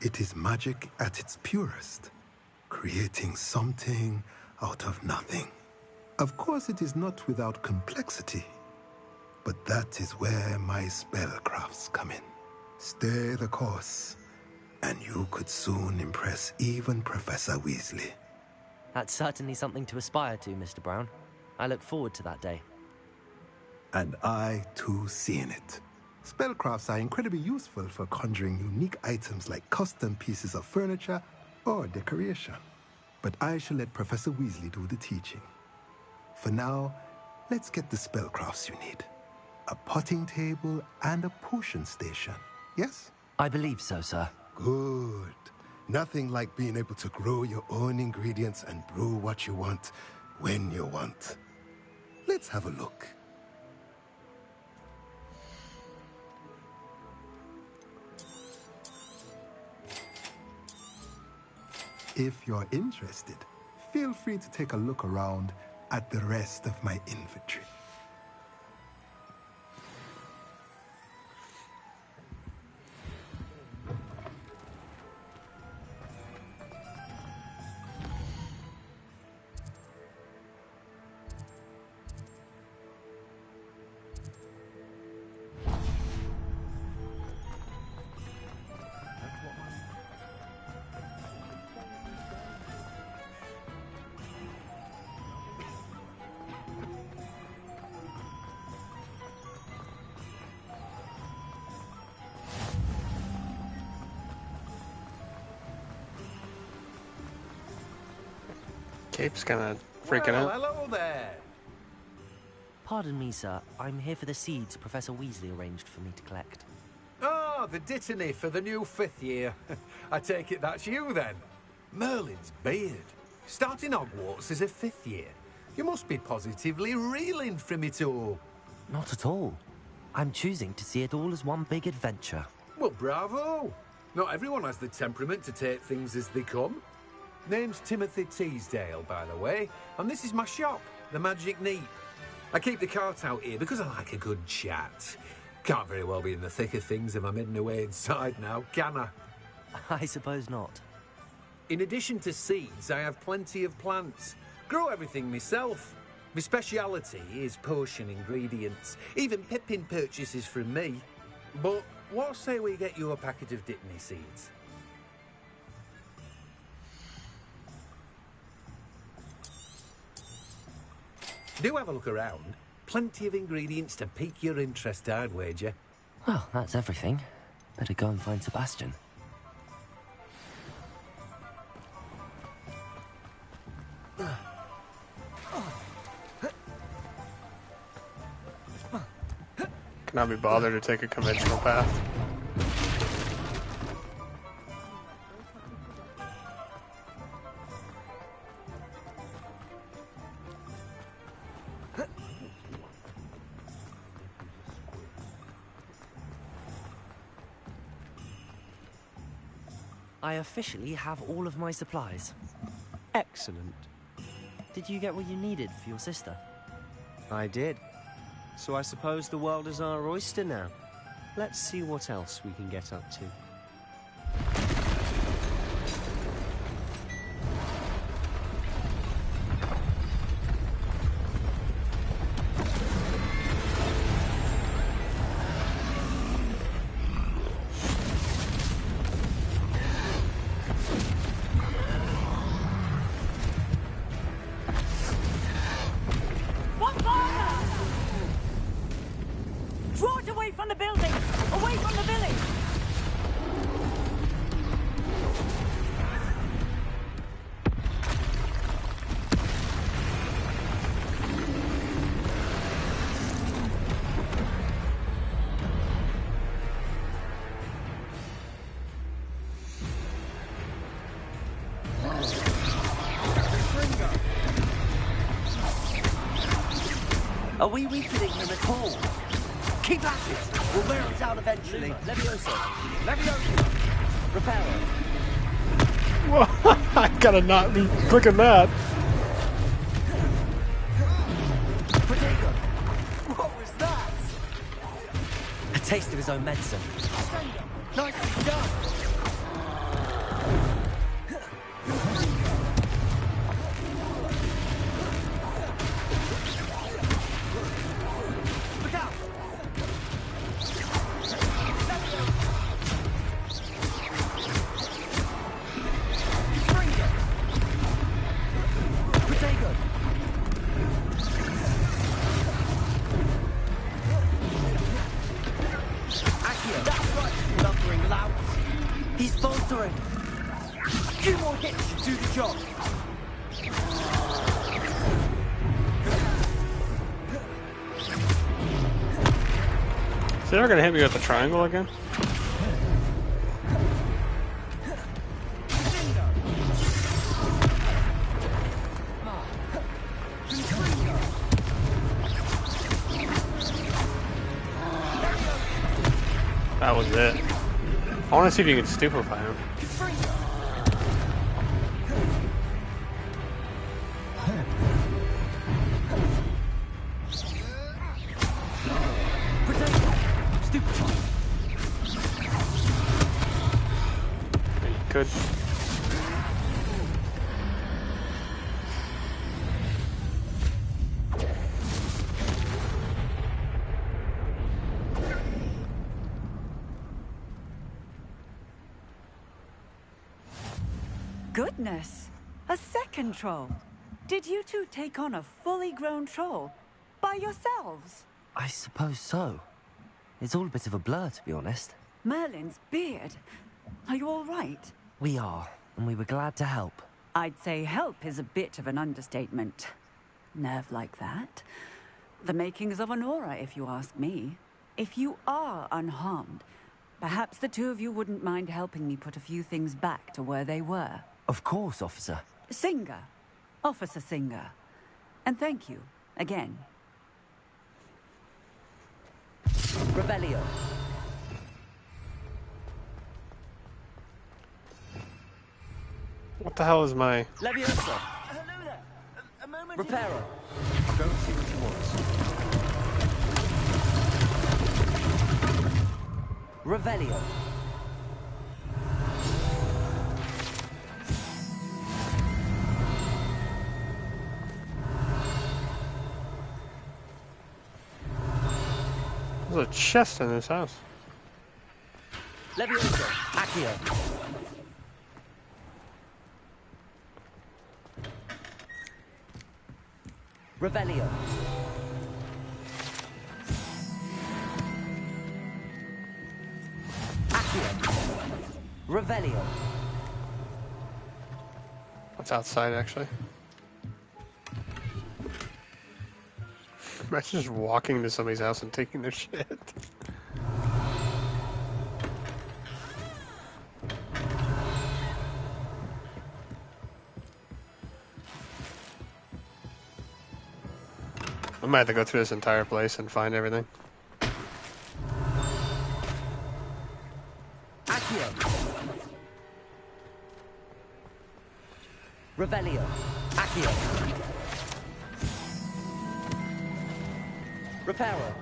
It is magic at its purest, creating something out of nothing. Of course, it is not without complexity, but that is where my spellcrafts come in. Stay the course, and you could soon impress even Professor Weasley. That's certainly something to aspire to, Mr. Brown. I look forward to that day. And I, too, seeing it. Spellcrafts are incredibly useful for conjuring unique items like custom pieces of furniture or decoration. But I shall let Professor Weasley do the teaching. For now, let's get the spellcrafts you need. A potting table and a potion station, yes? I believe so, sir. Good. Nothing like being able to grow your own ingredients and brew what you want when you want. Let's have a look. If you're interested, feel free to take a look around at the rest of my inventory. Cape's kind of freaking out. Hello there. Pardon me, sir. I'm here for the seeds Professor Weasley arranged for me to collect. Ah, the dittany for the new 5th year. I take it that's you, then? Merlin's beard. Starting Hogwarts as a 5th year. You must be positively reeling from it all. Not at all. I'm choosing to see it all as one big adventure. Well, bravo. Not everyone has the temperament to take things as they come. Name's Timothy Teasdale, by the way, and this is my shop, the Magic Neep. I keep the cart out here because I like a good chat. Can't very well be in the thick of things if I'm hidden away inside now, can I? I suppose not. In addition to seeds, I have plenty of plants. Grow everything myself. My speciality is potion ingredients. Even Pippin purchases from me. But what say we get you a packet of Dittany seeds? Do have a look around. Plenty of ingredients to pique your interest, I'd wager. Well, that's everything. Better go and find Sebastian. Cannot be bothered to take a conventional path. I officially have all of my supplies. Excellent. Did you get what you needed for your sister? I did. So I suppose the world is our oyster now. Let's see what else we can get up to. Draw it away from the building! Away from the village! Are we weakening him at all? Keep at it! We'll wear him down eventually. Leviosa! Leviosa! Reparo! Whoa, I gotta not be clicking that. Protego! What was that? A taste of his own medicine. Nicely done! He's faltering. A few more hits should do the job. Is he ever gonna hit me with the triangle again? That was it. I want to see if you can stupefy him. Good. Goodness! A second troll! Did you two take on a fully grown troll? By yourselves? I suppose so. It's all a bit of a blur, to be honest. Merlin's beard. Are you all right? We are, and we were glad to help. I'd say help is a bit of an understatement. Nerve like that. The makings of an aura, if you ask me. If you are unharmed, Perhaps the two of you wouldn't mind helping me put a few things back to where they were. Of course, officer. Singer. Officer Singer. And thank you, again. Revelio. What the hell is my... Leviosa. Hello there. A moment. Reparo. I'll go and see what he wants. Revelio. There's a chest in this house. Leviosa. Accio. Revelio. Accio. Revelio. What's outside, actually? Imagine just walking to somebody's house and taking their shit. I might have to go through this entire place and find everything. Accio. Revelio. Accio. Reparo.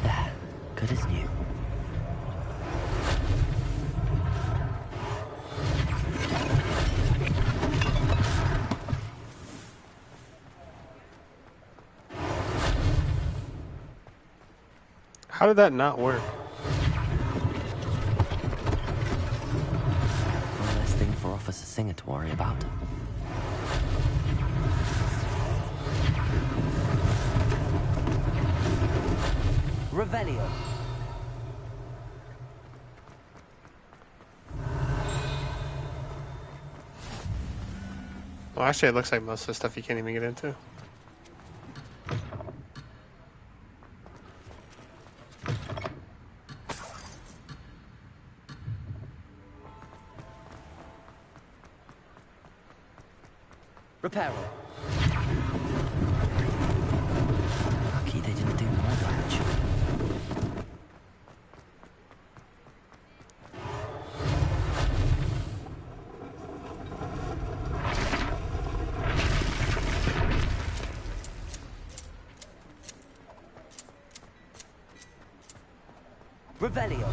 There. Good as new. How did that not work? One less thing for Officer Singer to worry about. Revelio. Well, actually, it looks like most of the stuff you can't even get into. Reparo. Lucky they didn't do more damage. Revelio.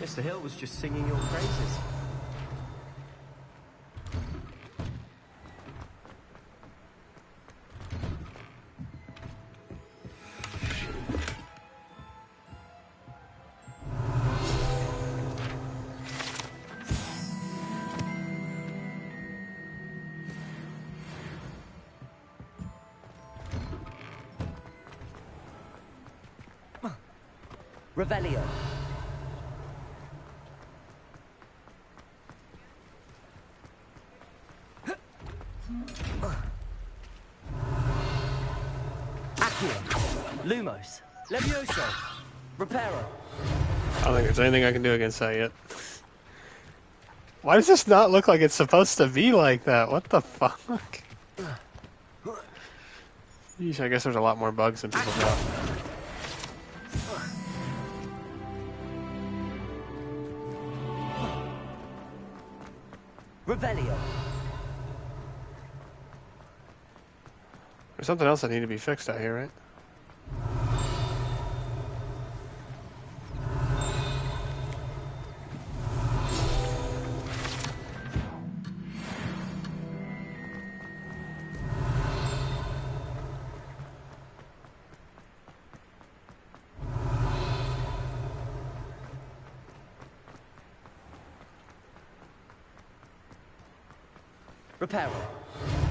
Mr. Hill was just singing your praises. Revelio. Accio. Lumos. Levioso. Reparo. I don't think there's anything I can do against that yet. Why does this not look like it's supposed to be like that? What the fuck? Yeesh, I guess there's a lot more bugs than people thought. Revelio. There's something else that need to be fixed out here, right? Reparo.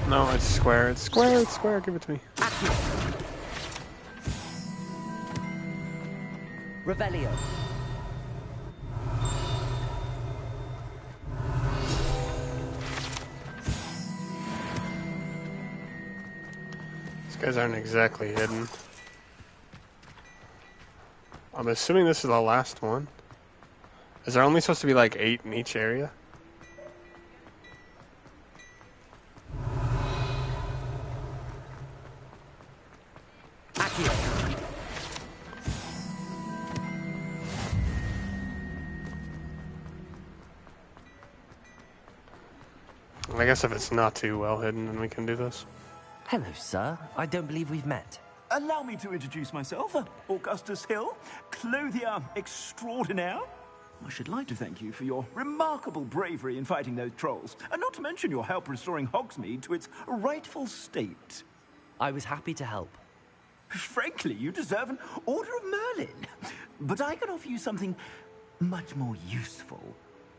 No, it's square. It's square. It's square. Give it to me. Accio. Revelio. These guys aren't exactly hidden. I'm assuming this is the last one. Is there only supposed to be like 8 in each area? I guess if it's not too well hidden, then we can do this. Hello, sir. I don't believe we've met. Allow me to introduce myself, Augustus Hill, clothier extraordinaire. I should like to thank you for your remarkable bravery in fighting those trolls, and not to mention your help restoring Hogsmeade to its rightful state. I was happy to help. Frankly, you deserve an Order of Merlin. But I can offer you something much more useful.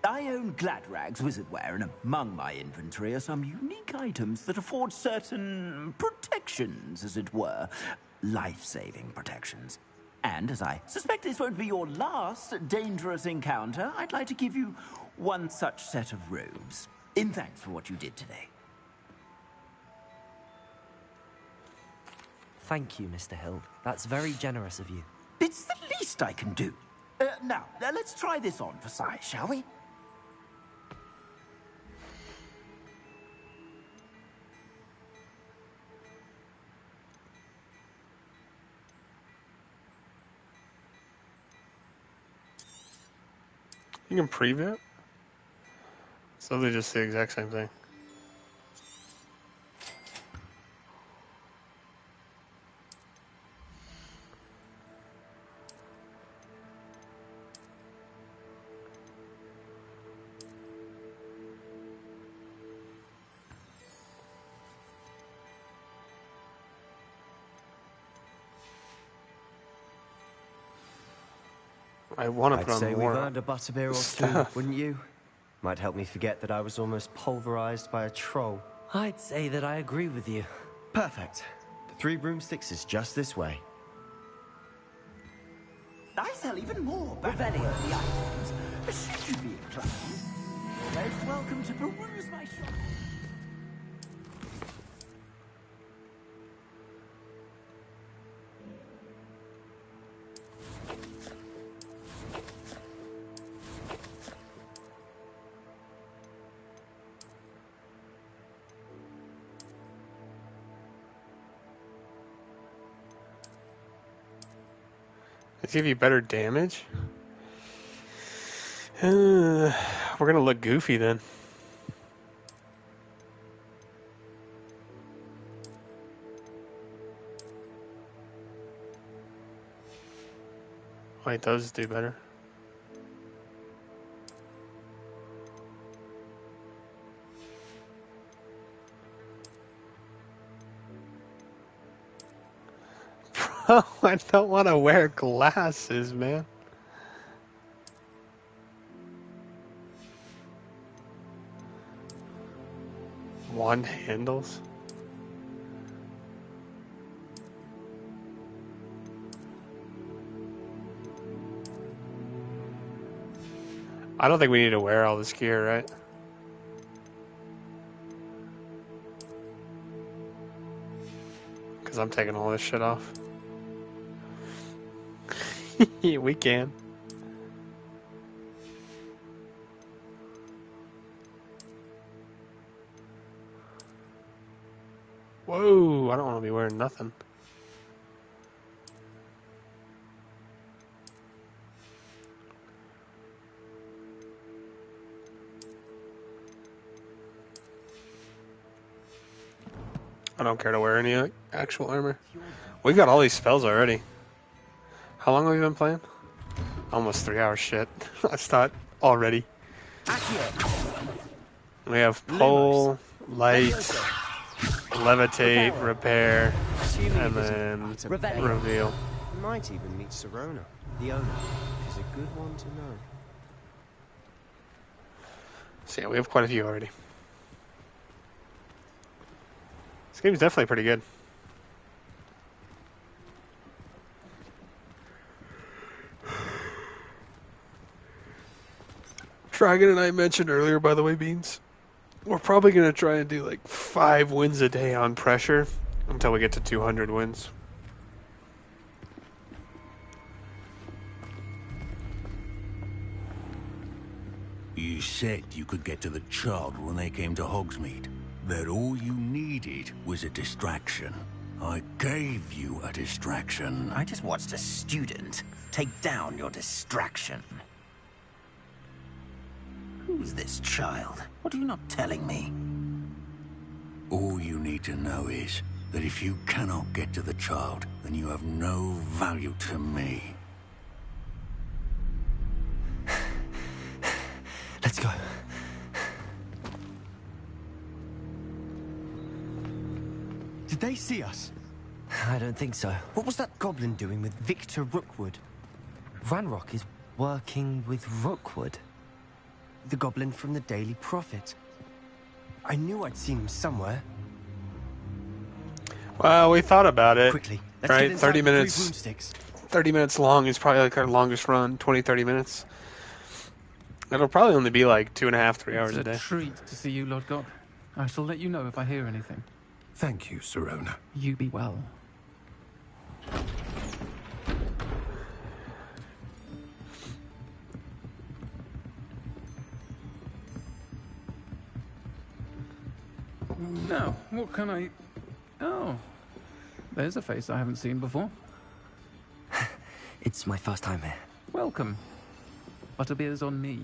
I own Gladrag's wizardware, and among my inventory are some unique items that afford certain protections, as it were. Life-saving protections. And as I suspect this won't be your last dangerous encounter, I'd like to give you one such set of robes, in thanks for what you did today. Thank you, Mr. Hill. That's very generous of you. It's the least I can do. Now, let's try this on for size, shall we? You can preview it? So they just the exact same thing. I want to I'd put on say more we've earned a butterbeer or stuff. two, wouldn't you? Might help me forget that I was almost pulverized by a troll. I'd say that I agree with you. Perfect. The 3 broomsticks is just this way. I sell even more Revelio the items. Should you be inclined, you're most welcome to peruse my shop. They give you better damage? We're gonna look goofy then. Wait, those do better. Bro, I don't want to wear glasses, man. One handles? I don't think we need to wear all this gear, right? Because I'm taking all this shit off. We can. Whoa, I don't want to be wearing nothing. I don't care to wear any like, actual armor. We got all these spells already. How long have we been playing? Almost 3 hours. Shit. I thought already. We have pull, light, levitate, repair, and then reveal. Might even meet Serona, the owner. She's a good one to know. So yeah, we have quite a few already. This game's definitely pretty good. Dragon and I mentioned earlier, by the way, Beans, we're probably going to try and do like 5 wins a day on pressure, Until we get to 200 wins. You said you could get to the child when they came to Hogsmeade. That all you needed was a distraction. I gave you a distraction. I just watched a student take down your distraction. Who's this child? What are you not telling me? All you need to know is that if you cannot get to the child, then you have no value to me. Let's go. Did they see us? I don't think so. What was that goblin doing with Victor Rookwood? Ranrock is working with Rookwood. The goblin from the Daily Prophet. I knew I'd seen him somewhere. Well, we thought about it. Quickly, let's right? get inside 30 the 3 minutes. broomsticks. 30 minutes long is probably like our longest run. 20, 30 minutes. It'll probably only be like 2.5, 3 hours a day. It's a treat to see you, Lord God. I shall let you know if I hear anything. Thank you, Sirona. You be well. Now, what can I... Oh, there's a face I haven't seen before. It's my first time here. Welcome. Butterbeer's on me.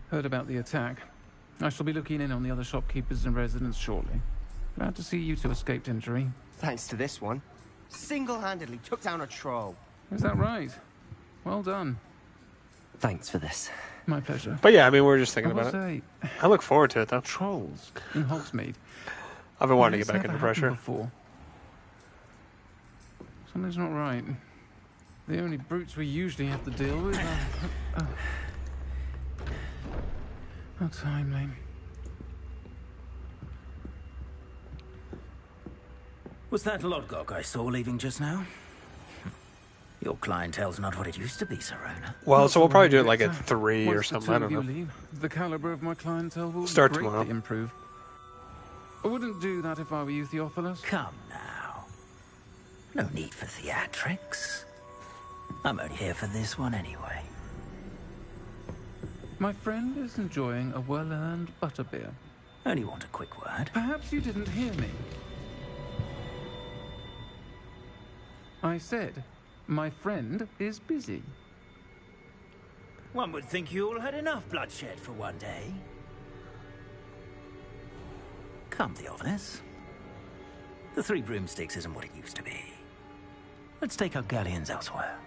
Heard about the attack. I shall be looking in on the other shopkeepers and residents shortly. Glad to see you two escaped injury. Thanks to this one. Single-handedly took down a troll. Is that right? Well done. Thanks for this. My pleasure. But yeah, I mean, we're just thinking I will about it. say, I look forward to it, though. Trolls in Hogsmeade. I've been wanting to This get back never into happened Pressure. Before. Something's not right. The only brutes we usually have to deal with are... How timely. Was that Lodgok I saw leaving just now? Your clientele's not what it used to be, Sirona. Well, so we'll probably do it like Victor. at 3 or Once the something. two I of don't you know. leave, the caliber of my clientele will Start greatly tomorrow. improve. I wouldn't do that if I were you, Theophilus. Come now. No need for theatrics. I'm only here for this one anyway. My friend is enjoying a well-earned butterbeer. Only want a quick word. Perhaps you didn't hear me. I said, my friend is busy. One would think you all had enough bloodshed for one day. Come, Theophilus. The 3 broomsticks isn't what it used to be. Let's take our galleons elsewhere.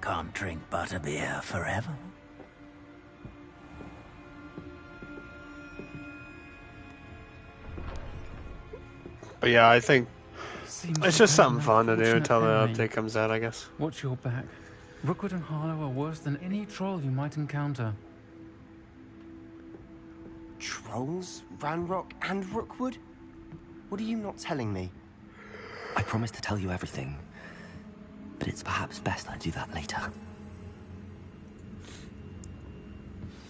Can't drink butterbeer forever. But yeah, I think Seems it's you just have something an fun to do unfortunate until the enemy. update comes out, I guess. Watch your back. Rookwood and Harlow are worse than any troll you might encounter. Trolls, Ranrock, and Rookwood? What are you not telling me? I promise to tell you everything, but it's perhaps best I do that later.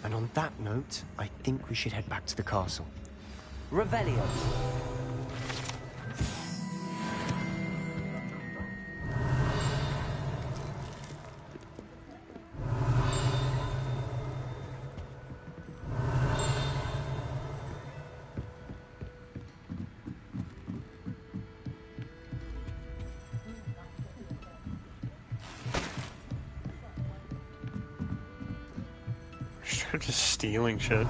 And on that note, I think we should head back to the castle. Revelio. Just stealing shit.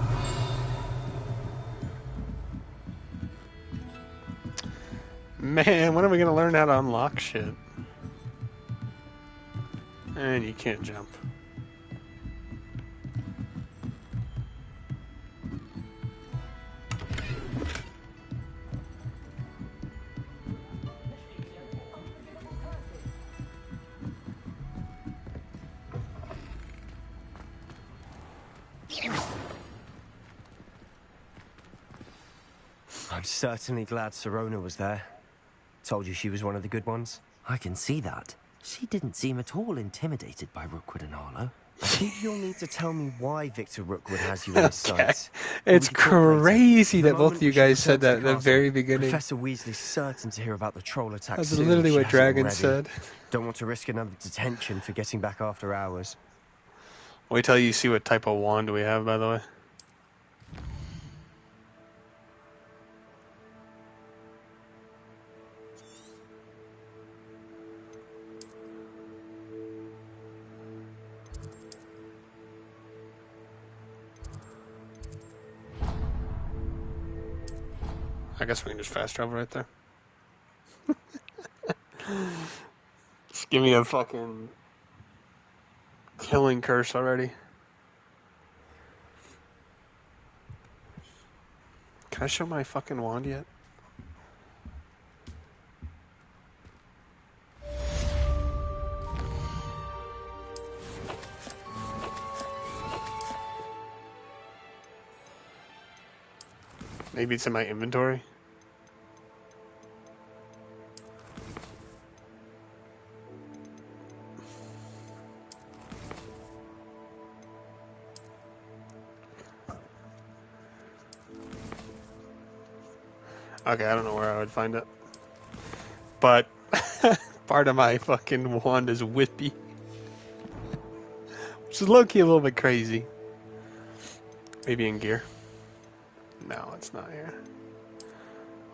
Man, when are we gonna learn how to unlock shit? And you can't jump. I'm certainly glad Sirona was there. Told you she was one of the good ones. I can see that. She didn't seem at all intimidated by Rookwood and Harlow. I think you'll need to tell me why Victor Rookwood has you in his Okay. sights. It's We can talk later. crazy For the that both moment, of you we should guys return said to that the at the castle. very beginning. Professor Weasley's certain to hear about the troll attack That's soon. literally if she what hasn't Dragon already. said. Don't want to risk another detention for getting back after hours. Wait till you see what type of wand we have, by the way. I guess we can just fast travel right there. Just give me a fucking killing curse already. Can I show my fucking wand yet? Maybe it's in my inventory. Okay, I don't know where I would find it. But part of my fucking wand is whippy. Which is low-key a little bit crazy. Maybe in gear. No, it's not here.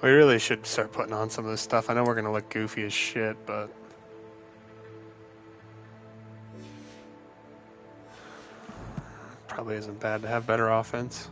We really should start putting on some of this stuff. I know we're gonna look goofy as shit, but probably isn't bad to have better offense.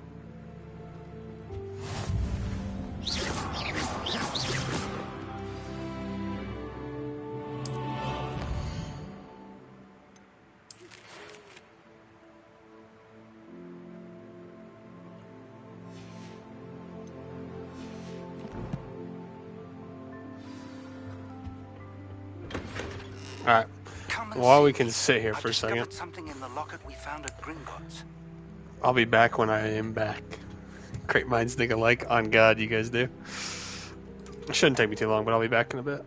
Alright. While we can sit here for a second, Something in the locket we found at Gringotts. I'll be back when I am back. Great minds think alike. On God, you guys do. It shouldn't take me too long, but I'll be back in a bit.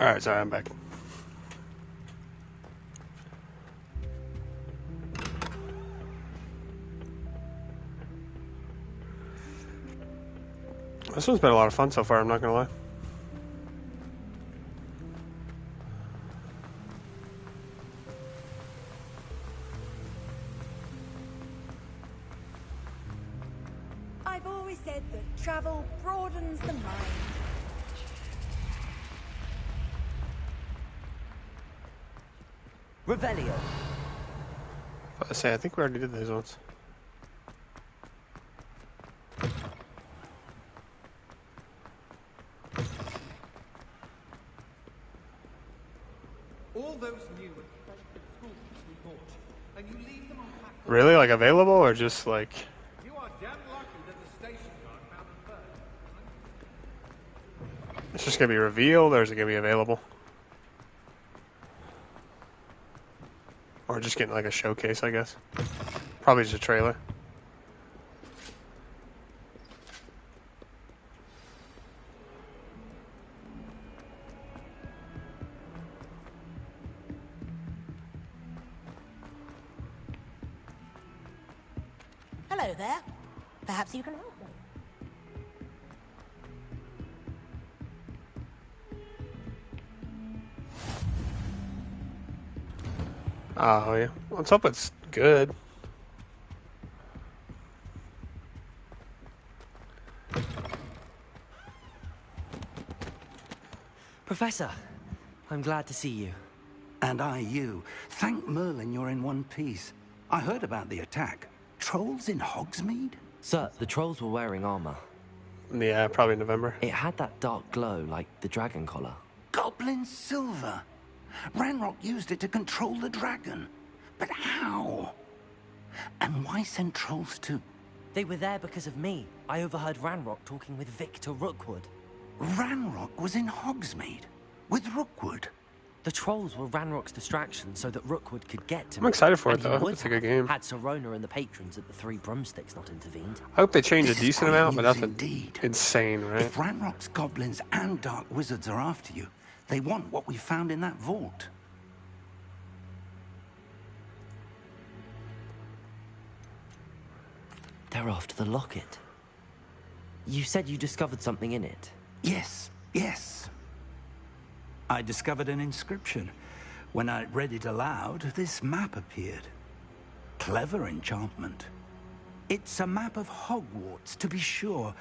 Alright, sorry, I'm back. This one's been a lot of fun so far, I'm not gonna lie. I've always said that travel broadens the mind. Revelio. I think we already did those ones. All those new and expensive schools we bought you, and you leave them unpacked. Really? Like available or just like... You are damn lucky that the station guard found them first. It's just gonna be revealed or is it gonna be available? Or just getting like a showcase, I guess. Probably just a trailer. Hello there. Perhaps you can help me. Oh yeah. Let's hope it's good. Professor, I'm glad to see you. And I you. Thank Merlin you're in one piece. I heard about the attack. Trolls in Hogsmeade? Sir, the trolls were wearing armor. Yeah, probably November. It had that dark glow like the dragon collar. Goblin silver. Ranrock used it to control the dragon. But how? And why send trolls too? They were there because of me. I overheard Ranrock talking with Victor Rookwood. Ranrock was in Hogsmeade with Rookwood. The trolls were Ranrock's distraction so that Rookwood could get to me. I'm excited for it And he though. I hope would it's a good have game. Had Serona and the patrons at the Three Broomsticks not intervened. I hope they change a This is decent great amount, but news nothing indeed. insane, right? If Ranrock's goblins and dark wizards are after you, they want what we found in that vault. They're after the locket. You said you discovered something in it. Yes, yes. I discovered an inscription. When I read it aloud, this map appeared. Clever enchantment. It's a map of Hogwarts, to be sure,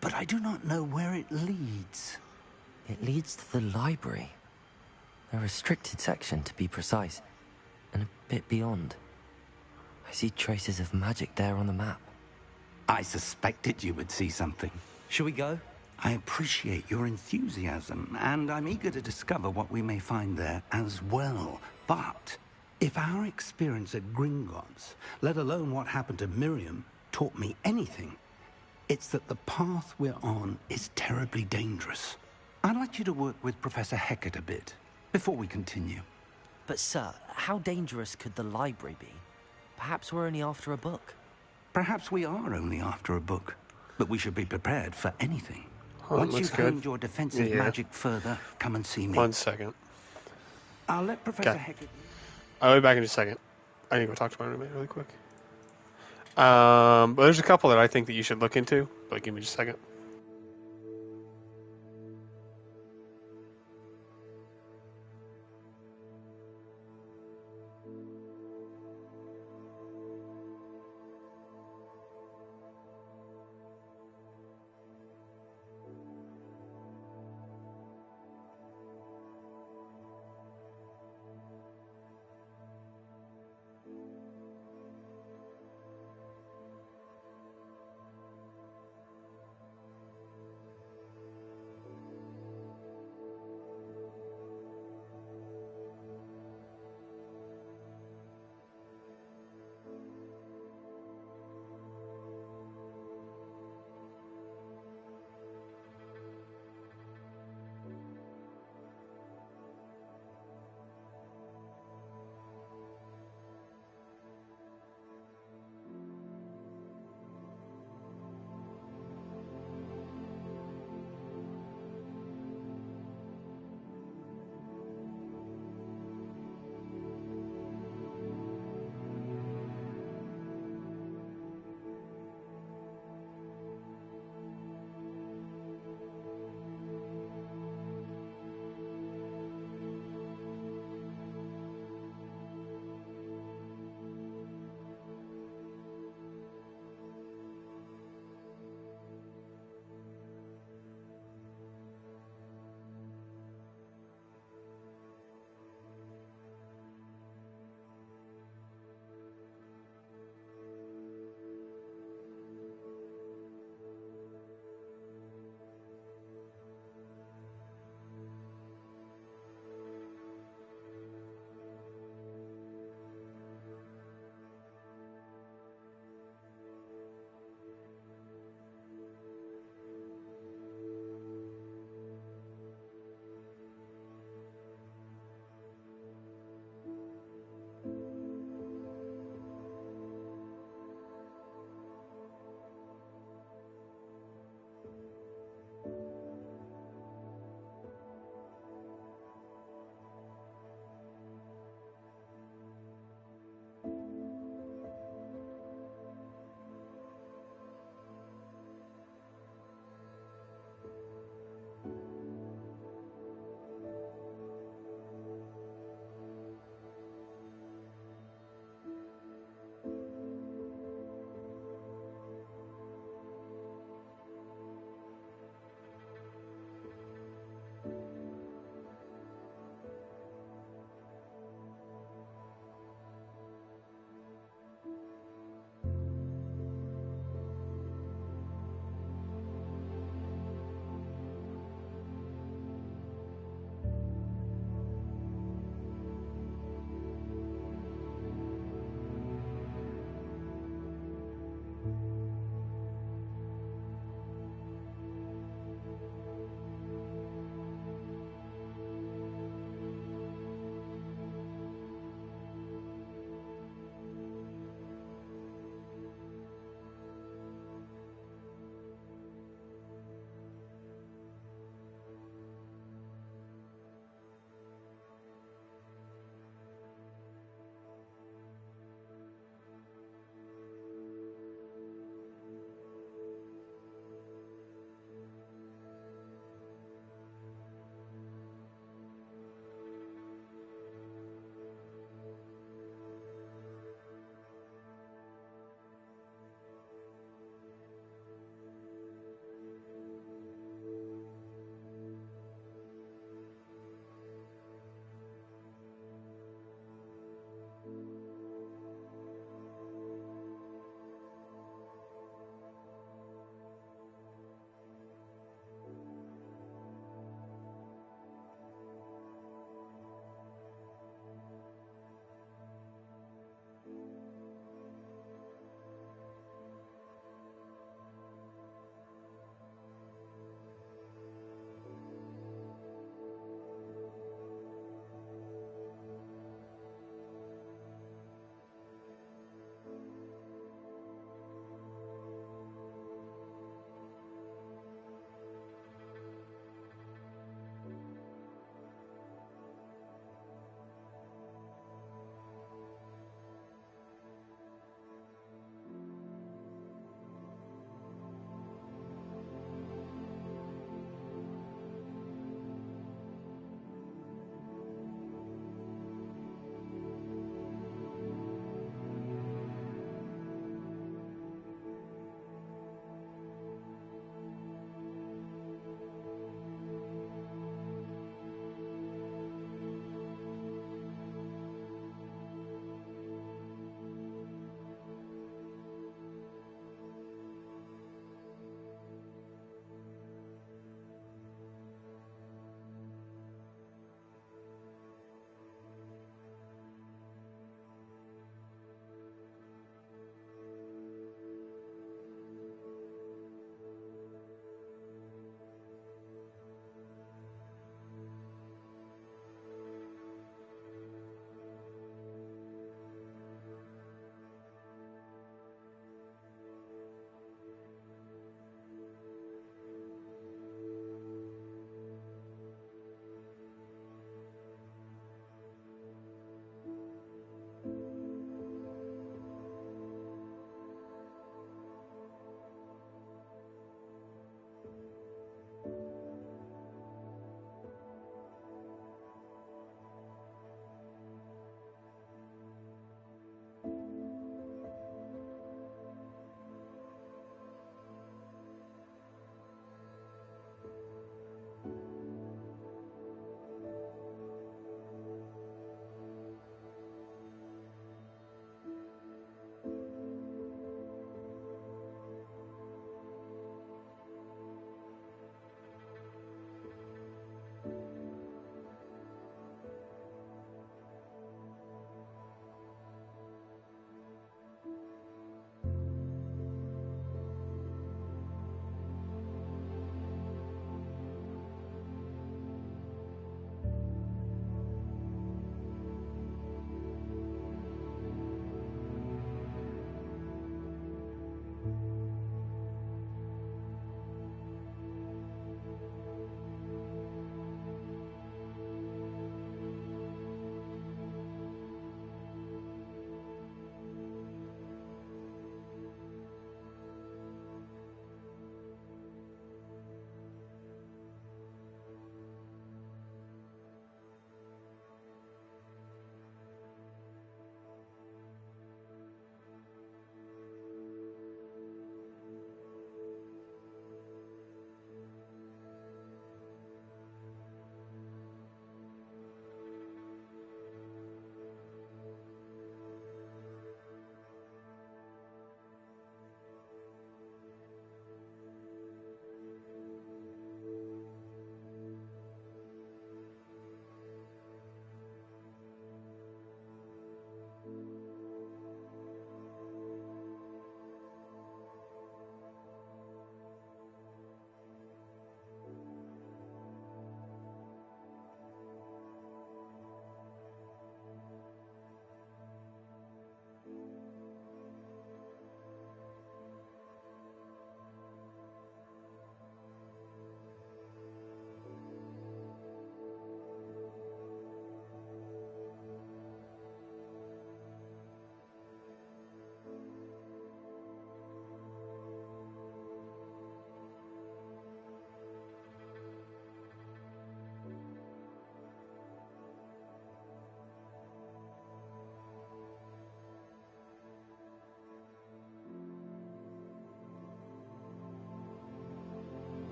but I do not know where it leads. It leads to the library. A restricted section, to be precise, and a bit beyond. I see traces of magic there on the map. I suspected you would see something. Shall we go? I appreciate your enthusiasm, and I'm eager to discover what we may find there as well. But if our experience at Gringotts, let alone what happened to Miriam, taught me anything, it's that the path we're on is terribly dangerous. I'd like you to work with Professor Hecat a bit before we continue. But sir, how dangerous could the library be? Perhaps we're only after a book. Perhaps we are only after a book, but we should be prepared for anything. Oh, Once looks you've good. honed your defensive Yeah. magic further, come and see me. 1 second. I'll let Professor Okay. Hecat... I'll be back in just a second. I need to go talk to my roommate really quick. But there's a couple that I think that you should look into, but give me just a second.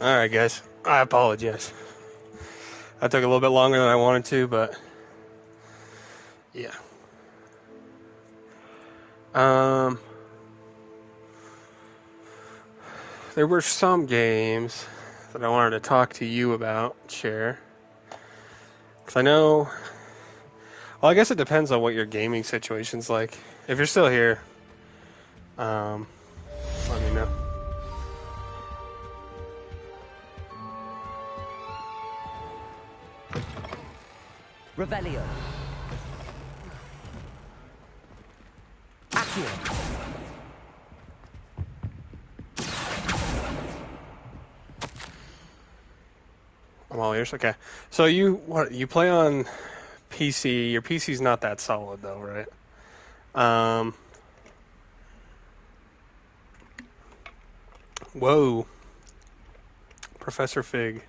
Alright, guys. I apologize. That took a little bit longer than I wanted to, but yeah. There were some games that I wanted to talk to you about, share. Because I know... Well, I guess it depends on what your gaming situation's like. If you're still here, let me know. Revelio. Accio. I'm all ears. Okay. So you play on PC? Your PC's not that solid though, right? Whoa. Professor Fig.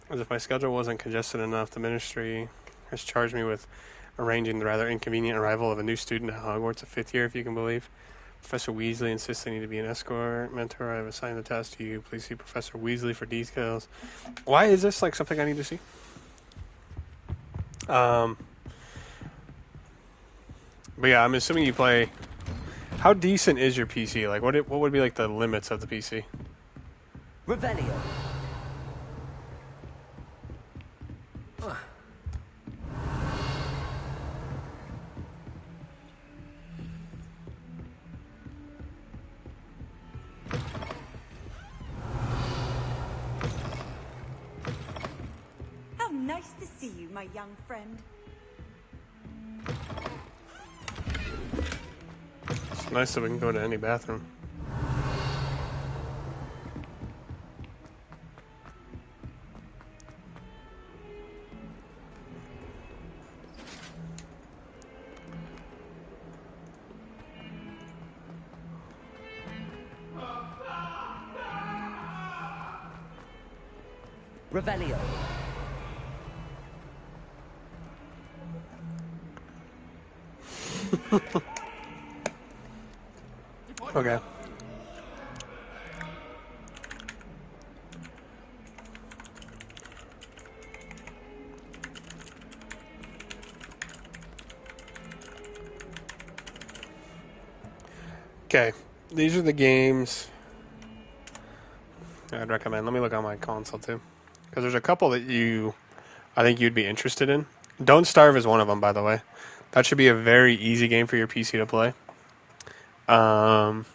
As if my schedule wasn't congested enough, the ministry has charged me with arranging the rather inconvenient arrival of a new student at Hogwarts, a fifth year, if you can believe. Professor Weasley insists I need to be an escort mentor. I have assigned the task to you. Please see Professor Weasley for details. Why is this like something I need to see? But yeah, I'm assuming you play. How decent is your PC? Like, what would be like the limits of the PC? Revelio. How nice to see you, my young friend. It's nice that we can go to any bathroom. Revelio. Okay. Okay, these are the games I'd recommend. Let me look on my console too, because there's a couple that I think you'd be interested in. Don't Starve is one of them, by the way. That should be a very easy game for your PC to play. That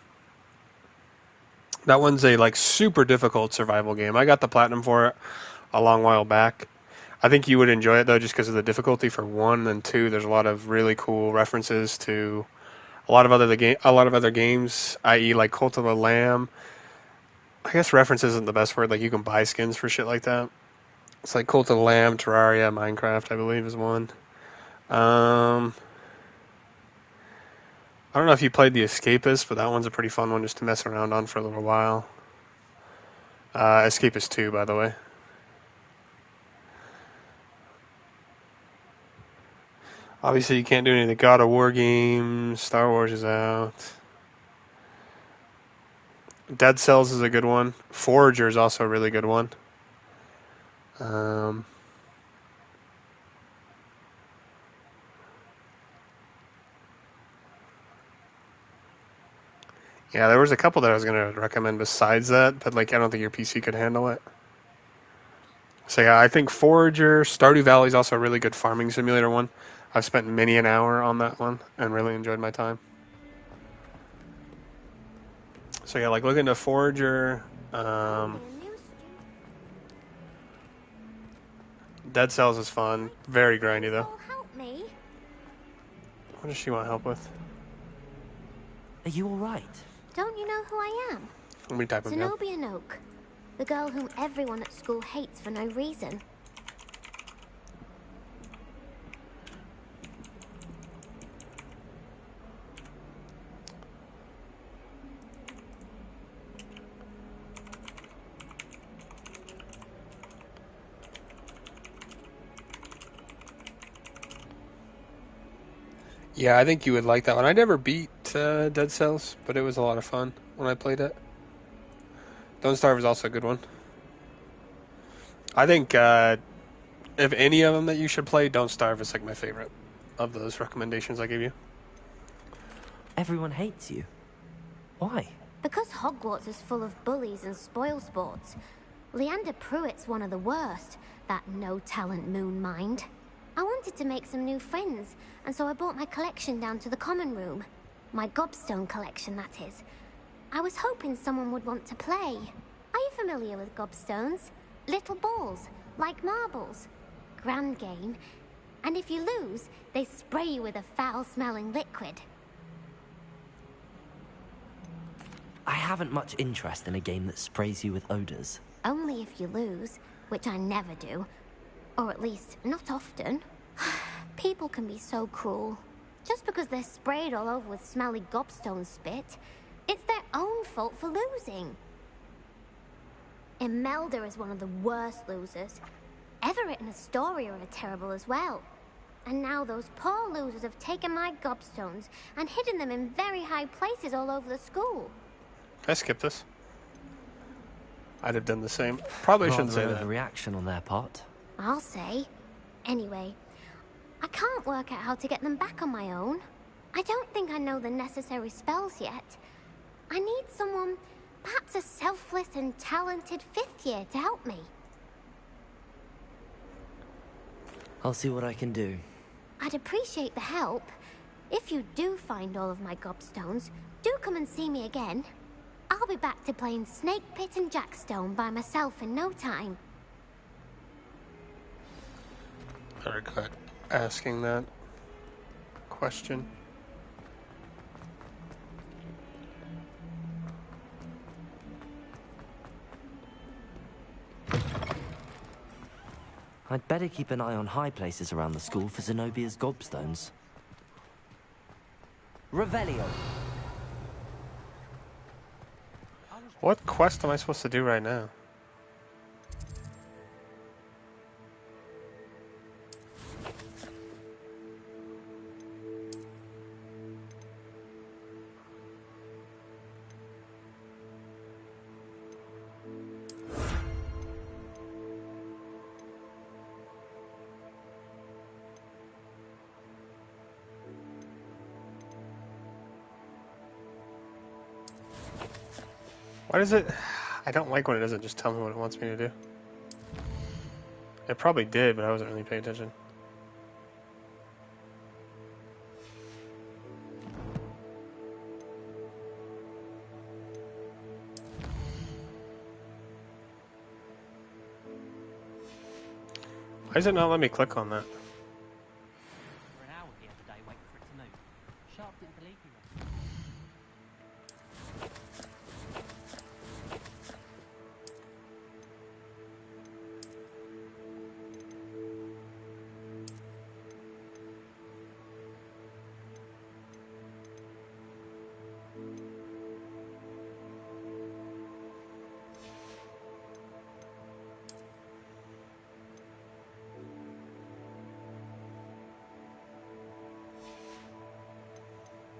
one's a like super difficult survival game. I got the platinum for it a long while back. I think you would enjoy it though, just because of the difficulty for one, and two, there's a lot of really cool references to a lot of other games, i.e., like Cult of the Lamb. I guess reference isn't the best word. Like you can buy skins for shit like that. It's like Cult of the Lamb, Terraria, Minecraft, I believe, is one. I don't know if you played The Escapist, but that one's a pretty fun one just to mess around on for a little while. Escapist 2, by the way. Obviously, you can't do any of the God of War games. Star Wars is out. Dead Cells is a good one. Forager is also a really good one. Yeah, there was a couple that I was going to recommend besides that, but like I don't think your PC could handle it. So yeah, I think Forager, Stardew Valley is also a really good farming simulator one. I've spent many an hour on that one and really enjoyed my time. So yeah, like look into Forager. Dead Cells is fun. Very grindy though. Help me. What does she want help with? Are you alright? Don't you know who I am? Let me type them down. Zenobia Noak, the girl whom everyone at school hates for no reason. Yeah, I think you would like that one. I never beat Dead Cells, but it was a lot of fun when I played it. Don't Starve is also a good one. I think if any of them that you should play, Don't Starve is like my favorite of those recommendations I gave you. Everyone hates you. Why? Because Hogwarts is full of bullies and spoilsports. Leander Pruitt's one of the worst, that no-talent moon mind. I wanted to make some new friends, and so I brought my collection down to the common room. My gobstone collection, that is. I was hoping someone would want to play. Are you familiar with gobstones? Little balls, like marbles. Grand game. And if you lose, they spray you with a foul-smelling liquid. I haven't much interest in a game that sprays you with odors. Only if you lose, which I never do. Or at least, not often. People can be so cruel. Just because they're sprayed all over with smelly gobstone spit, it's their own fault for losing. Imelda is one of the worst losers. Everett and Astoria are terrible as well. And now those poor losers have taken my gobstones and hidden them in very high places all over the school. Can I skip this? I'd have done the same. Probably shouldn't say that. Overreaction on their part. I'll say. Anyway, I can't work out how to get them back on my own. I don't think I know the necessary spells yet. I need someone, perhaps a selfless and talented 5th year to help me. I'll see what I can do. I'd appreciate the help. If you do find all of my gobstones, do come and see me again. I'll be back to playing Snake Pit and Jackstone by myself in no time. I regret asking that question. I'd better keep an eye on high places around the school for Zenobia's gobstones. Revelio. What quest am I supposed to do right now? Why does it... I don't like when it doesn't just tell me what it wants me to do. It probably did, but I wasn't really paying attention. Why does it not let me click on that? For an hour the other day waiting for it to move. Sharp didn't believe me.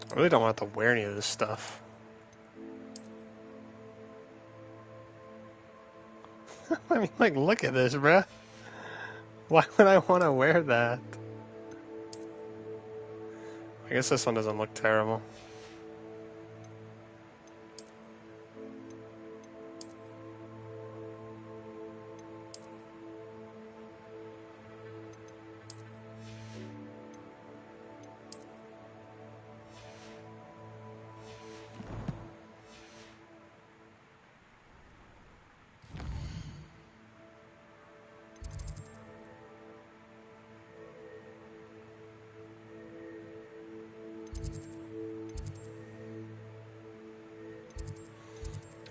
I really don't want to wear any of this stuff. I mean, like, look at this, bruh. Why would I want to wear that? I guess this one doesn't look terrible.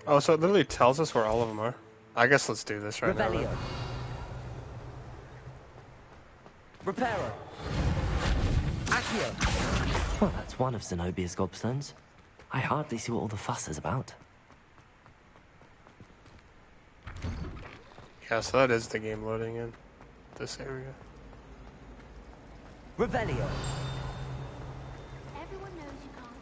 Oh, so it literally tells us where all of them are. I guess let's do this right now. Revelio. Reparo. Accio. Well, that's one of Zenobia's gobstones. I hardly see what all the fuss is about. Yeah, so that is the game loading in this area. Revelio. Everyone knows you can't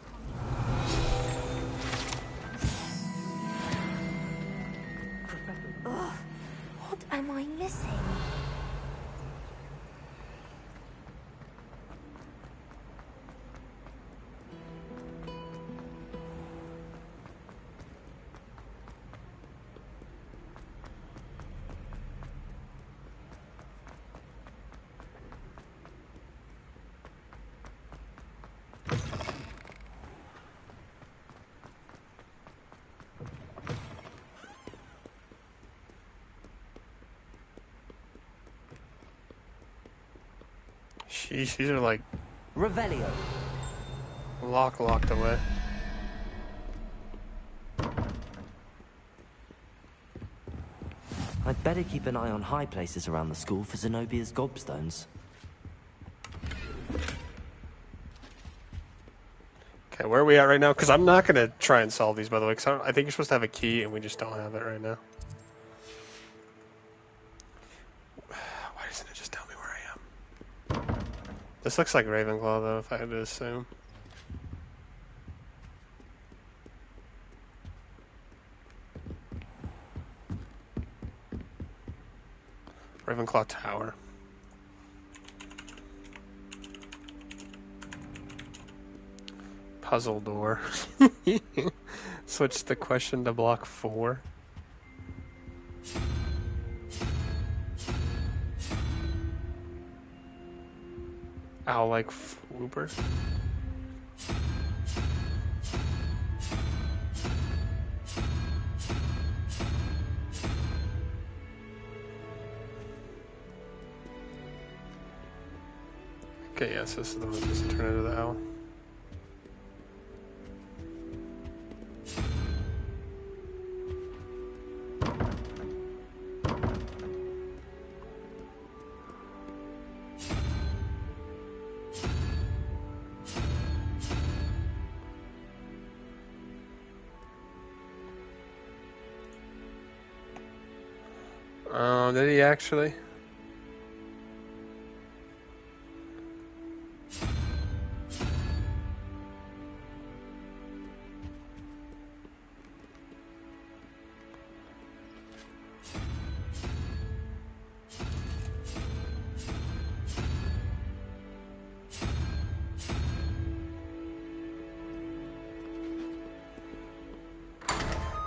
Sheesh, these are like Revelio. locked away. I'd better keep an eye on high places around the school for Zenobia's gobstones. Okay, where are we at right now? Because I'm not going to try and solve these, by the way, because I think you're supposed to have a key, and we just don't have it right now. Why doesn't it just tell me where I am? This looks like Ravenclaw, though, if I had to assume. Ravenclaw Tower. Puzzle door. Switch the question to block 4. Owl like Flooper. Okay, yes, this is the one that's supposed to turn into the owl. Did he actually?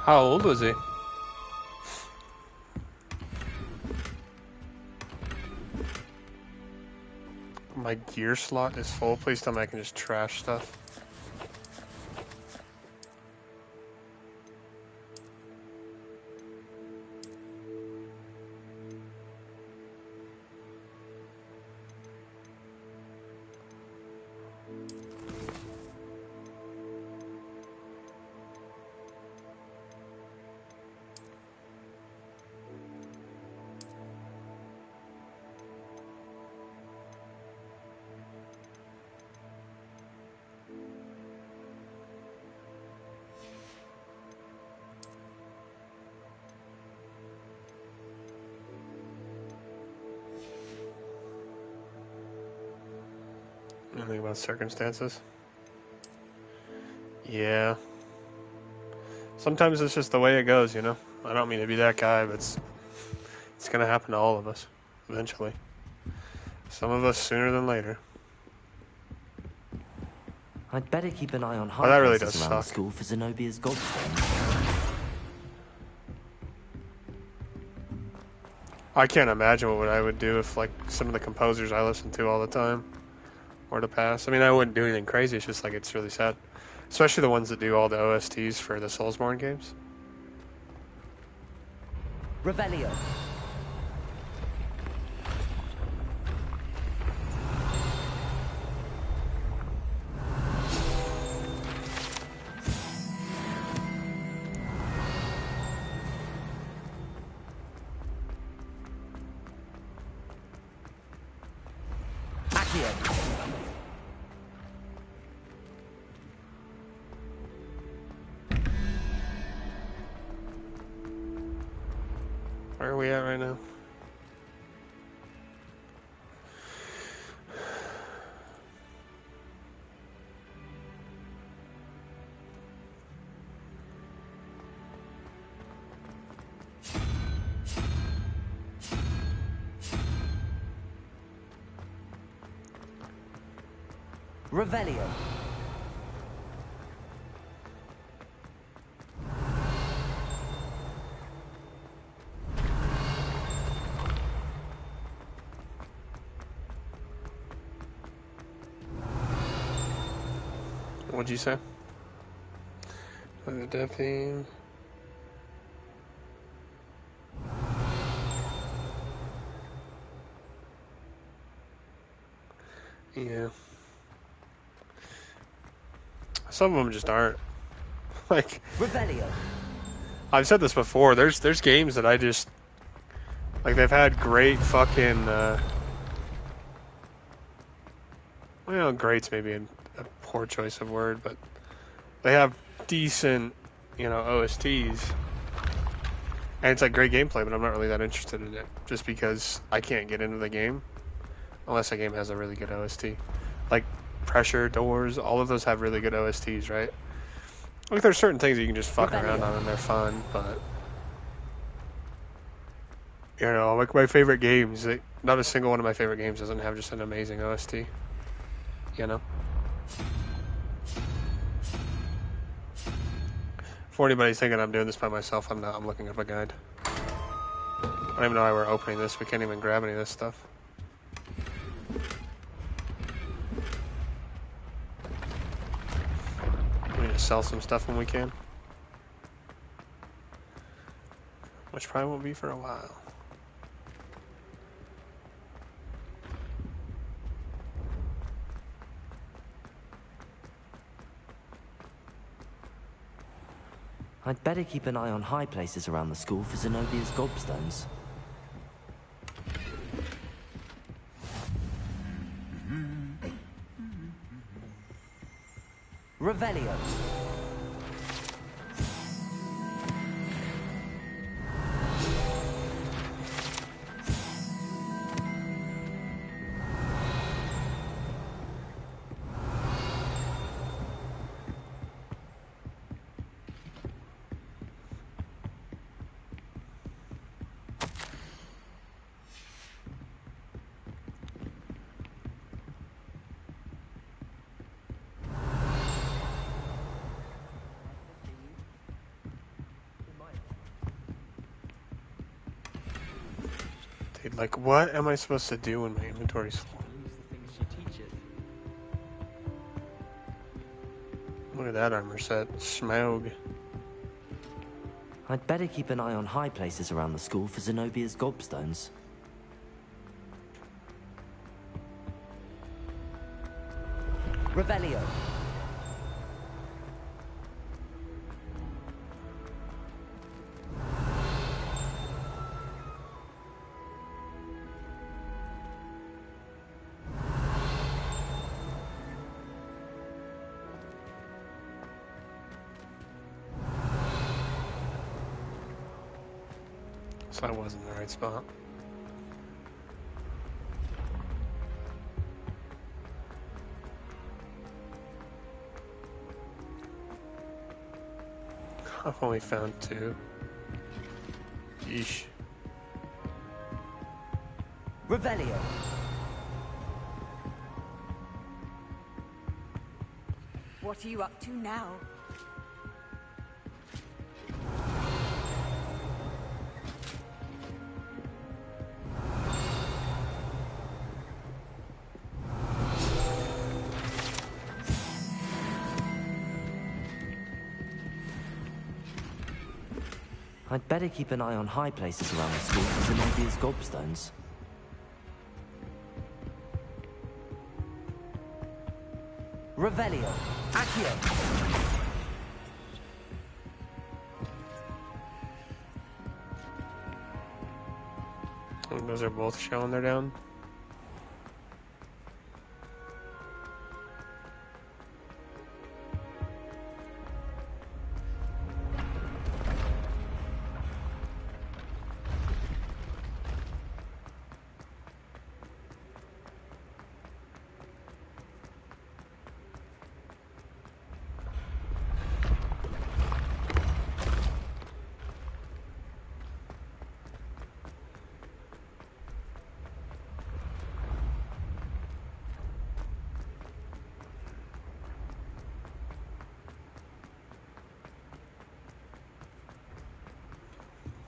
How old was he? My gear slot is full. Please tell me I can just trash stuff. Anything about circumstances? Yeah. Sometimes it's just the way it goes, you know? I don't mean to be that guy, but it's gonna happen to all of us, eventually. Some of us sooner than later. I'd better keep an eye on high that really places does around the suck. school for Zenobia's gobstones. I can't imagine what I would do if, like, some of the composers I listen to all the time were to pass. I mean, I wouldn't do anything crazy. It's just, like, it's really sad. Especially the ones that do all the OSTs for the Soulsborne games. Revelio. Where are we at right now? Revelio. What'd you say? The death theme. Yeah. Some of them just aren't. Like, Revelio. I've said this before. There's games that I just like. They've had great fucking. Well, great's maybe a poor choice of word, but they have decent, OSTs, and it's like great gameplay. But I'm not really that interested in it, just because I can't get into the game unless a game has a really good OST. Like Pressure, Doors, all of those have really good OSTs, right? Like there's certain things that you can just fuck around on and they're fun, but like my favorite games, not a single one of my favorite games doesn't have just an amazing OST. For anybody's thinking I'm doing this by myself, I'm not. I'm looking up a guide. I don't even know why we're opening this. We can't even grab any of this stuff. We need to sell some stuff when we can. Which probably won't be for a while. I'd better keep an eye on high places around the school for Zenobia's gobstones. Revelio. Dude, like, what am I supposed to do when my inventory's full? Look at that armor set. Smaug. I'd better keep an eye on high places around the school for Zenobia's gobstones. Revelio. So I was in the right spot. I've only found 2. Yeesh. Revelio. What are you up to now? I'd better keep an eye on high places around the school for Zenobia's gobstones. Revelio. Accio. And those are both showing they're down.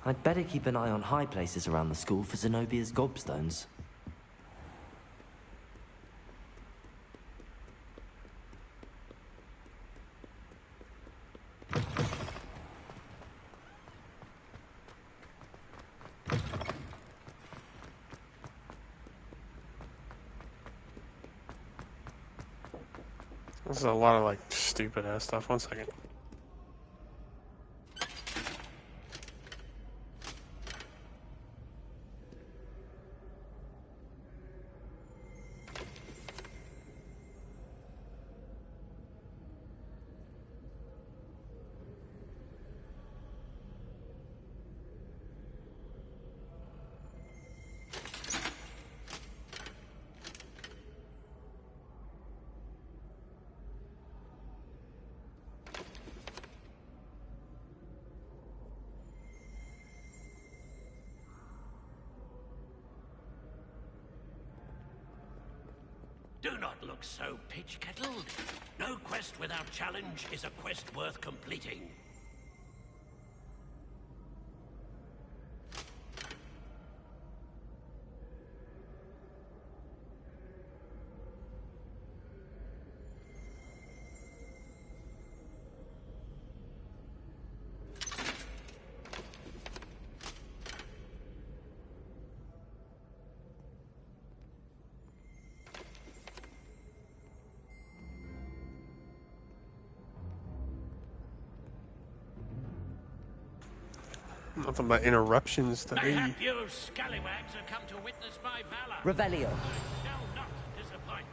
I'd better keep an eye on high places around the school for Zenobia's gobstones. There's a lot of like stupid ass stuff. 1 second. Do not look so pitch-kettled. No quest without challenge is a quest worth completing. Nothing but interruptions today. Mayhap you scallywags have come to witness my valor. Revelio. I shall not disappoint.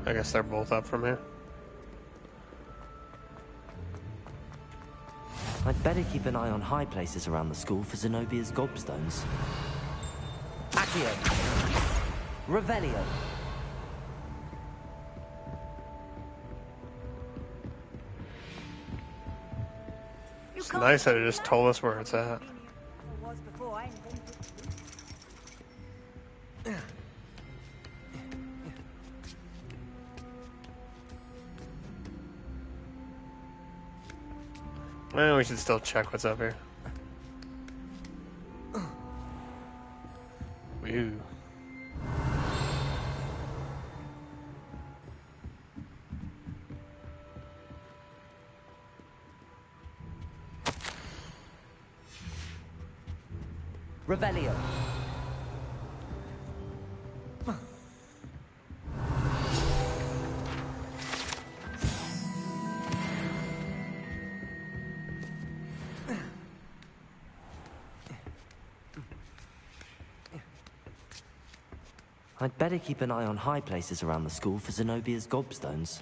I guess they're both up from here. I'd better keep an eye on high places around the school for Zenobia's gobstones. Accio. Revelio. It's nice that it just told us where it's at. Well, we should still check what's up here. Ooh. Revelio. I'd better keep an eye on high places around the school for Zenobia's gobstones.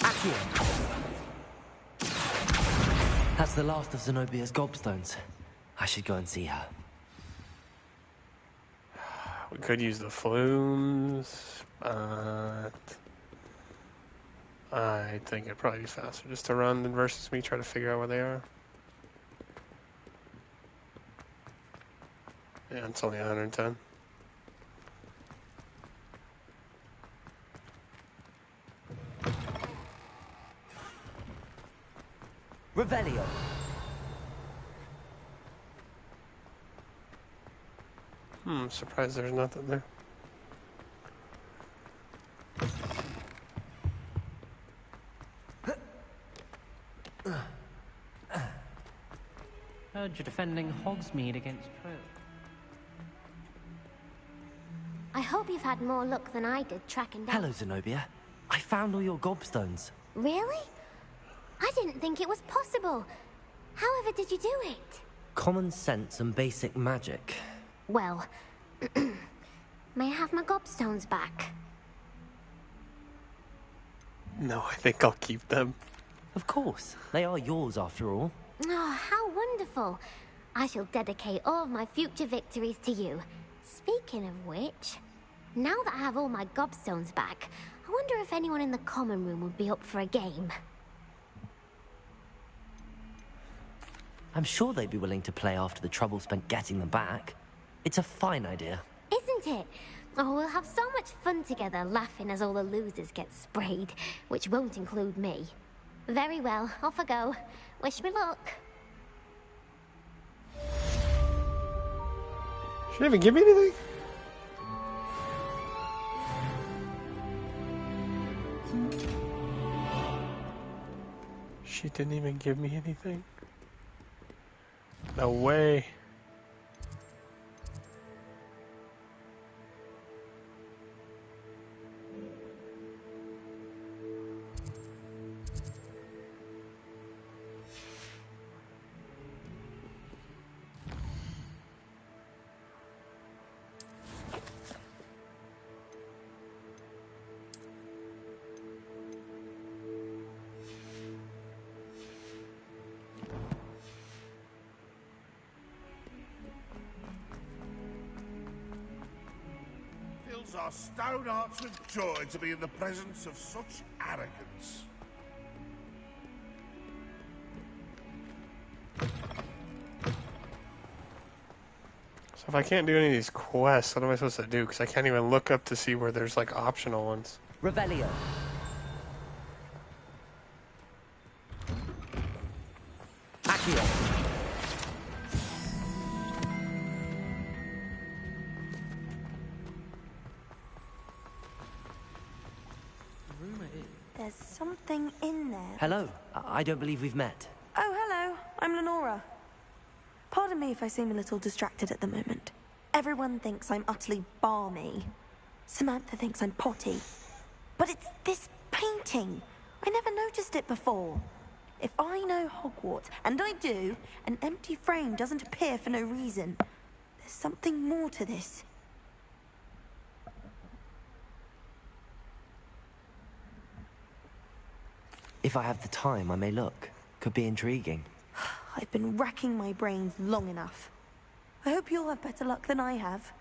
Accio. That's the last of Zenobia's gobstones. I should go and see her. We could use the flumes, but I think it'd probably be faster just to run than versus me try to figure out where they are. Yeah, it's only 110. Revelio. I'm surprised there's nothing there. Heard you're defending Hogsmeade against Pruitt. I hope you've had more luck than I did tracking down... Hello, Zenobia. I found all your gobstones. Really? I didn't think it was possible. However did you do it? Common sense and basic magic. Well, may I have my gobstones back? No, I think I'll keep them. Of course. They are yours after all. Oh, how wonderful. I shall dedicate all of my future victories to you. Speaking of which, now that I have all my gobstones back, I wonder if anyone in the common room would be up for a game. I'm sure they'd be willing to play after the trouble spent getting them back. It's a fine idea. Isn't it? Oh, we'll have so much fun together, laughing as all the losers get sprayed, which won't include me. Very well, off I go. Wish me luck. She didn't even give me anything? She didn't even give me anything. No way. Fills our stout hearts with joy to be in the presence of such arrogance. So if I can't do any of these quests, what am I supposed to do? Because I can't even look up to see where there's like optional ones. Revelio. Accio. There's something in there. Hello. I don't believe we've met. Oh, hello. I'm Lenora. Pardon me if I seem a little distracted at the moment. Everyone thinks I'm utterly balmy. Samantha thinks I'm potty. But it's this painting. I never noticed it before. If I know Hogwarts, and I do, an empty frame doesn't appear for no reason. There's something more to this. If I have the time, I may look. Could be intriguing. I've been racking my brains long enough. I hope you'll have better luck than I have.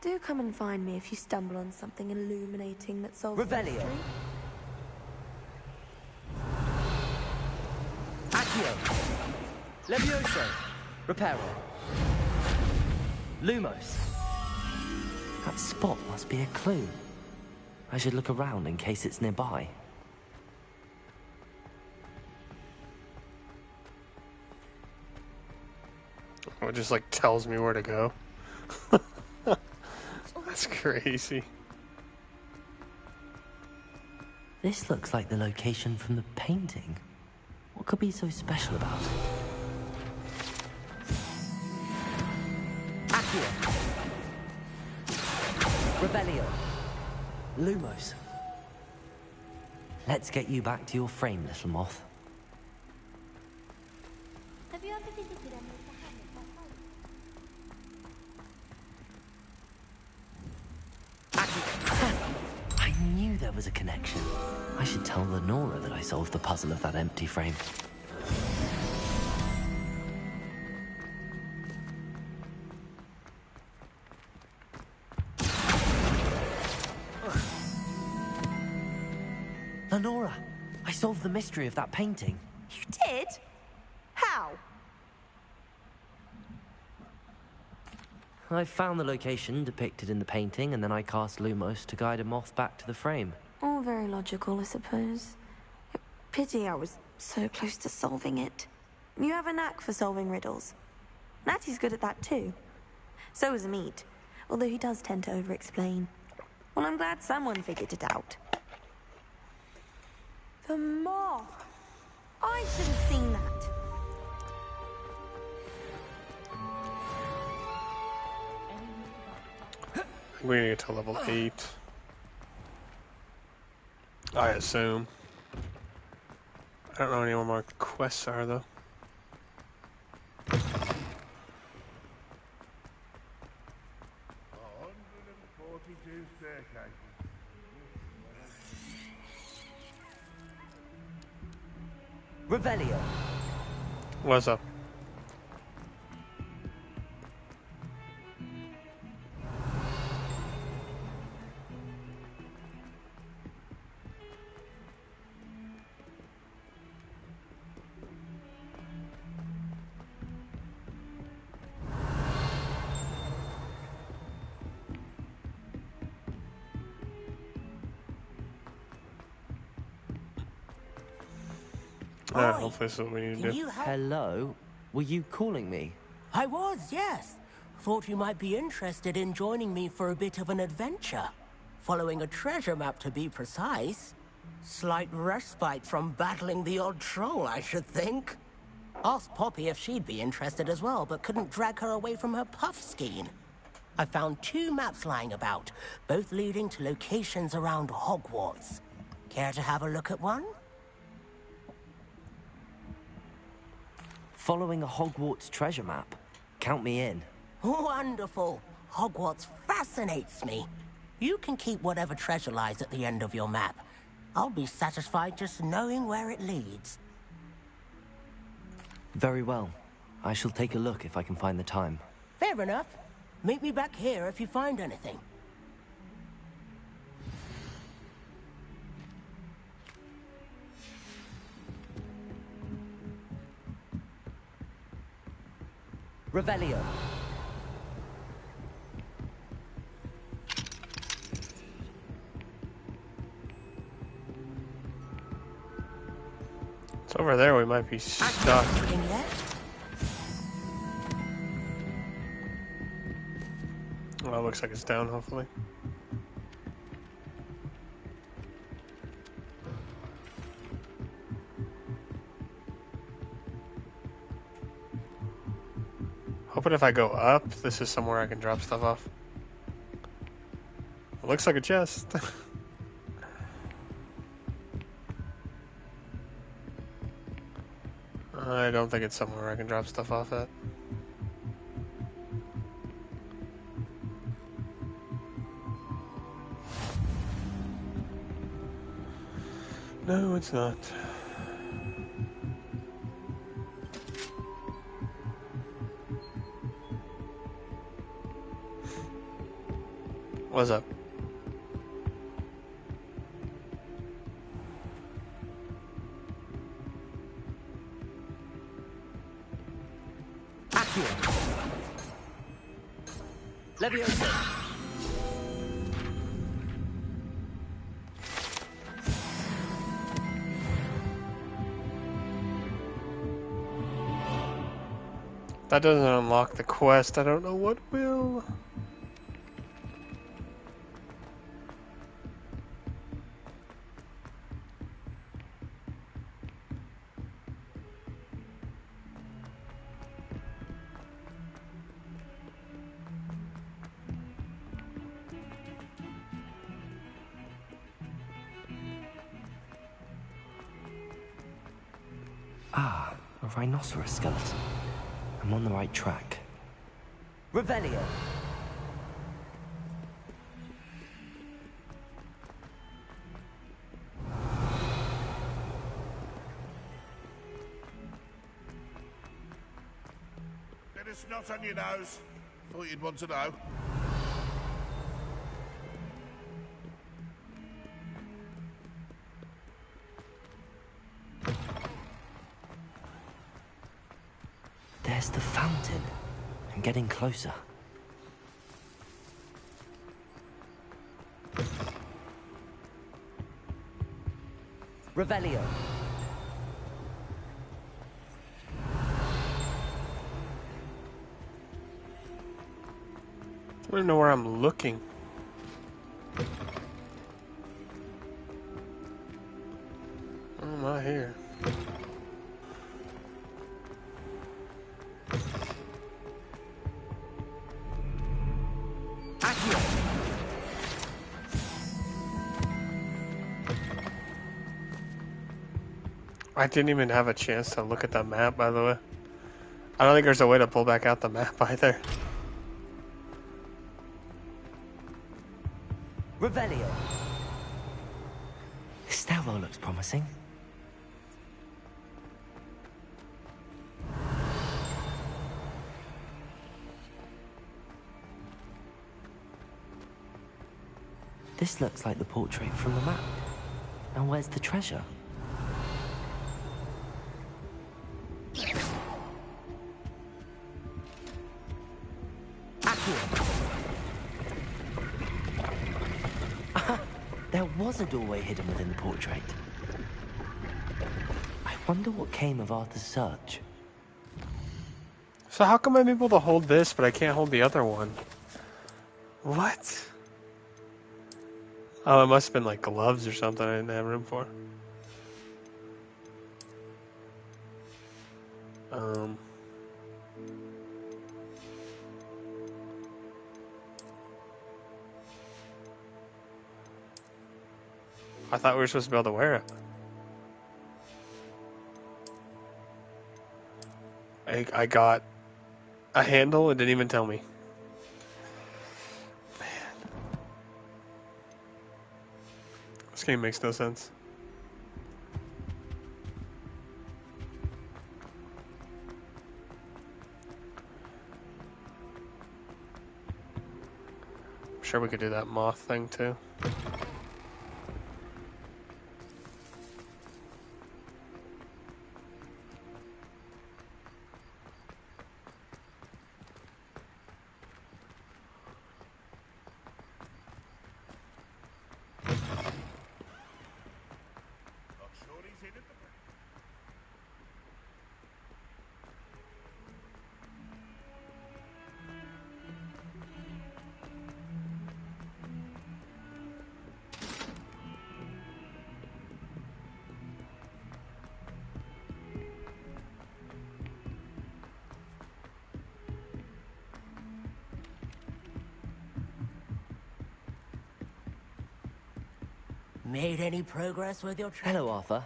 Do come and find me if you stumble on something illuminating that solves the Revelio. mystery. Accio. Levioso. Reparo. Lumos. That spot must be a clue. I should look around in case it's nearby. It just like tells me where to go. That's crazy. This looks like the location from the painting. What could be so special about it? Accio. Revelio. Lumos. Let's get you back to your frame, little moth. Have you ever visited any of the hamlets? I knew there was a connection. I should tell Lenora that I solved the puzzle of that empty frame. Lenora, I solved the mystery of that painting. You did? How? I found the location depicted in the painting, and then I cast Lumos to guide a moth back to the frame. All very logical, I suppose. Pity I was so close to solving it. You have a knack for solving riddles. Natty's good at that too. So is Amit, although he does tend to over-explain. Well, I'm glad someone figured it out. The moth! I should have seen that. We're gonna get to level 8. I assume. I don't know any more quests are though. Revelio. What's up? Hopefully this is what we need to do. Hello? Were you calling me? I was, yes. Thought you might be interested in joining me for a bit of an adventure. Following a treasure map, to be precise. Slight respite from battling the odd troll, I should think. Asked Poppy if she'd be interested as well, but couldn't drag her away from her puff skein. I found 2 maps lying about, both leading to locations around Hogwarts. Care to have a look at one? Following a Hogwarts treasure map. Count me in. Wonderful. Hogwarts fascinates me. You can keep whatever treasure lies at the end of your map. I'll be satisfied just knowing where it leads. Very well. I shall take a look if I can find the time. Fair enough. Meet me back here if you find anything. Revelio. It's over there, we might be stuck. Well, it looks like it's down, hopefully. Hoping if I go up, this is somewhere I can drop stuff off. It looks like a chest. I don't think it's somewhere I can drop stuff off at. No, it's not. What's up? Leviosa. That doesn't unlock the quest. I don't know what will. Ah, a rhinoceros skeleton. I'm on the right track. Revelio. Bit of snot on your nose. Thought you'd want to know. There's the fountain. I'm getting closer. Revelio. I don't know where I'm looking. Oh, am I here? I didn't even have a chance to look at the map, by the way. I don't think there's a way to pull back out the map either. Revelio. This stairwell looks promising. This looks like the portrait from the map. Now where's the treasure? There was a doorway hidden within the portrait. I wonder what came of Arthur's search. So how come I'm able to hold this, but I can't hold the other one? What? Oh, it must have been like gloves or something I didn't have room for. I thought we were supposed to be able to wear it. I got a handle and didn't even tell me. Man. This game makes no sense. I'm sure we could do that moth thing too. Made any progress with your trip? Hello, Arthur.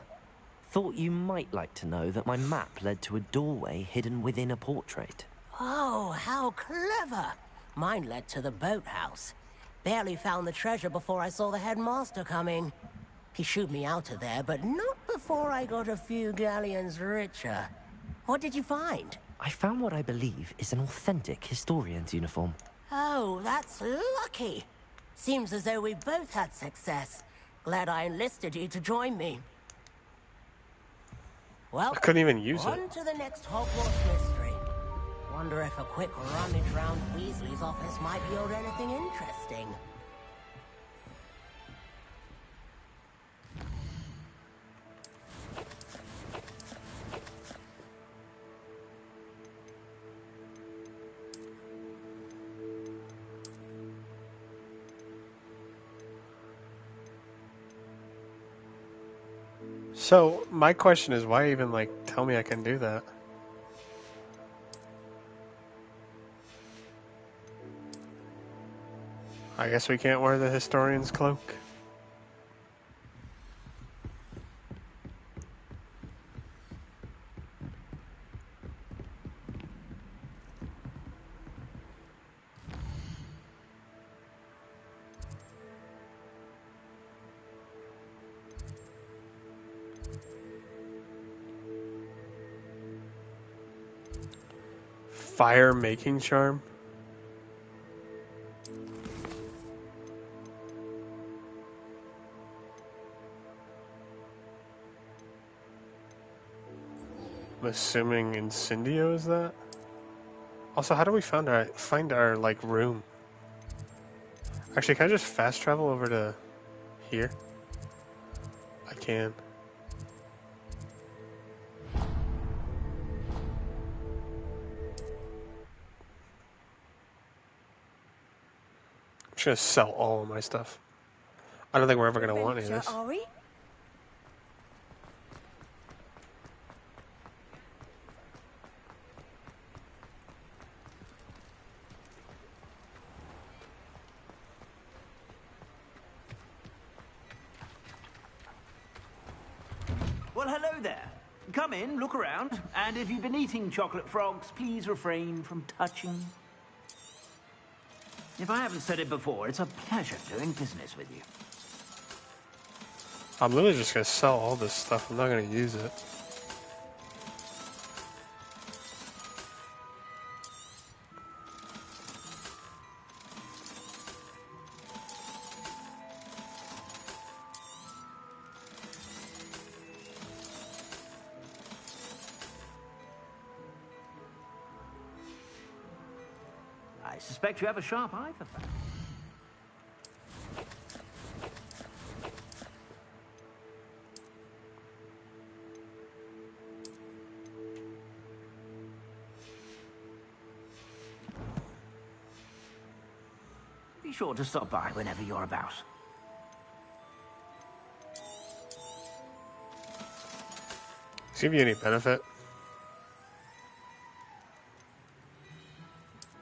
Thought you might like to know that my map led to a doorway hidden within a portrait. Oh, how clever! Mine led to the boathouse. Barely found the treasure before I saw the headmaster coming. He shooed me out of there, but not before I got a few galleons richer. What did you find? I found what I believe is an authentic historian's uniform. Oh, that's lucky. Seems as though we both had success. Glad I enlisted you to join me. Well, I couldn't even use on it. to the next Hogwarts mystery. Wonder if a quick rummage round Weasley's office might yield anything interesting. So my question is, why even like tell me I can do that? I guess we can't wear the historian's cloak. Fire making charm? I'm assuming Incendio is that? Also, how do we find our like room? Actually, can I just fast travel over to here? I can. I'm just gonna sell all of my stuff. I don't think we're ever gonna want any of this. Are we? Well, hello there. Come in, look around, and if you've been eating chocolate frogs, please refrain from touching. If I haven't said it before, it's a pleasure doing business with you. I'm literally just gonna sell all this stuff. I'm not gonna use it. I suspect you have a sharp eye for that. Be sure to stop by whenever you're about. Does it give you any benefit?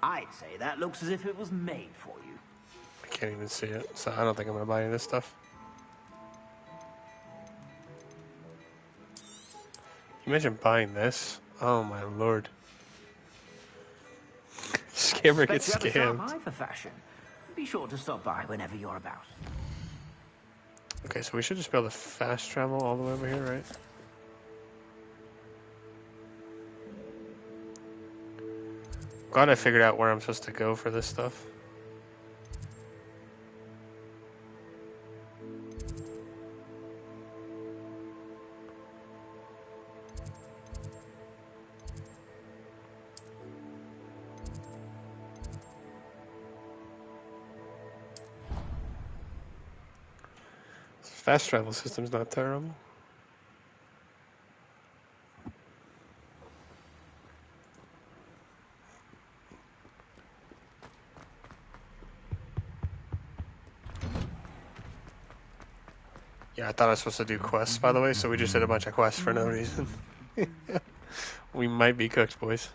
I'd say that looks as if it was made for you. I can't even see it, so I don't think I'm gonna buy any of this stuff. Imagine buying this. Oh my lord. Scammer gets Expect you have a scammed. sharp eye for fashion. Be sure to stop by whenever you're about. Okay, so we should just be able to fast travel all the way over here, right? Glad I figured out where I'm supposed to go for this stuff. Fast travel system's not terrible. Yeah, I thought I was supposed to do quests, by the way, so we just did a bunch of quests for no reason. We might be cooked, boys.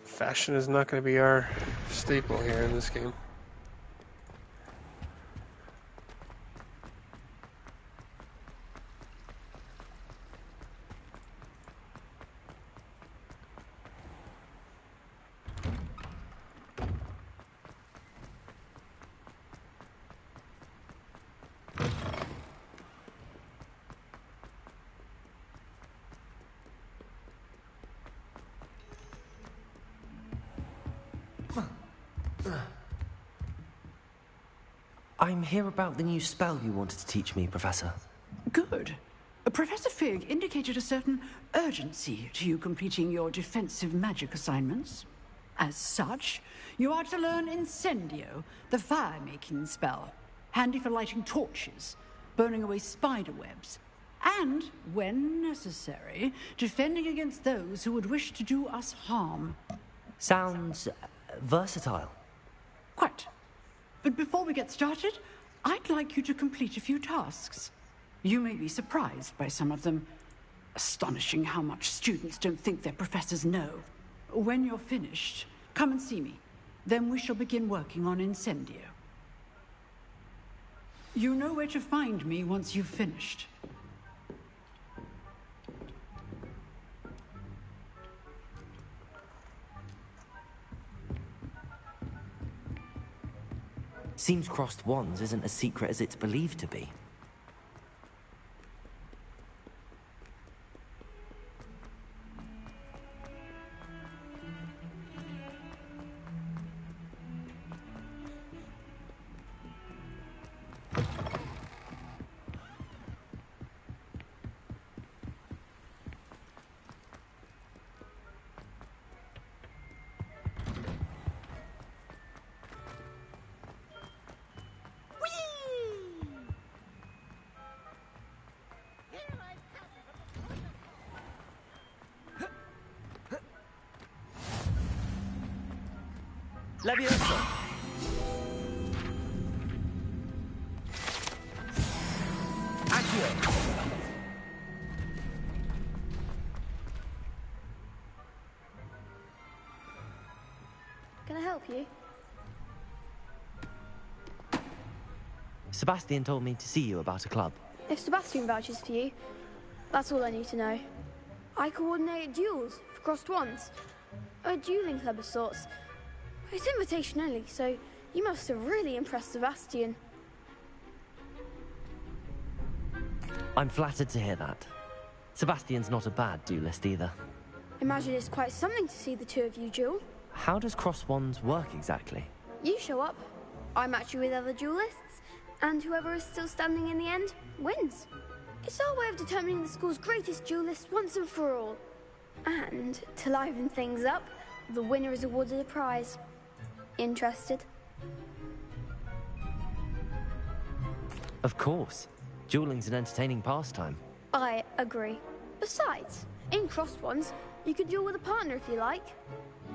Fashion is not going to be our staple here in this game. I'm here about the new spell you wanted to teach me, Professor. Good. Professor Fig indicated a certain urgency to you completing your defensive magic assignments. As such, you are to learn Incendio, the fire-making spell, handy for lighting torches, burning away spider webs, and, when necessary, defending against those who would wish to do us harm. Sounds versatile. Quite. But before we get started, I'd like you to complete a few tasks. You may be surprised by some of them. Astonishing how much students don't think their professors know. When you're finished, come and see me. Then we shall begin working on Incendio. You know where to find me once you've finished. Seems crossed wands isn't as secret as it's believed to be. Leviosa! Accio! Can I help you? Sebastian told me to see you about a club. If Sebastian vouches for you, that's all I need to know. I coordinate duels for crossed wands. A dueling club of sorts. It's invitation only, so you must have really impressed Sebastian. I'm flattered to hear that. Sebastian's not a bad duelist either. Imagine it's quite something to see the two of you duel. How does cross wands work exactly? You show up, I match you with other duelists, and whoever is still standing in the end wins. It's our way of determining the school's greatest duelist once and for all. And, to liven things up, the winner is awarded a prize. Interested? Of course. Dueling's an entertaining pastime. I agree. Besides, in crossed ones, you could duel with a partner if you like.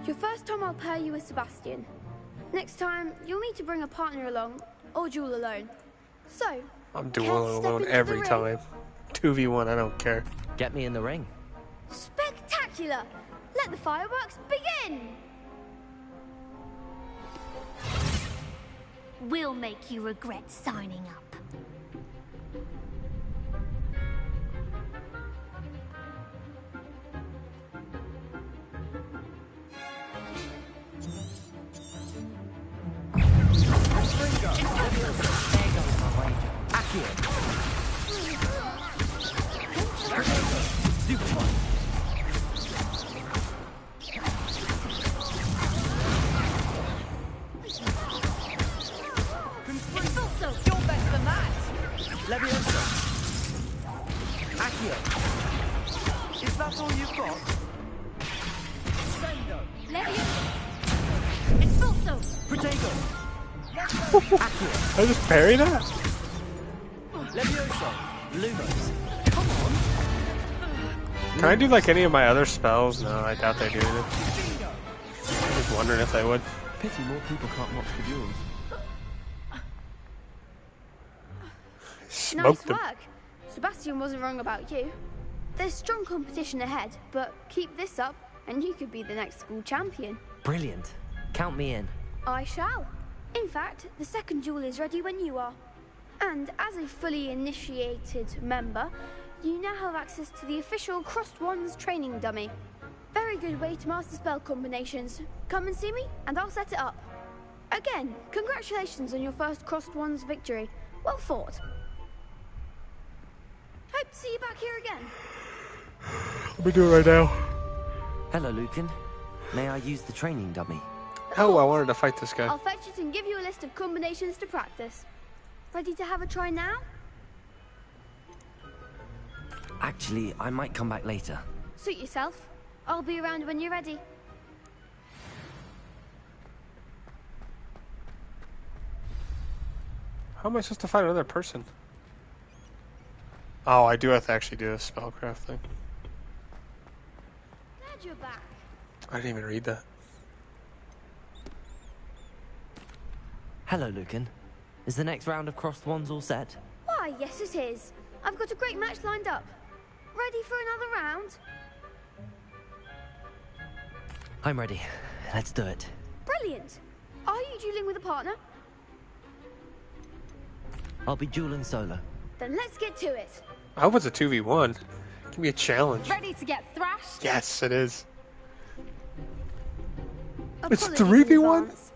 Your first time I'll pair you with Sebastian. Next time, you'll need to bring a partner along, or duel alone. So, I'm dueling alone every time. 2v1, I don't care. Get me in the ring. Spectacular! Let the fireworks begin! We'll make you regret signing up. Is that all you've got? Sendo. It's also Protego. I just parry that? Levioso. Lumos. Come on. Can I do like any of my other spells? No, I doubt they do. I was wondering if they would. Pity more people can't watch the duels. Smoked Nice work. Sebastian wasn't wrong about you. There's strong competition ahead, but keep this up and you could be the next school champion. Brilliant. Count me in. I shall. In fact, the second duel is ready when you are. And as a fully initiated member, you now have access to the official Crossed Wands training dummy. Very good way to master spell combinations. Come and see me and I'll set it up. Again, congratulations on your first Crossed Wands victory. Well fought. Hope to see you back here again. Let me do it right now. Hello, Lucan. May I use the training dummy? Oh, I wanted to fight this guy. I'll fetch it and give you a list of combinations to practice. Ready to have a try now? Actually, I might come back later. Suit yourself. I'll be around when you're ready. How am I supposed to fight another person? Oh, I do have to actually do a spellcraft thing. Glad you're back. I didn't even read that. Hello, Lucan. Is the next round of Crossed Wands all set? Why, yes it is. I've got a great match lined up. Ready for another round? I'm ready. Let's do it. Brilliant. Are you dueling with a partner? I'll be dueling solo. Then let's get to it. I hope it's a 2v1. Give me a challenge. Ready to get thrashed? Yes, it is. Apologies It's 3v1? in advance.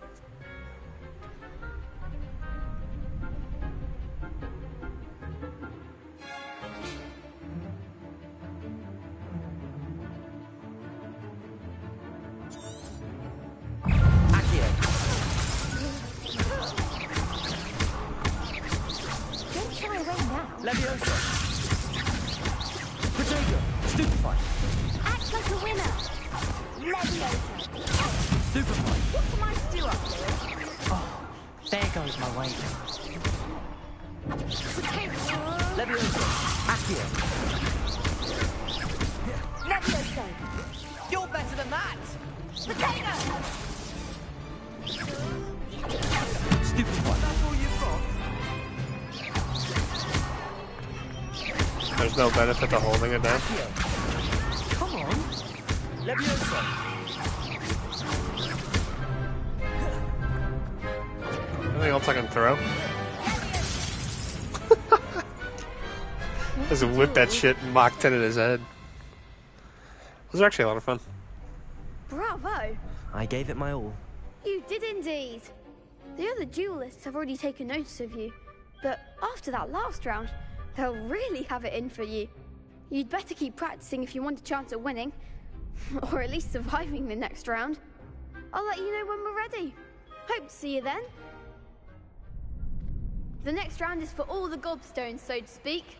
Don't shy away now. Levioso. Protego. Stupefy. Act like a winner. Leviosa. Stupefy. What's my stew up to? Oh, there goes my weight. Levioso. Accio. Leviosa. You're better than that. Potato. Stupefy. That's all you've got? There's no benefit to holding it down. Come on. Leviosa. Anything else I can throw? Just whip that shit and Mach 10 at his head. Those are actually a lot of fun. Bravo. I gave it my all. You did indeed. The other duelists have already taken notice of you. But after that last round, they'll really have it in for you. You'd better keep practicing if you want a chance at winning. Or at least surviving the next round. I'll let you know when we're ready. Hope to see you then. The next round is for all the gobstones, so to speak.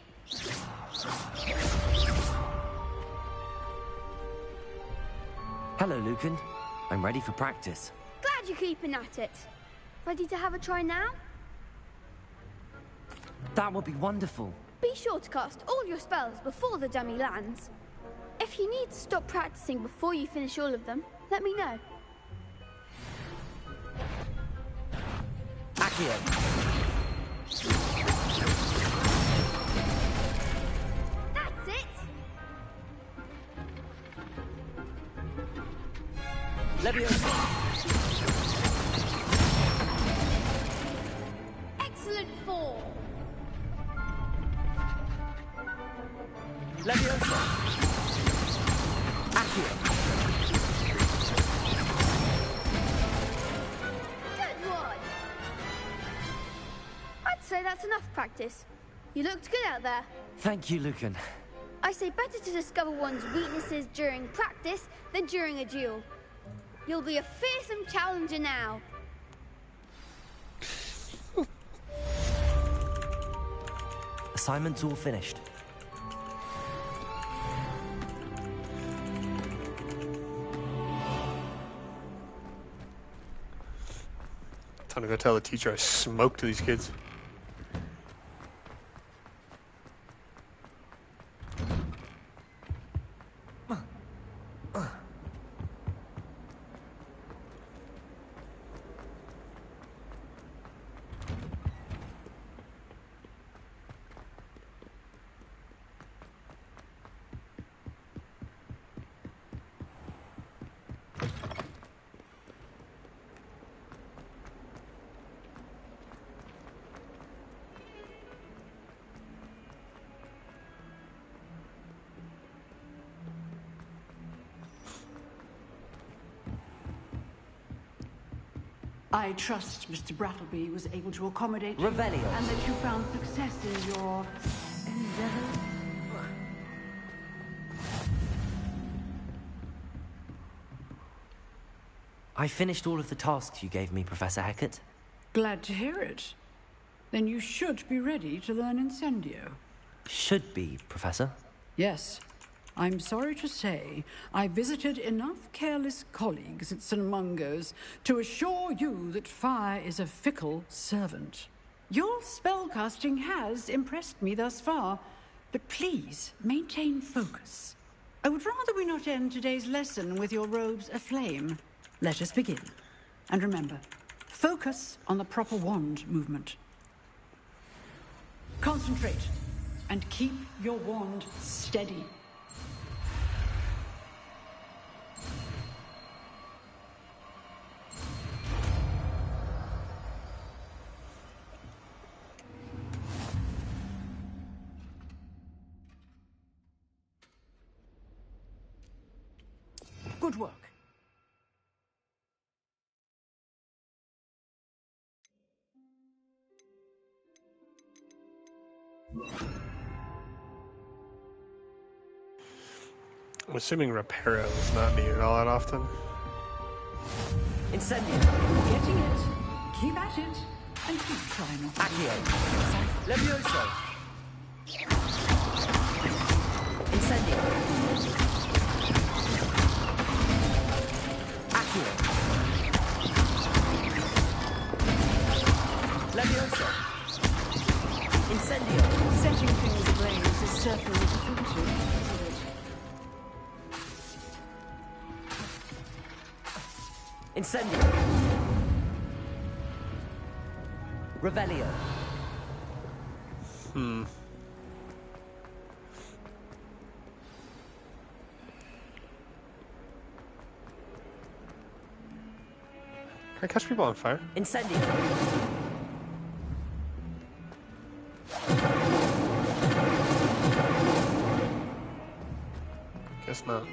Hello, Lucan. I'm ready for practice. Glad you're keeping at it. Ready to have a try now? That would be wonderful. Be sure to cast all your spells before the dummy lands. If you need to stop practicing before you finish all of them, let me know. Accio. That's it! Leviosa. Excellent form! Leviosa. Accio. Good one! I'd say that's enough practice. You looked good out there. Thank you, Lucan. I say better to discover one's weaknesses during practice than during a duel. You'll be a fearsome challenger now. Assignment's all finished. Time to go tell the teacher I smoked these kids. I trust Mr. Brattleby was able to accommodate you, Revelio. and that you found success in your endeavors. I finished all of the tasks you gave me, Professor Hecat. Glad to hear it. Then you should be ready to learn Incendio. Should be, Professor. Yes. I'm sorry to say, I visited enough careless colleagues at St. Mungo's to assure you that fire is a fickle servant. Your spellcasting has impressed me thus far, but please maintain focus. I would rather we not end today's lesson with your robes aflame. Let us begin. And remember, focus on the proper wand movement. Concentrate, and keep your wand steady. Good work. I'm assuming Reparo is not needed all that often. Incendio. Getting it. Keep at it. And keep trying. Accio. Levioso. Incendio. Accio. Levioso. Incendio. Setting things ablaze is certainly definitive, isn't it? Incendio. Revelio. Hmm. Can I catch people on fire? Incendio. Guess not.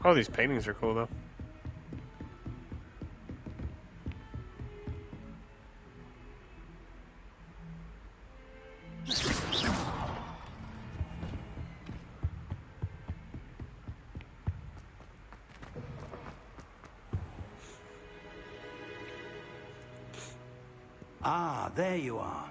Oh, these paintings are cool though. Ah, there you are.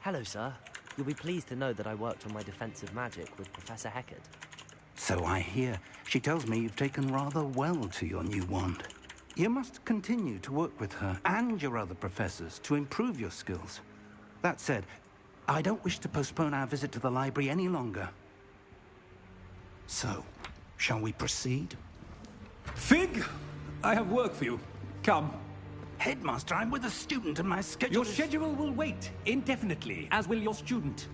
Hello, sir. You'll be pleased to know that I worked on my defensive magic with Professor Heckard. So I hear. She tells me you've taken rather well to your new wand. You must continue to work with her and your other professors to improve your skills. That said, I don't wish to postpone our visit to the library any longer. So, shall we proceed? Fig, I have work for you. Come. Headmaster, I'm with a student and my schedule Your schedule will wait indefinitely, as will your student.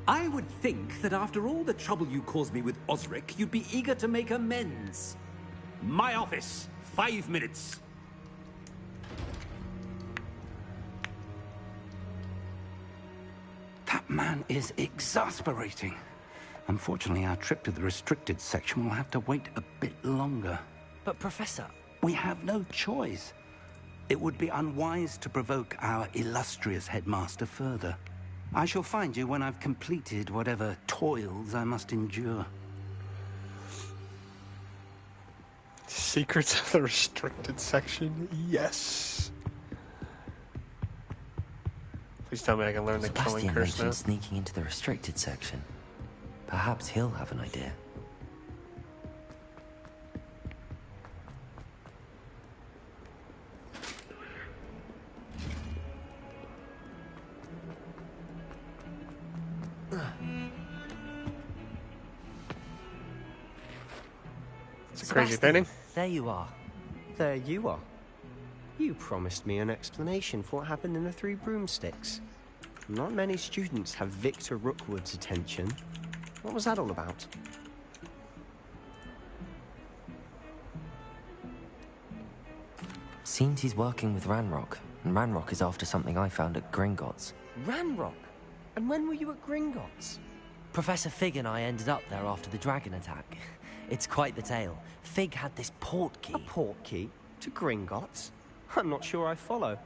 I would think that after all the trouble you caused me with Osric, you'd be eager to make amends. My office, 5 minutes. That man is exasperating. Unfortunately, our trip to the restricted section will have to wait a bit longer. But, Professor... We have no choice. It would be unwise to provoke our illustrious headmaster further. I shall find you when I've completed whatever toils I must endure. Secrets of the restricted section? Yes. Please tell me I can learn the killing Sebastian curse mentioned now. sneaking into the restricted section. Perhaps he'll have an idea. It's a crazy painting. There you are. There you are. You promised me an explanation for what happened in the Three Broomsticks. Not many students have Victor Rookwood's attention. What was that all about? Seems he's working with Ranrock, and Ranrock is after something I found at Gringotts. Ranrock? And when were you at Gringotts? Professor Fig and I ended up there after the dragon attack. It's quite the tale. Fig had this port key. A port key? To Gringotts? I'm not sure I follow.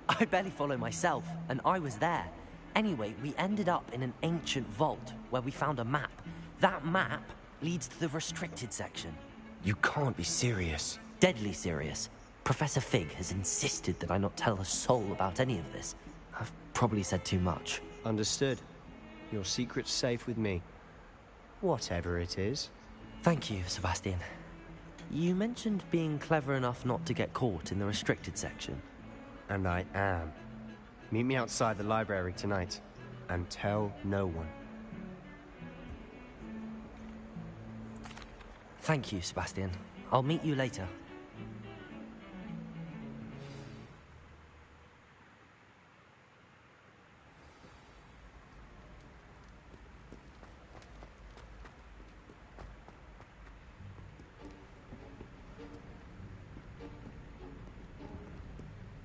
I barely follow myself, and I was there. Anyway, we ended up in an ancient vault where we found a map. That map leads to the restricted section. You can't be serious. Deadly serious. Professor Fig has insisted that I not tell a soul about any of this. I've probably said too much. Understood. Your secret's safe with me. Whatever it is. Thank you, Sebastian. You mentioned being clever enough not to get caught in the restricted section. And I am. Meet me outside the library tonight, and tell no one. Thank you, Sebastian. I'll meet you later.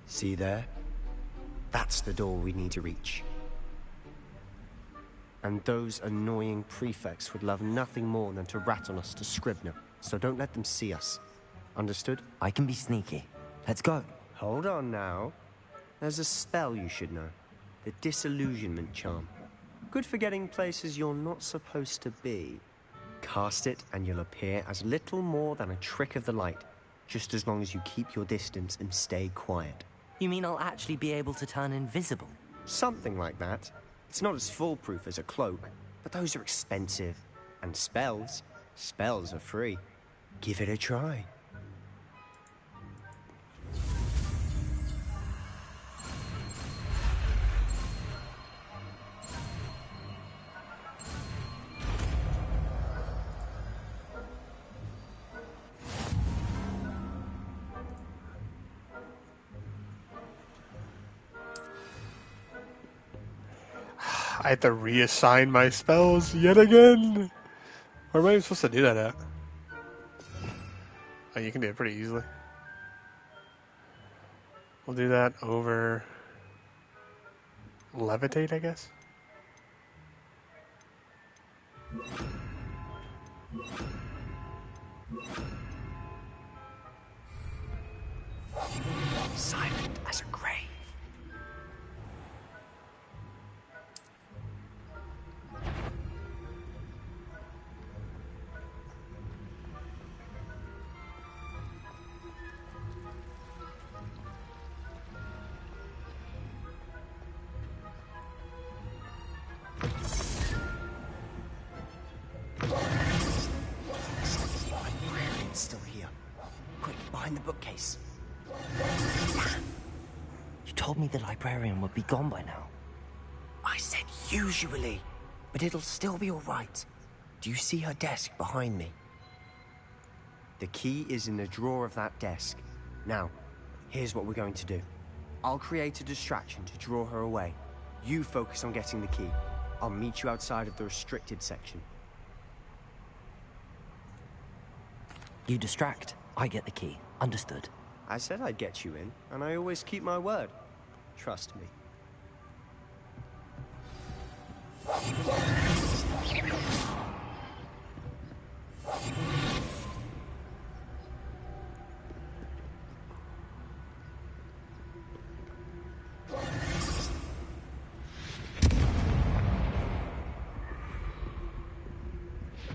See there? That's the door we need to reach. And those annoying prefects would love nothing more than to rat on us to Scribner, so don't let them see us. Understood? I can be sneaky. Let's go. Hold on now. There's a spell you should know. The Disillusionment Charm. Good for getting places you're not supposed to be. Cast it and you'll appear as little more than a trick of the light, just as long as you keep your distance and stay quiet. You mean I'll actually be able to turn invisible? Something like that. It's not as foolproof as a cloak, but those are expensive. And spells are free. Give it a try. I had to reassign my spells yet again. Where am I supposed to do that at? Oh, you can do it pretty easily. We'll do that over levitate, I guess. Silent as a grave. place. You told me the librarian would be gone by now. I said usually, but it'll still be all right. Do you see her desk behind me? The key is in the drawer of that desk. Now, here's what we're going to do. I'll create a distraction to draw her away. You focus on getting the key. I'll meet you outside of the restricted section. You distract, I get the key. Understood. I said I'd get you in, and I always keep my word. Trust me.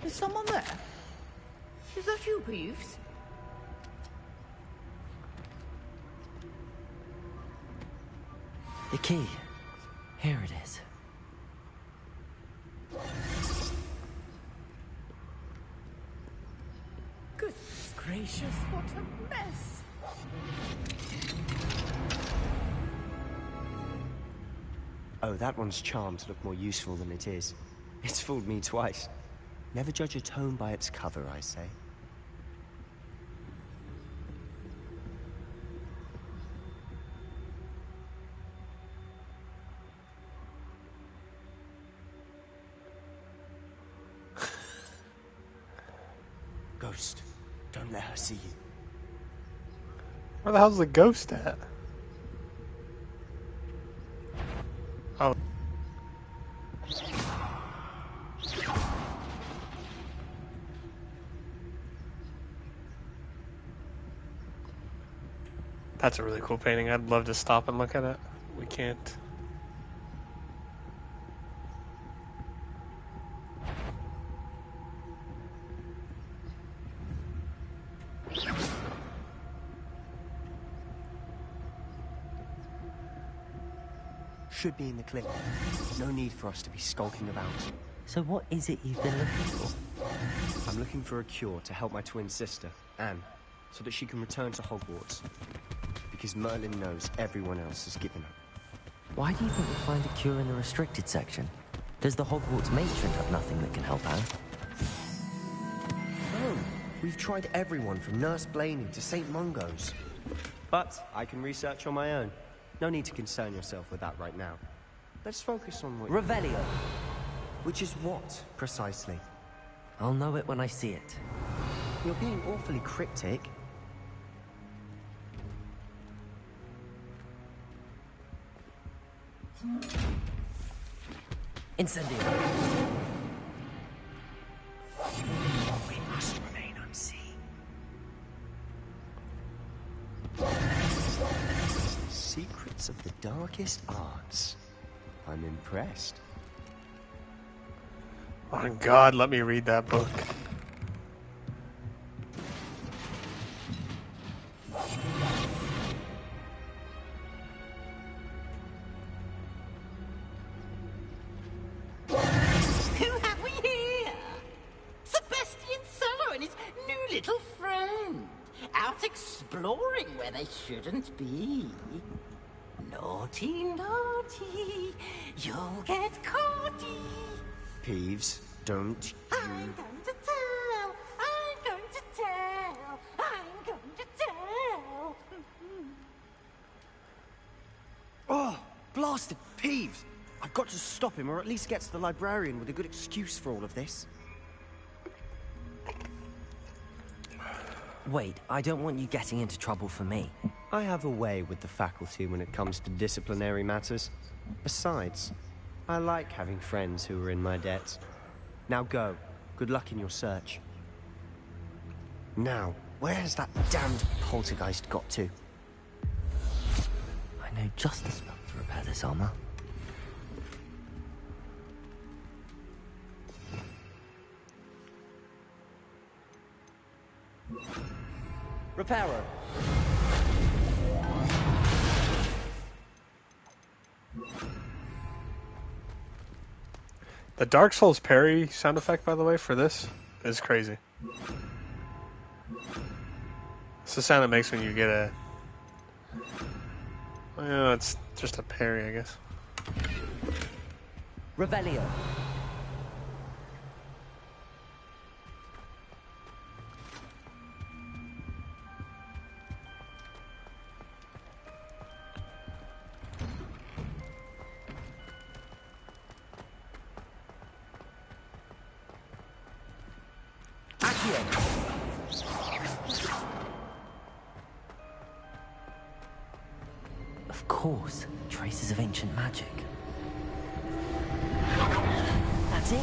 Is someone there? Is that you, Peeves? The key. Here it is. Goodness gracious, what a mess! Oh, that one's charmed to look more useful than it is. It's fooled me twice. Never judge a tome by its cover, I say. Ghost, don't let her see you. Where the hell's the ghost at? Oh. That's a really cool painting. I'd love to stop and look at it. We can't. Should be in the clip. No need for us to be skulking about. So what is it you've been looking for? I'm looking for a cure to help my twin sister, Anne, so that she can return to Hogwarts. Because Merlin knows everyone else has given up. Why do you think we'll find a cure in the restricted section? Does the Hogwarts matron have nothing that can help Anne? No, we've tried everyone from Nurse Blaney to St. Mungo's. But I can research on my own. No need to concern yourself with that right now. Let's focus on what... Revelio. Which is what, precisely? I'll know it when I see it. You're being awfully cryptic. Incendio. We must remain unseen. Secrets of the darkest arts. I'm impressed. Oh God, let me read that book. Who have we here? Sebastian Cello and his new little friend. Out exploring where they shouldn't be. Naughty, naughty, you'll get caughty. Peeves, don't you... I'm going to tell, I'm going to tell, I'm going to tell. Oh, blasted Peeves! I've got to stop him, or at least get to the librarian with a good excuse for all of this. Wait, I don't want you getting into trouble for me. I have a way with the faculty when it comes to disciplinary matters. Besides, I like having friends who are in my debt. Now go. Good luck in your search. Now, where has that damned poltergeist got to? I know just the spell to repair this armor. Reparo. The Dark Souls parry sound effect, by the way, for this is crazy. It's the sound it makes when you get a... Well, it's just a parry, I guess. Revelio. Of course, traces of ancient magic. That's it.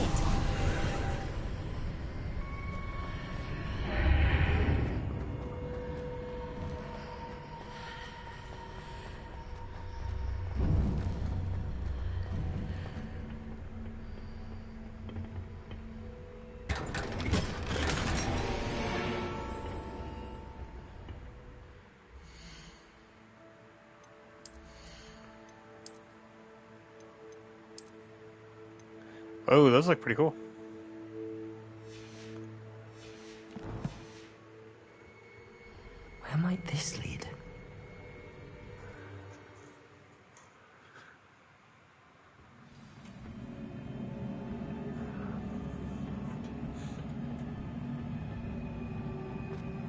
Oh, those look pretty cool. Where might this lead?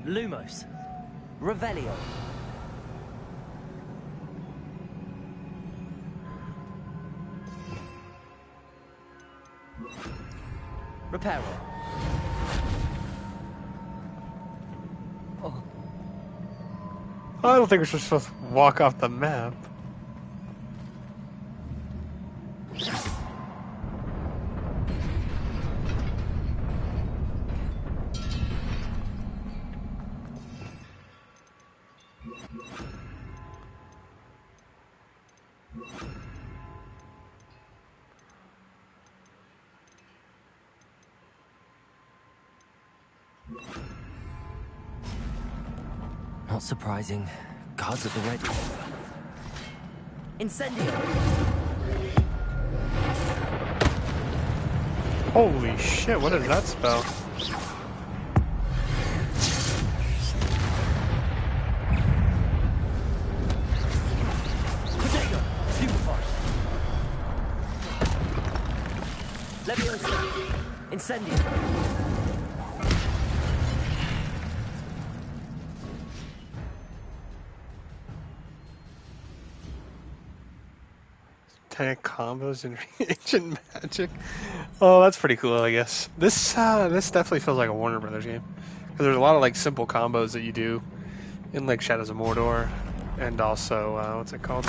Lumos. Revelio. Reparo. Oh. I don't think we're supposed to walk off the map. Not surprising. Guards at the ready. Incendio. Holy shit, what is that spell? Potato. Stupefy. Leviosa. Incendio. Combos in ancient magic. Oh, that's pretty cool, I guess. This definitely feels like a Warner Brothers game because there's a lot of like simple combos that you do in like Shadows of Mordor, and also what's it called?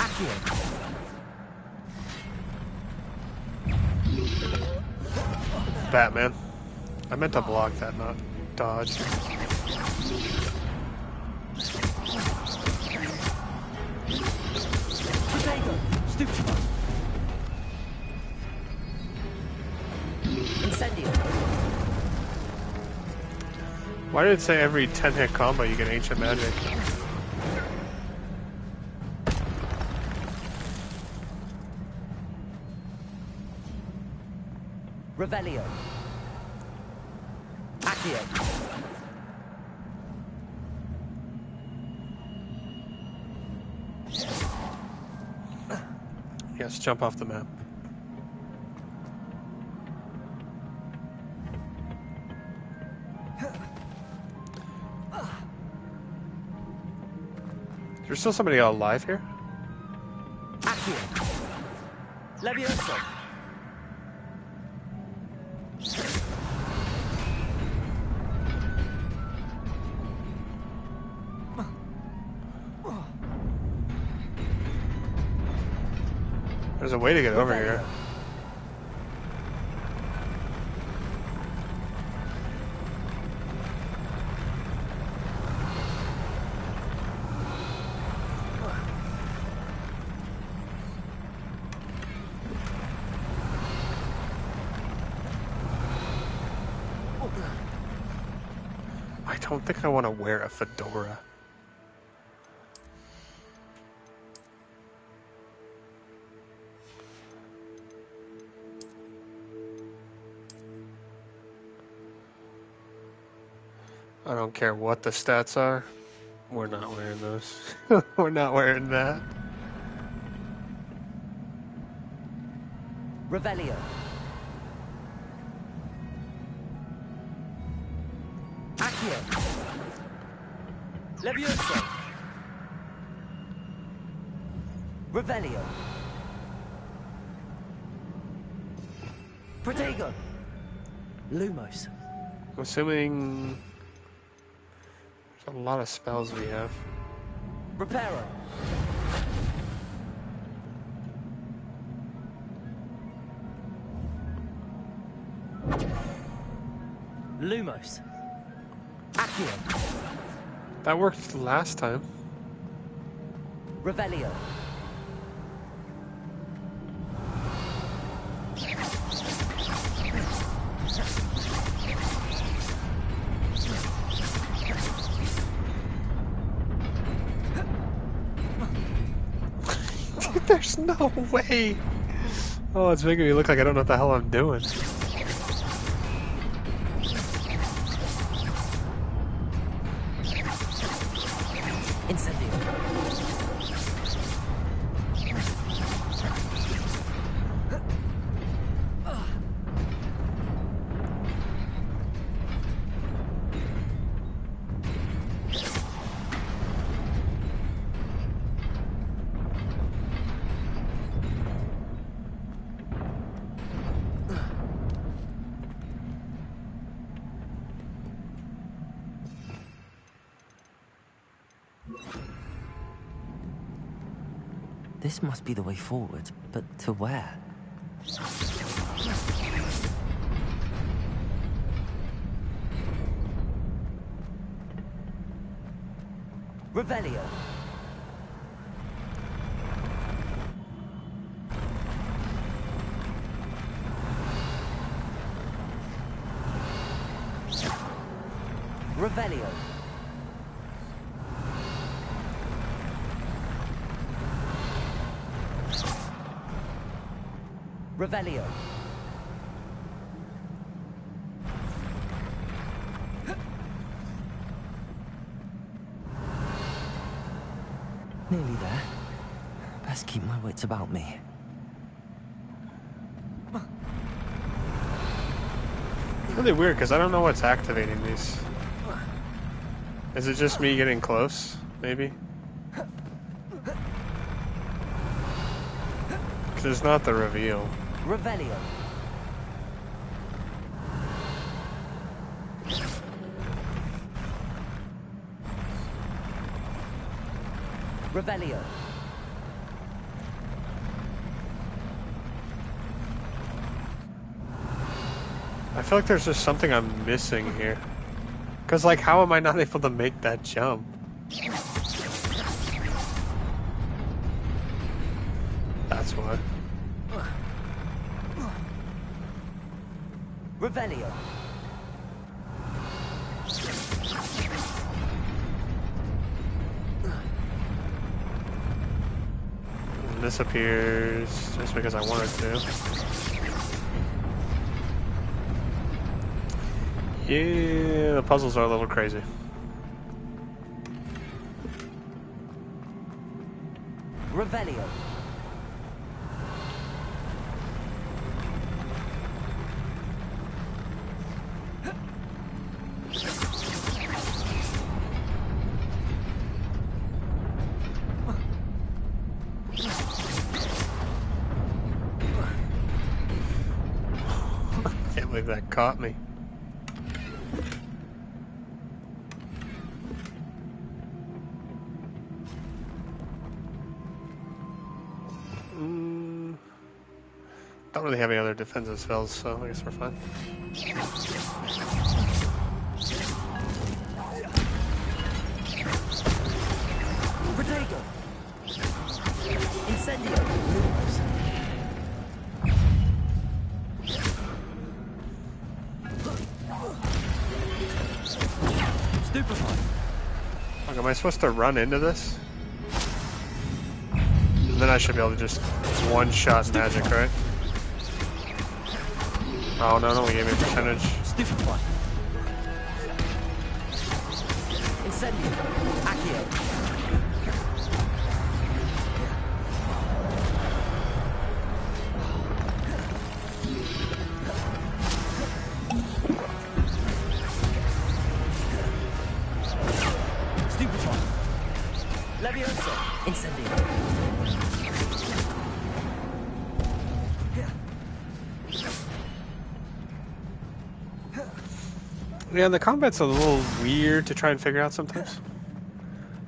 Batman. I meant to block that, not dodge. Potato. Stupefy. Incendio. Why did it say every 10-hit combo you get ancient magic? Revelio. Accio. Yes, jump off the map. There's still somebody alive here? Accio. Leviosa. There's a way to get over here. I don't think I want to wear a fedora. I don't care what the stats are. We're not wearing those. We're not wearing that. Revelio. Accio. Levioso. Revelio. Protego. Lumos. I'm assuming there's a lot of spells we have. Reparo. Lumos. Accio. That worked last time. Revelio. There's no way. Oh, it's making me look like I don't know what the hell I'm doing. Incendio. This must be the way forward, but to where? Revelio. Revelio. Revelio. Nearly there. Best keep my wits about me. Really weird, because I don't know what's activating these. Is it just me getting close, maybe? Because it's not the reveal. Revelio. Revelio. I feel like there's just something I'm missing here. Because, like, how am I not able to make that jump? That's why. Revelio. And this appears just because I wanted to. Yeah, the puzzles are a little crazy. Revelio. Can't believe that caught me. Don't really have any other defensive spells, so I guess we're fine. Protego. Incendio. Stupefy. Like, am I supposed to run into this? And then I should be able to just one-shot magic, right? Oh, no, no, we gave me a percentage. Stupefy. Incendio. Accio. Stupefy. Levioso. Incendio. Yeah, the combat's a little weird to try and figure out sometimes.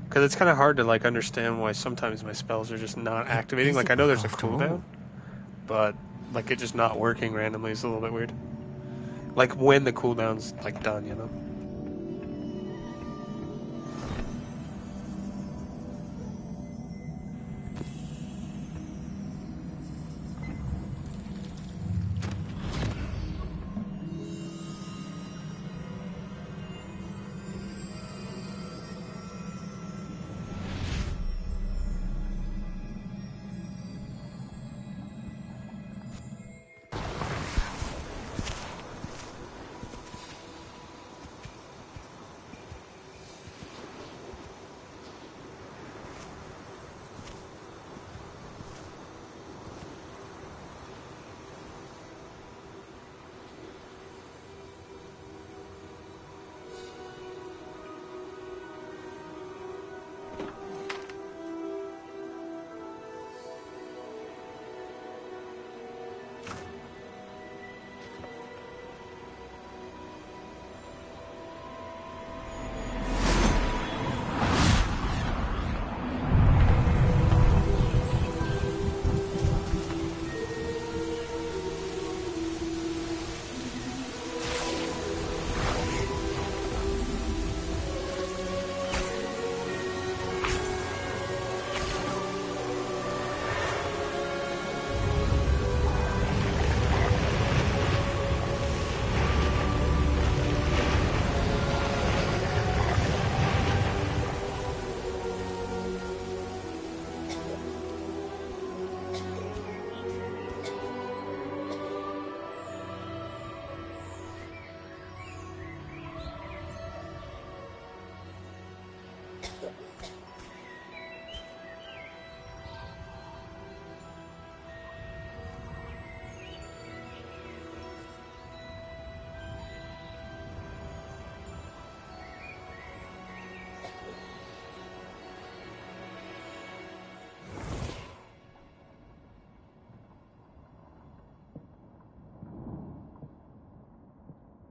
Because it's kind of hard to like understand why sometimes my spells are just not activating. Like I know there's a cooldown, but like it just not working randomly is a little bit weird. Like when the cooldown's like done, you know.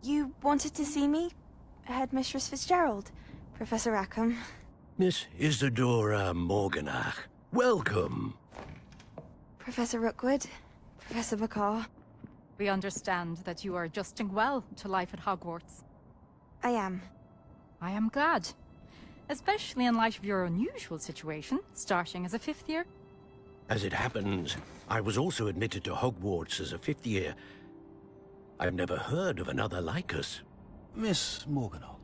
You wanted to see me? Headmistress Fitzgerald, Professor Rackham. Miss Isadora Morganach, welcome. Professor Rookwood, Professor McCaw. We understand that you are adjusting well to life at Hogwarts. I am. I am glad. Especially in light of your unusual situation, starting as a 5th year. As it happens, I was also admitted to Hogwarts as a 5th year. I've never heard of another like us. Miss Morganach,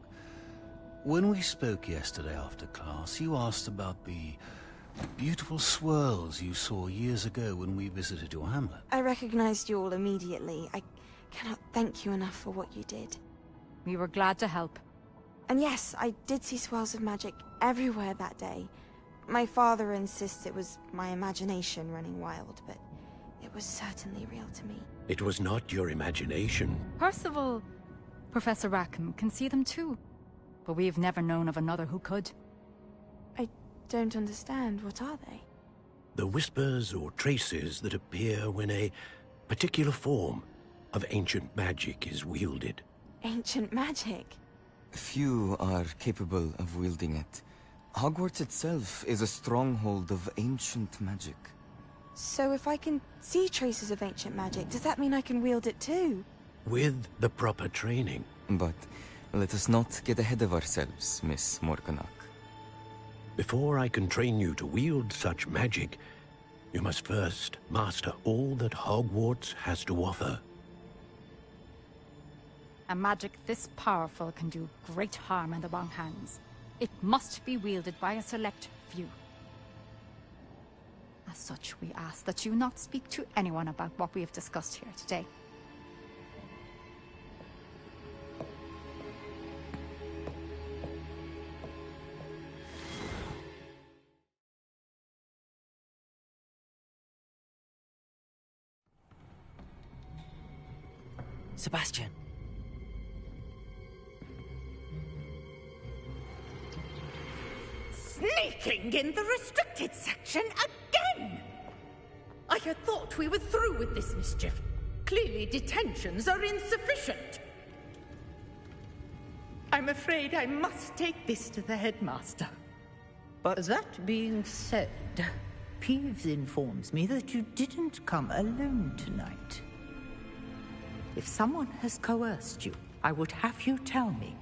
when we spoke yesterday after class, you asked about the beautiful swirls you saw years ago when we visited your hamlet. I recognized you all immediately. I cannot thank you enough for what you did. We were glad to help. And yes, I did see swirls of magic everywhere that day. My father insists it was my imagination running wild, but it was certainly real to me. It was not your imagination. Percival, Professor Rackham can see them too. But we've never known of another who could. I don't understand. What are they? The whispers or traces that appear when a particular form of ancient magic is wielded. Ancient magic? Few are capable of wielding it. Hogwarts itself is a stronghold of ancient magic. So if I can see traces of ancient magic, does that mean I can wield it too? With the proper training. But let us not get ahead of ourselves, Miss Morganach. Before I can train you to wield such magic, you must first master all that Hogwarts has to offer. A magic this powerful can do great harm in the wrong hands. It must be wielded by a select few. As such, we ask that you not speak to anyone about what we have discussed here today. Sebastian. Sneaking in the restricted section again! I had thought we were through with this mischief. Clearly detentions are insufficient. I'm afraid I must take this to the headmaster. But that being said, Peeves informs me that you didn't come alone tonight. If someone has coerced you, I would have you tell me.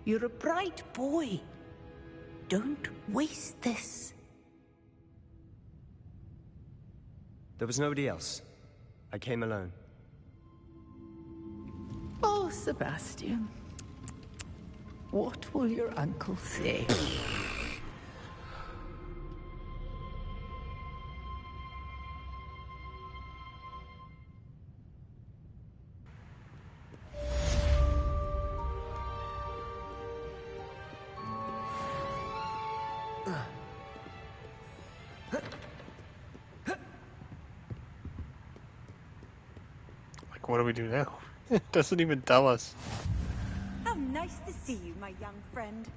You're a bright boy. Don't waste this. There was nobody else. I came alone. Oh, Sebastian. What will your uncle say? Like, what do we do now? It doesn't even tell us. How nice to see you, my young friend.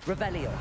Revelio.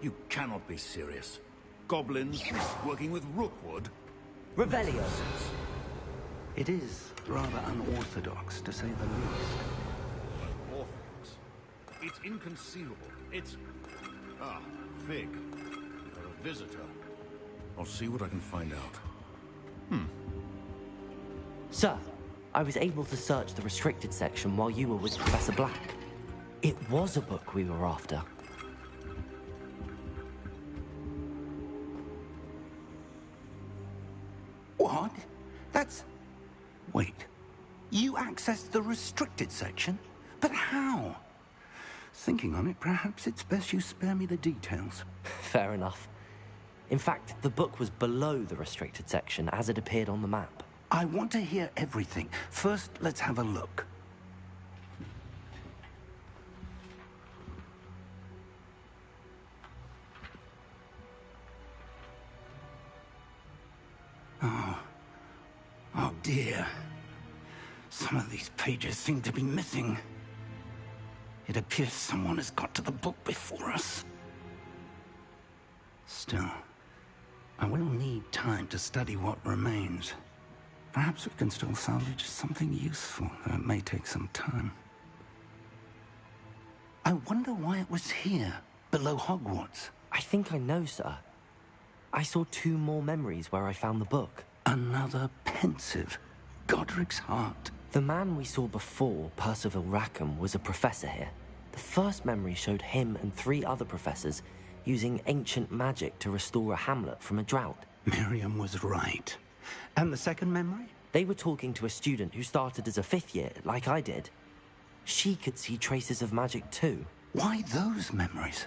You cannot be serious. Goblins working with Rookwood? Revelio. It is rather unorthodox, to say the least. Orthodox? It's inconceivable. It's... Ah, Fig. You're a visitor. I'll see what I can find out. Sir, I was able to search the restricted section while you were with Professor Black. It was a book we were after. What? That's... Wait. You accessed the restricted section? But how? Thinking on it, perhaps it's best you spare me the details. Fair enough. In fact, the book was below the restricted section as it appeared on the map. I want to hear everything. First, let's have a look. Oh dear. Some of these pages seem to be missing. It appears someone has got to the book before us. Still, I will need time to study what remains. Perhaps we can still salvage something useful, though it may take some time. I wonder why it was here, below Hogwarts. I think I know, sir. I saw 2 more memories where I found the book. Another pensive. Godric's heart. The man we saw before, Percival Rackham, was a professor here. The first memory showed him and 3 other professors using ancient magic to restore a hamlet from a drought. Miriam was right. And the second memory? They were talking to a student who started as a 5th year, like I did. She could see traces of magic too. Why those memories?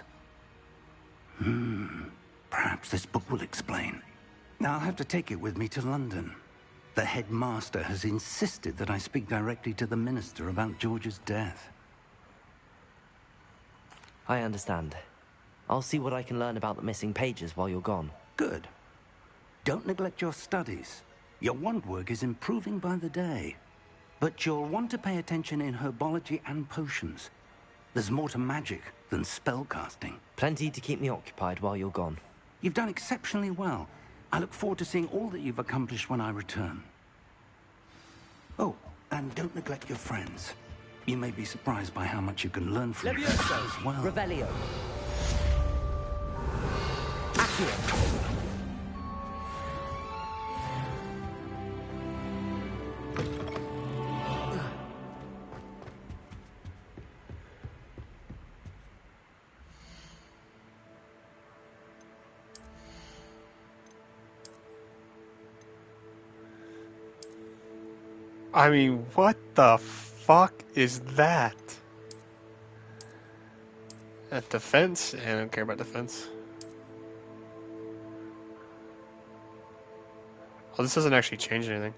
Perhaps this book will explain. I'll have to take it with me to London. The headmaster has insisted that I speak directly to the minister about George's death. I understand. I'll see what I can learn about the missing pages while you're gone. Good. Don't neglect your studies. Your wand work is improving by the day. But you'll want to pay attention in herbology and potions. There's more to magic than spellcasting. Plenty to keep me occupied while you're gone. You've done exceptionally well. I look forward to seeing all that you've accomplished when I return. Oh, and don't neglect your friends. You may be surprised by how much you can learn from them as well. Revelio. Accio. I mean, what the fuck is that? At defense? I don't care about defense. Oh, this doesn't actually change anything.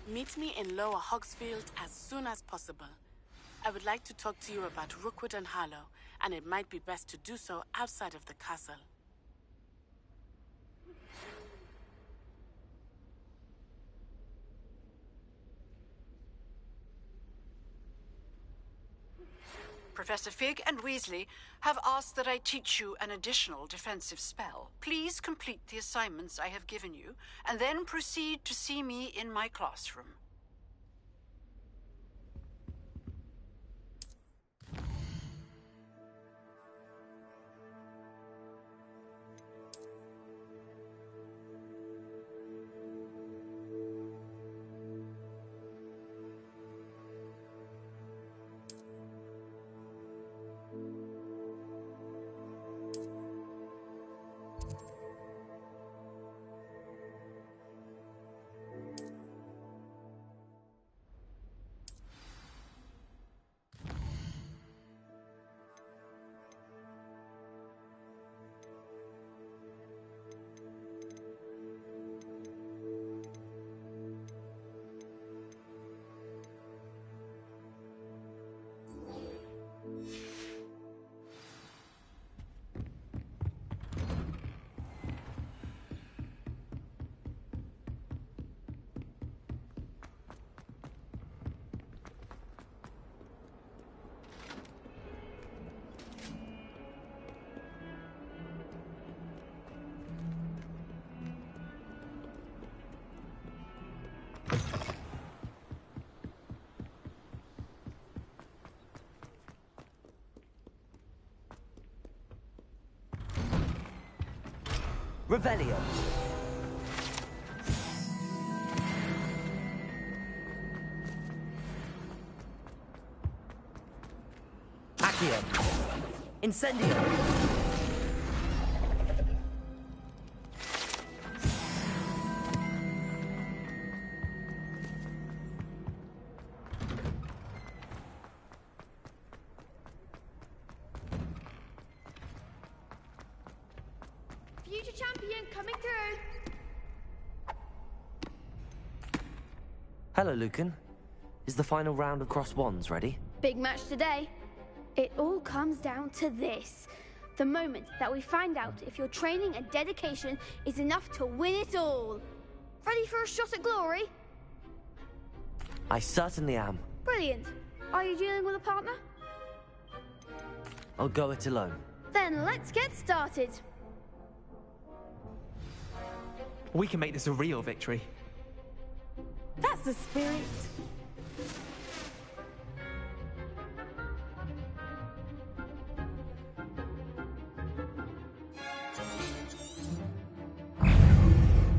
Meet me in Lower Hogsfield as soon as possible. I would like to talk to you about Rookwood and Harlow, and it might be best to do so outside of the castle. Professor Fig and Weasley have asked that I teach you an additional defensive spell. Please complete the assignments I have given you, and then proceed to see me in my classroom. Revelio. Accio. Incendio. Future champion coming through. Hello, Lucan. Is the final round of Cross Wands ready? Big match today. It all comes down to this. The moment that we find out if your training and dedication is enough to win it all. Ready for a shot at glory? I certainly am. Brilliant. Are you dealing with a partner? I'll go it alone. Then let's get started. We can make this a real victory. That's the spirit.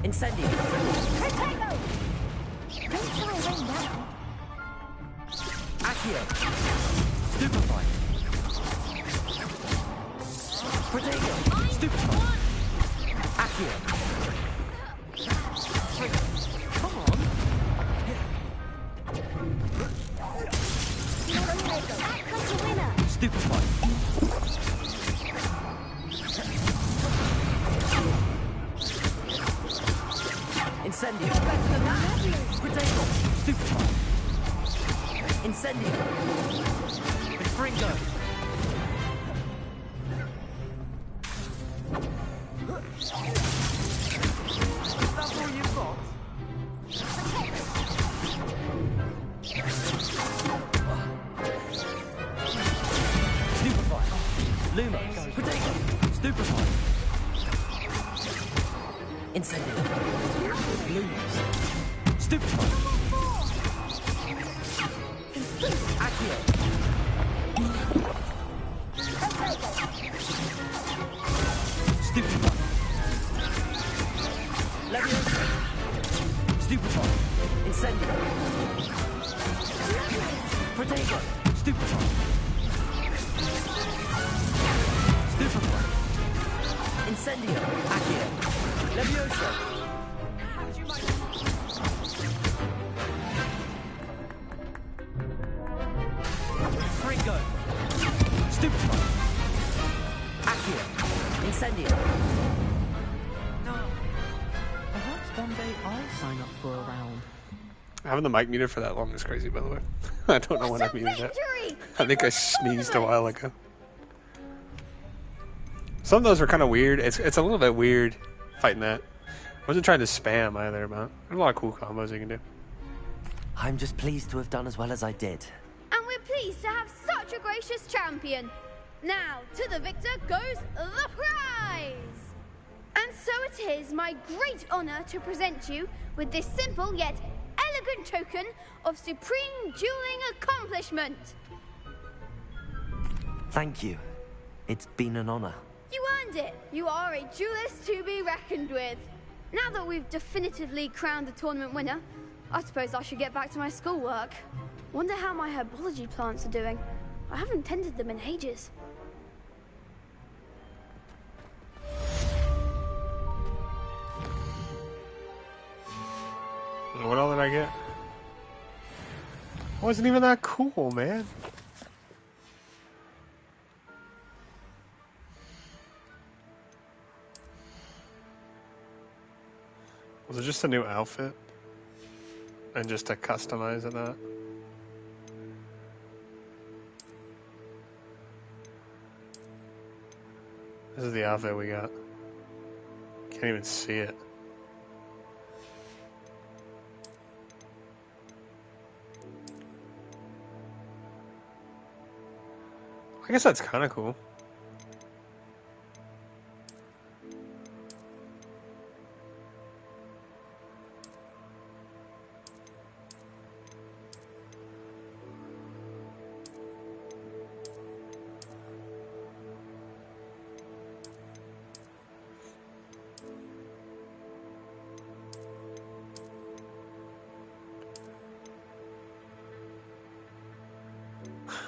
Incendio. Protego! Don't try and rain down. Accio. Stupefy. Protego. Stupefy. Accio. Come on. Stupefy. Incendio. Protego. Stupefy. Incendio. Fringo. That's all you've got? Stupefy. Lumos. Protego. Stupefy. Incendio. Lumos. Stupefy. Accio. Stupefy. Leviosa. Stupefy. Incendio. Protego. Stupefy. Stupefy. Incendio. Accio. Leviosa. Fringo. Stupefy. Accio. Incendio. Perhaps one day I'll sign up for a round. Having the mic muted for that long is crazy, by the way. I don't know when I muted it. I think I sneezed a while ago. Some of those were kind of weird. It's a little bit weird fighting that. I wasn't trying to spam either, but there's a lot of cool combos you can do. I'm just pleased to have done as well as I did. And we're pleased to have such a gracious champion. Now, to the victor goes the prize! And so it is my great honor to present you with this simple yet elegant token of supreme dueling accomplishment. Thank you. It's been an honor. You earned it. You are a duelist to be reckoned with. Now that we've definitively crowned the tournament winner, I suppose I should get back to my schoolwork. Wonder how my herbology plants are doing. I haven't tended them in ages. What all did I get? Wasn't even that cool, man. Was it just a new outfit? And just to customize it that? This is the outfit we got. Can't even see it. I guess that's kind of cool.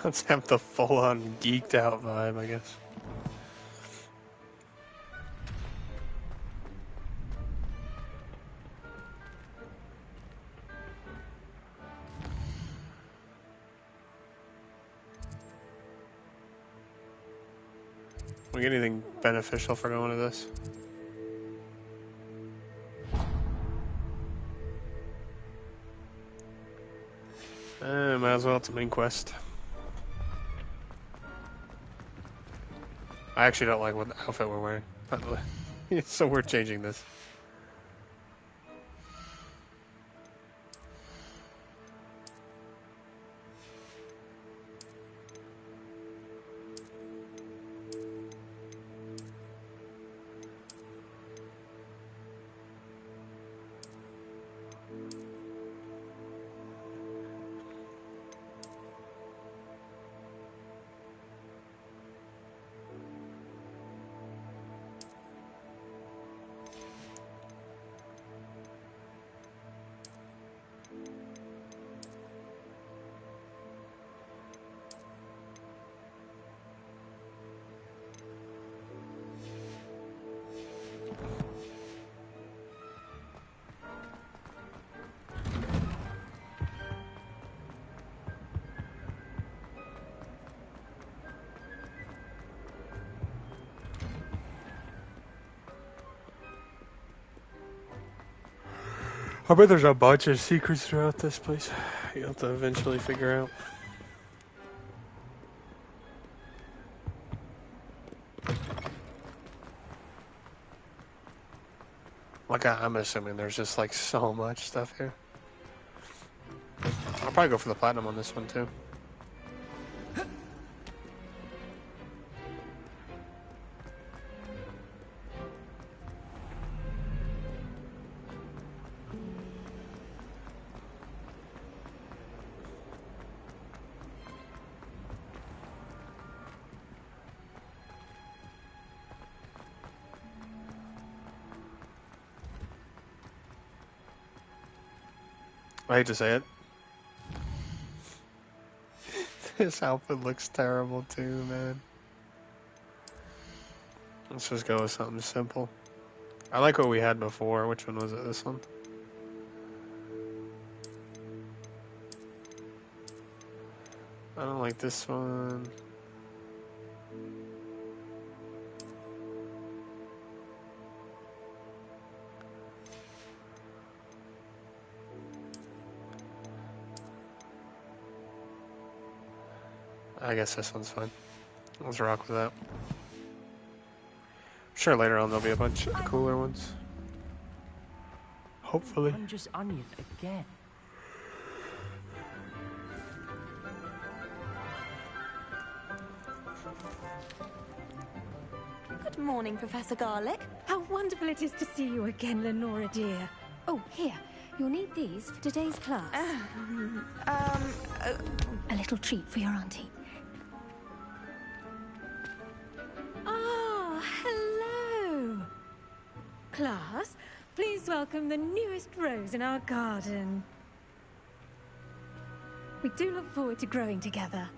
Let's have the full-on geeked out vibe, I guess. We get anything beneficial for going to this? Might as well. It's a main quest. I actually don't like what outfit we're wearing, by the way. So we're changing this. I bet there's a bunch of secrets throughout this place you'll have to eventually figure out. Like, I'm assuming there's just like so much stuff here. I'll probably go for the platinum on this one too. I hate to say it. This outfit looks terrible too, man. Let's just go with something simple. I like what we had before. Which one was it? This one? I don't like this one. I guess this one's fine. Let's rock with that. I'm sure later on there'll be a bunch of cooler ones. Hopefully. I'm just onion again. Good morning, Professor Garlic. How wonderful it is to see you again, Lenora dear. Oh, here. You'll need these for today's class. A little treat for your auntie. Ah, hello. Class, please welcome the newest rose in our garden. We do look forward to growing together.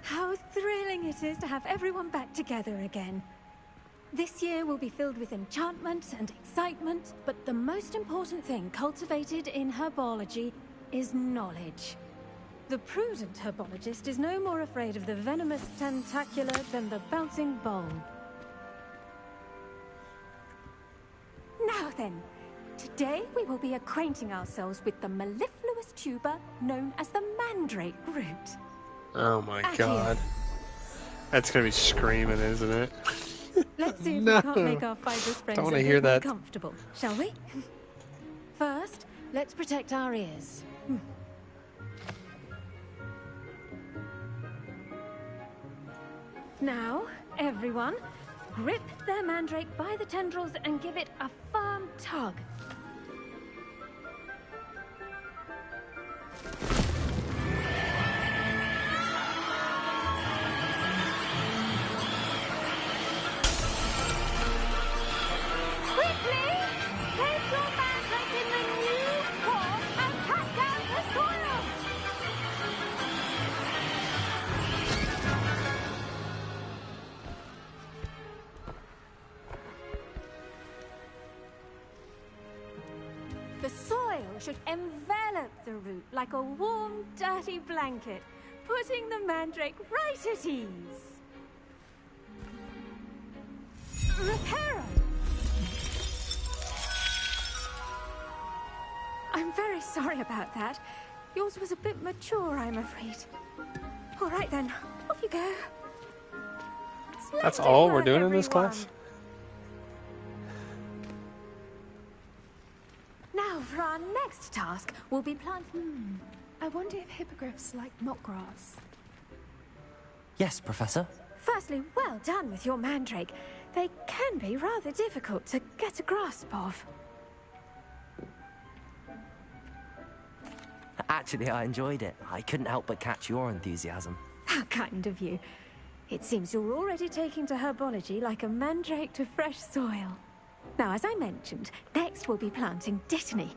How thrilling it is to have everyone back together again. This year will be filled with enchantment and excitement, but the most important thing cultivated in herbology is knowledge. The prudent herbologist is no more afraid of the venomous tentacular than the bouncing bowl. Now then, today we will be acquainting ourselves with the mellifluous tuber known as the mandrake root. Oh my god. That's gonna be screaming, isn't it? Let's see if No. we can't make our fibrous friends Don't a wanna bit hear more that. comfortable, shall we? First, let's protect our ears. Now, everyone, grip their mandrake by the tendrils and give it a firm tug. Quickly! Place your mandrake in the new core and cut down the soil! should envelop the root like a warm, dirty blanket, putting the mandrake right at ease. Reparo! I'm very sorry about that. Yours was a bit mature, I'm afraid. All right then, off you go. That's all we're doing in this class? Now, for our next task, we'll be planting... I wonder if hippogriffs like knotgrass. Yes, Professor. Firstly, well done with your mandrake. They can be rather difficult to get a grasp of. Actually, I enjoyed it. I couldn't help but catch your enthusiasm. How kind of you. It seems you're already taking to herbology like a mandrake to fresh soil. Now, as I mentioned, next we'll be planting dittany.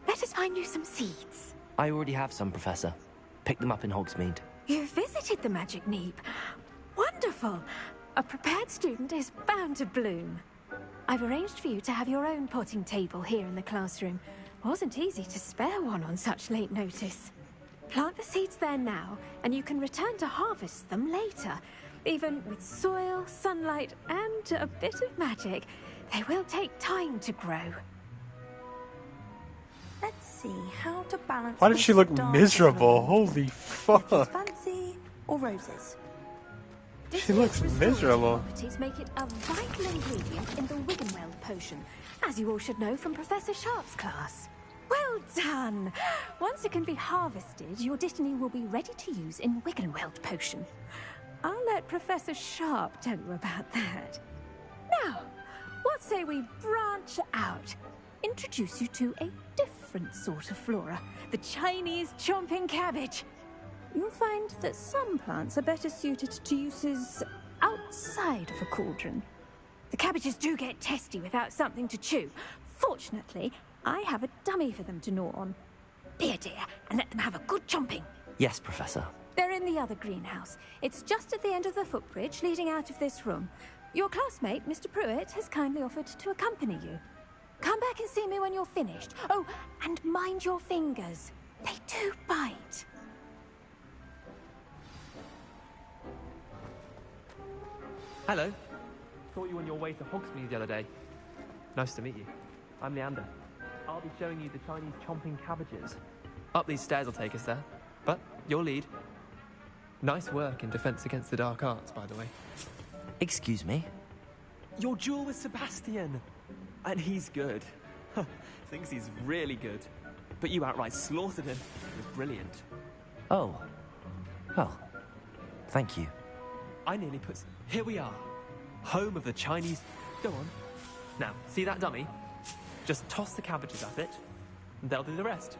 Let us find you some seeds. I already have some, Professor. Picked them up in Hogsmeade. You visited the Magic Neep. Wonderful. A prepared student is bound to bloom. I've arranged for you to have your own potting table here in the classroom. Wasn't easy to spare one on such late notice. Plant the seeds there now, and you can return to harvest them later. Even with soil, sunlight, and a bit of magic, they will take time to grow. Let's see how to balance. Why does she look stars miserable? and Holy fuck. fancy or roses? She looks miserable. Properties make it a vital ingredient in the Wiggenweld potion, as you all should know from Professor Sharp's class. Well done! Once it can be harvested, your dittany will be ready to use in Wiggenweld potion. I'll let Professor Sharp tell you about that. Now, what say we branch out? Introduce you to a different sort of flora, the Chinese chomping cabbage. You'll find that some plants are better suited to uses outside of a cauldron. The cabbages do get testy without something to chew. Fortunately, I have a dummy for them to gnaw on. Be a dear, and let them have a good chomping. Yes, Professor. They're in the other greenhouse. It's just at the end of the footbridge leading out of this room. Your classmate, Mr. Pruitt, has kindly offered to accompany you. Come back and see me when you're finished. Oh, and mind your fingers. They do bite. Hello. Thought you were on your way to Hogsmeade the other day. Nice to meet you. I'm Leander. I'll be showing you the Chinese chomping cabbages. Up these stairs will take us there. But you'll lead. Nice work in Defense Against the Dark Arts, by the way. Excuse me? Your duel with Sebastian! And he's good. Thinks he's really good. But you outright slaughtered him. It was brilliant. Oh. Well, thank you. I nearly put... Here we are. Home of the Chinese... Go on. Now, see that dummy? Just toss the cabbages at it, and they'll do the rest.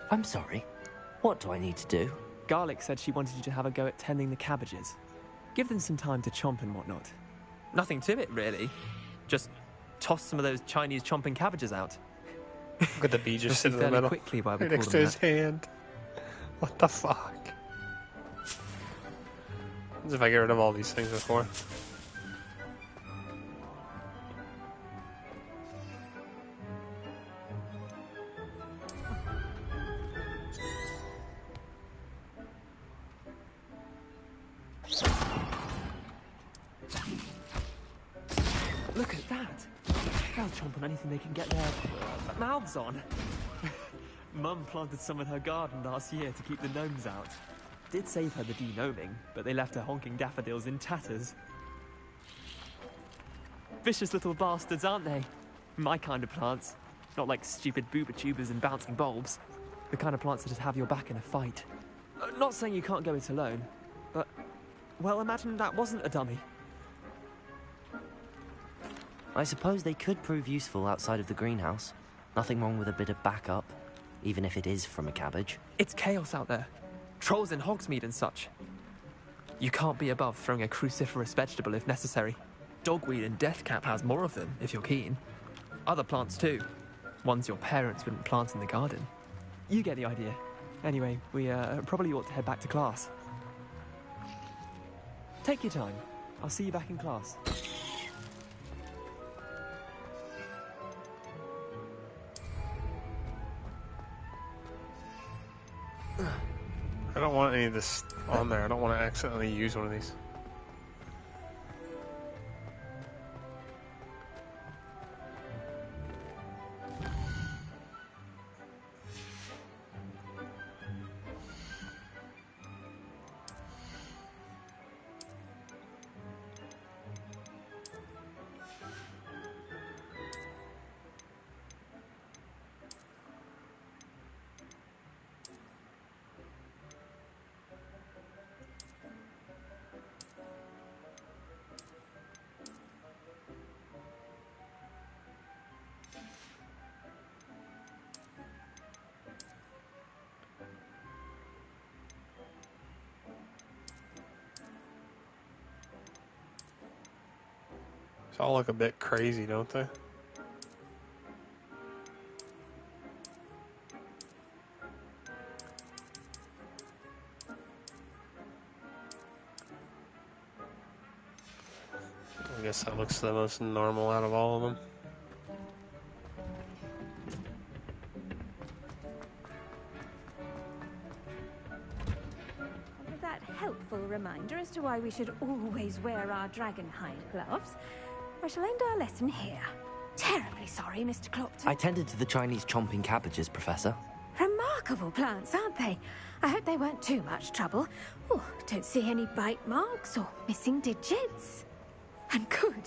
I'm sorry. What do I need to do? Garlic said she wanted you to have a go at tending the cabbages. Give them some time to chomp and whatnot. Nothing to it, really. Just toss some of those Chinese chomping cabbages out. Look at the bee just sitting in the middle. Quickly while we right call next them to his that. hand. What the fuck? As if I get rid of all these things before. Look at that! They'll chomp on anything they can get their mouths on. Mum planted some in her garden last year to keep the gnomes out. Did save her the de-gnoming, but they left her honking daffodils in tatters. Vicious little bastards, aren't they? My kind of plants. Not like stupid booba tubers and bouncing bulbs. The kind of plants that just have your back in a fight. Not saying you can't go it alone, but... Well, imagine that wasn't a dummy. I suppose they could prove useful outside of the greenhouse. Nothing wrong with a bit of backup, even if it is from a cabbage. It's chaos out there. Trolls in Hogsmeade and such. You can't be above throwing a cruciferous vegetable if necessary. Dogweed and deathcap has more of them, if you're keen. Other plants too. Ones your parents wouldn't plant in the garden. You get the idea. Anyway, we probably ought to head back to class. Take your time. I'll see you back in class. any of this on there. I don't want to accidentally use one of these. They all look a bit crazy, don't they? I guess that looks the most normal out of all of them. With that helpful reminder as to why we should always wear our dragon hide gloves, I shall end our lesson here. Terribly sorry, Mr. Clopton. I tended to the Chinese chomping cabbages, Professor. Remarkable plants, aren't they? I hope they weren't too much trouble. Oh, don't see any bite marks or missing digits. And good,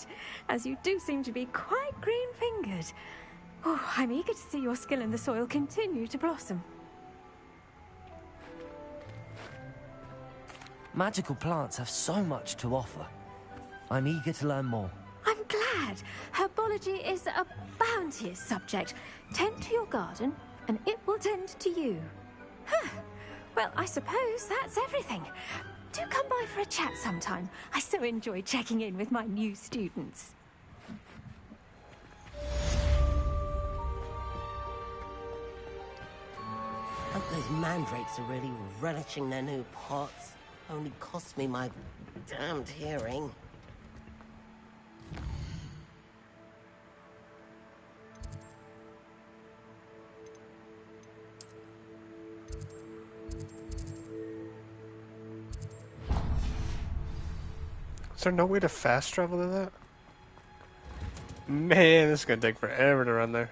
as you do seem to be quite green-fingered. Oh, I'm eager to see your skill in the soil continue to blossom. Magical plants have so much to offer. I'm eager to learn more. I'm glad. Herbology is a bounteous subject. Tend to your garden, and it will tend to you. Huh. Well, I suppose that's everything. Do come by for a chat sometime. I so enjoy checking in with my new students. Hope those mandrakes are really relishing their new pots. Only cost me my damned hearing. Is there no way to fast travel to that? Man, this is gonna take forever to run there.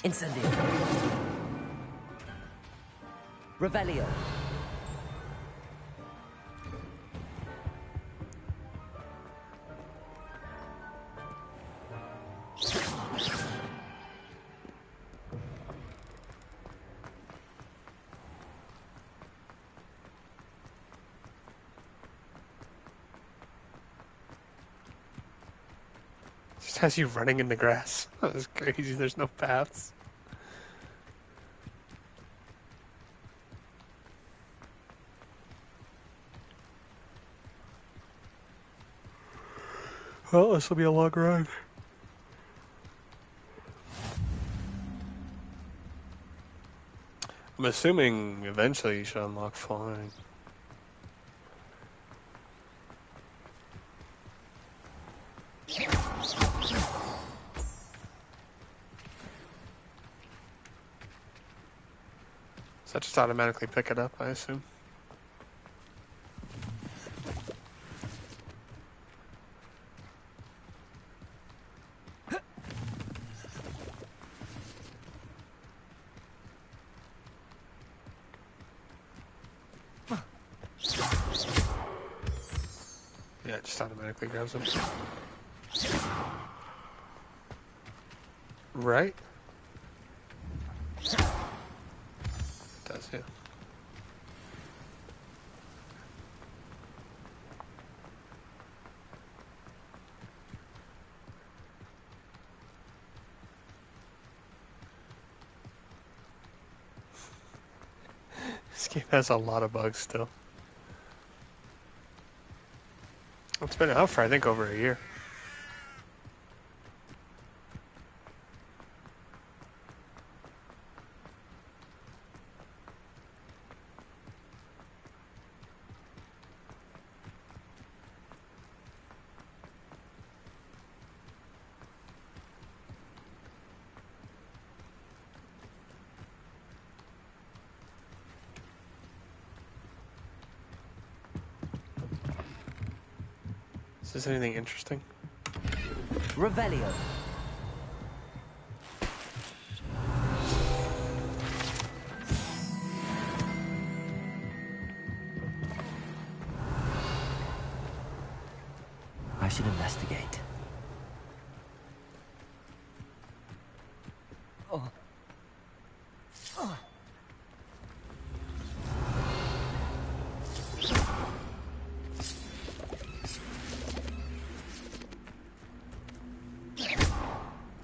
Incendio. Revelio. Just has you running in the grass. That is crazy. There's no paths. Well, this will be a long ride. I'm assuming eventually you should unlock flying. Does that just automatically pick it up, I assume? Yeah, it just automatically grabs them. Right? It does, yeah. This game has a lot of bugs still. It's been out for, I think, over a year. this anything interesting? Revelio. I should investigate. Oh. Oh.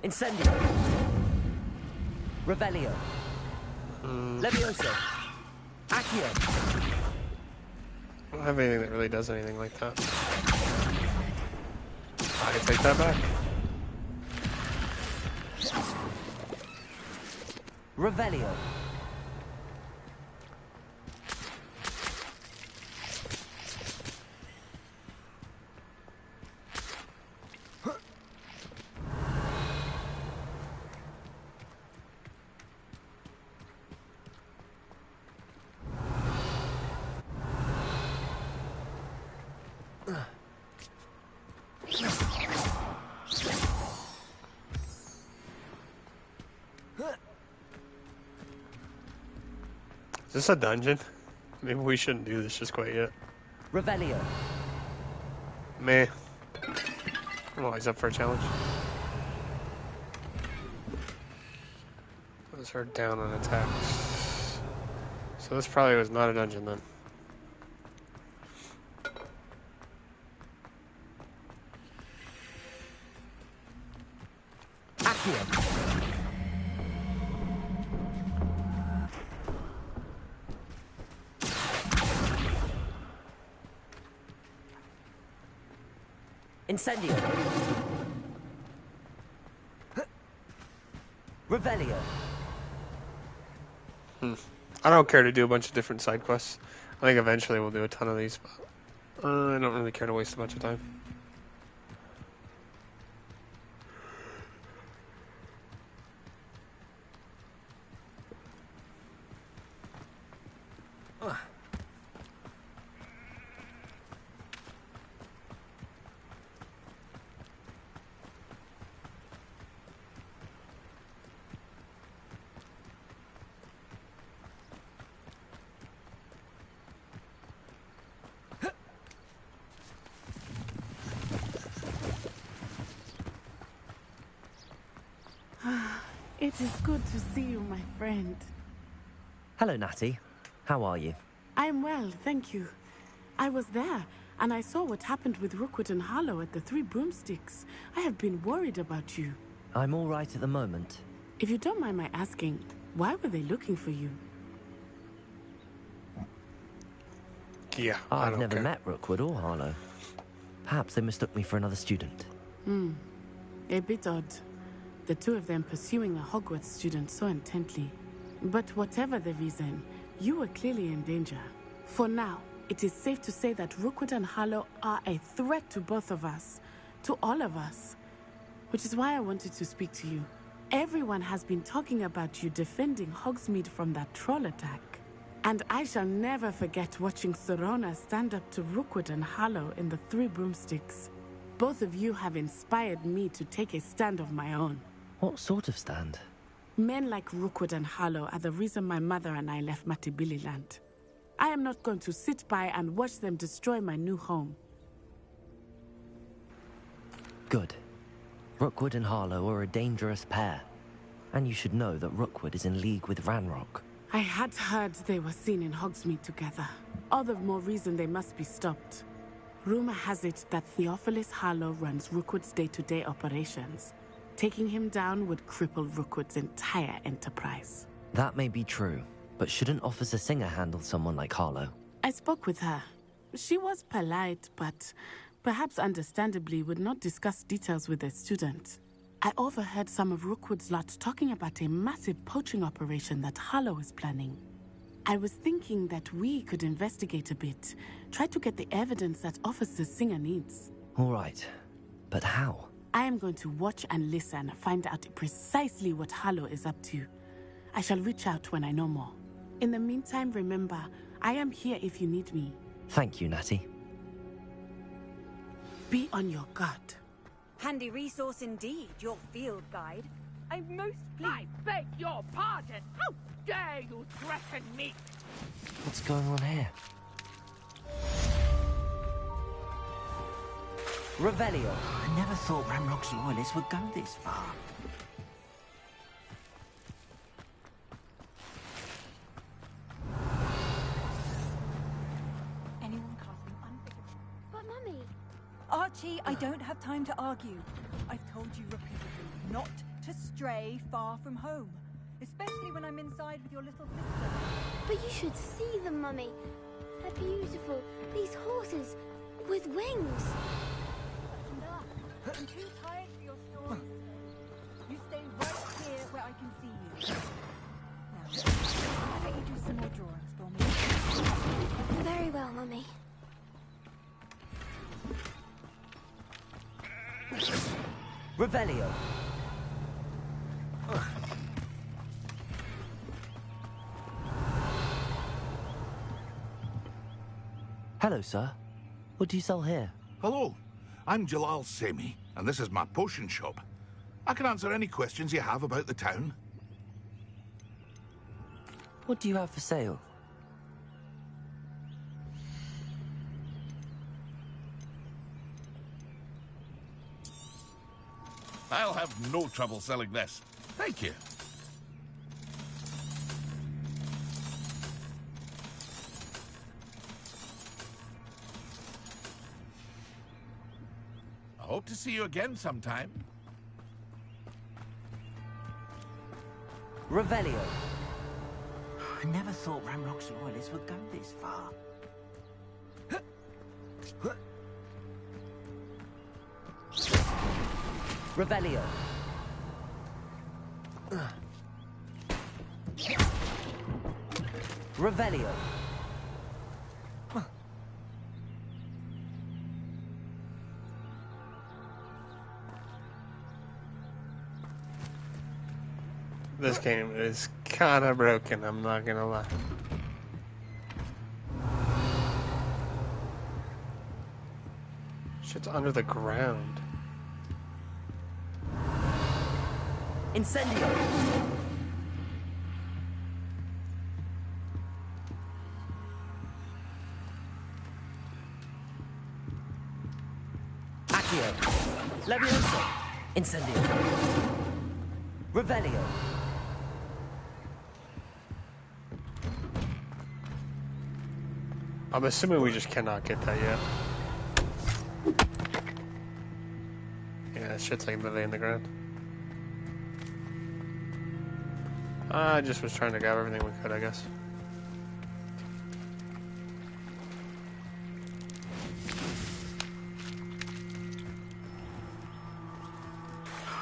Incendio. Revelio. Levioso. Accio. I don't have anything that really does anything like that. I can take that back. Revelio. Is this a dungeon? Maybe we shouldn't do this just quite yet. Revelio. Meh. I'm always up for a challenge. Those are down on attacks. So this probably was not a dungeon then. Accio. Incendio. Revelio. I don't care to do a bunch of different side quests. I think eventually we'll do a ton of these, but I don't really care to waste a bunch of time. It is good to see you, my friend. Hello, Natty. How are you? I'm well, thank you. I was there, and I saw what happened with Rookwood and Harlow at the Three Broomsticks. I have been worried about you. I'm all right at the moment. If you don't mind my asking, why were they looking for you? Yeah, I've never met Rookwood or Harlow. Perhaps they mistook me for another student. A bit odd. The two of them pursuing a Hogwarts student so intently. But whatever the reason, you were clearly in danger. For now, it is safe to say that Rookwood and Harlow are a threat to both of us. To all of us. Which is why I wanted to speak to you. Everyone has been talking about you defending Hogsmeade from that troll attack. And I shall never forget watching Serona stand up to Rookwood and Harlow in the Three Broomsticks. Both of you have inspired me to take a stand of my own. What sort of stand? Men like Rookwood and Harlow are the reason my mother and I left Matibili Land. I am not going to sit by and watch them destroy my new home. Good. Rookwood and Harlow are a dangerous pair. And you should know that Rookwood is in league with Ranrock. I had heard they were seen in Hogsmeade together. All the more reason they must be stopped. Rumor has it that Theophilus Harlow runs Rookwood's day-to-day operations. Taking him down would cripple Rookwood's entire enterprise. That may be true, but shouldn't Officer Singer handle someone like Harlow? I spoke with her. She was polite, but perhaps understandably would not discuss details with a student. I overheard some of Rookwood's lot talking about a massive poaching operation that Harlow is planning. I was thinking that we could investigate a bit, try to get the evidence that Officer Singer needs. All right, but how? I am going to watch and listen, find out precisely what Harlow is up to. I shall reach out when I know more. In the meantime, remember, I am here if you need me. Thank you, Natty. Be on your guard. Handy resource indeed, your field guide. I'm most pleased. I beg your pardon. How dare you threaten me? What's going on here? Revelio. I never thought Ramrock's loyalists would go this far. Anyone casting unforgivable? But Mummy... Archie, I don't have time to argue. I've told you repeatedly not to stray far from home. Especially when I'm inside with your little sister. But you should see them, Mummy. They're beautiful. These horses with wings. Enough. I'm too tired for your stories today. You stay right here where I can see you. Now, why don't you do some more drawings for me? Very well, Mummy. Revelio. Hello, sir. What do you sell here? Hello, I'm Jalal Semi, and this is my potion shop. I can answer any questions you have about the town. What do you have for sale? I'll have no trouble selling this. Thank you. I hope to see you again sometime. Revelio. I never thought Ramrock's loyalists would go this far. Revelio. Revelio. This game is kind of broken, I'm not gonna lie. Shit's under the ground. Incendio. Accio. Levioso. Incendio. Revelio. I'm assuming we just cannot get that yet. Yeah, that shit's like literally in the ground. I just was trying to grab everything we could, I guess.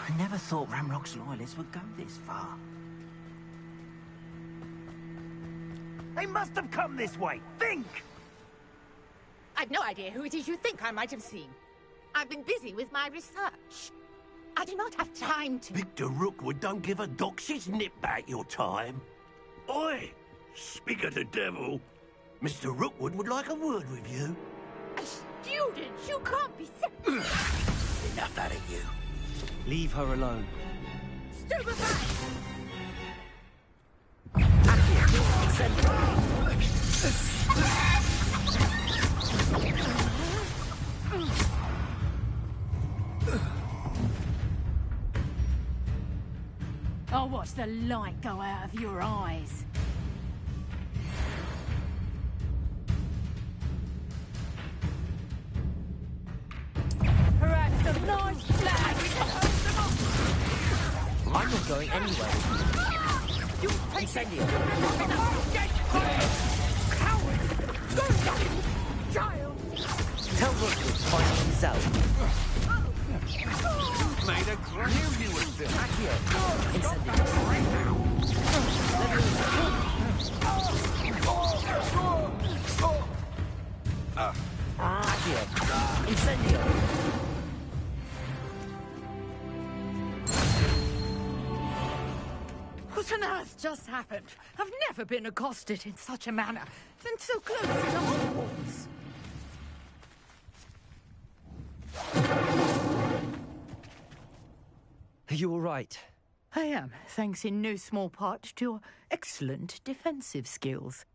I never thought Ramrock's loyalists would go this far. They must have come this way. Think! I've no idea who it is you think I might have seen. I've been busy with my research. I do not have time to... Victor Rookwood don't give a doxy's nip back your time. Oi! Speak of the devil. Mr. Rookwood would like a word with you. A student? You can't be... Enough out of you. Leave her alone. Stupefy! I'll watch the light go out of your eyes. Perhaps a nice flag we can hold them up. I'm not going anywhere. You take Incendio. Coward! Go, child! Tell Rookwood to find himself. Made a great you with this. Accio. Incendio. Accio. Incendio. What on earth just happened? I've never been accosted in such a manner, and so close to Hogwarts. Are you all right? I am, thanks in no small part to your excellent defensive skills.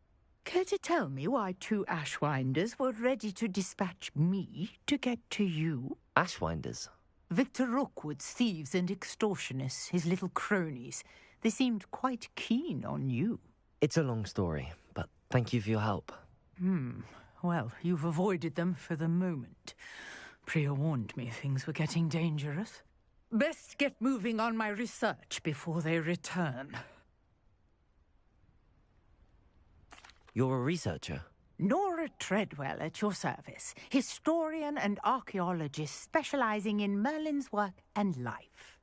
Care to tell me why 2 Ashwinders were ready to dispatch me to get to you? Ashwinders? Victor Rookwood's thieves and extortionists, his little cronies. They seemed quite keen on you. It's a long story, but thank you for your help. Well, you've avoided them for the moment. Priya warned me things were getting dangerous. Best get moving on my research before they return. You're a researcher? Nora Treadwell at your service, historian and archaeologist specializing in Merlin's work and life.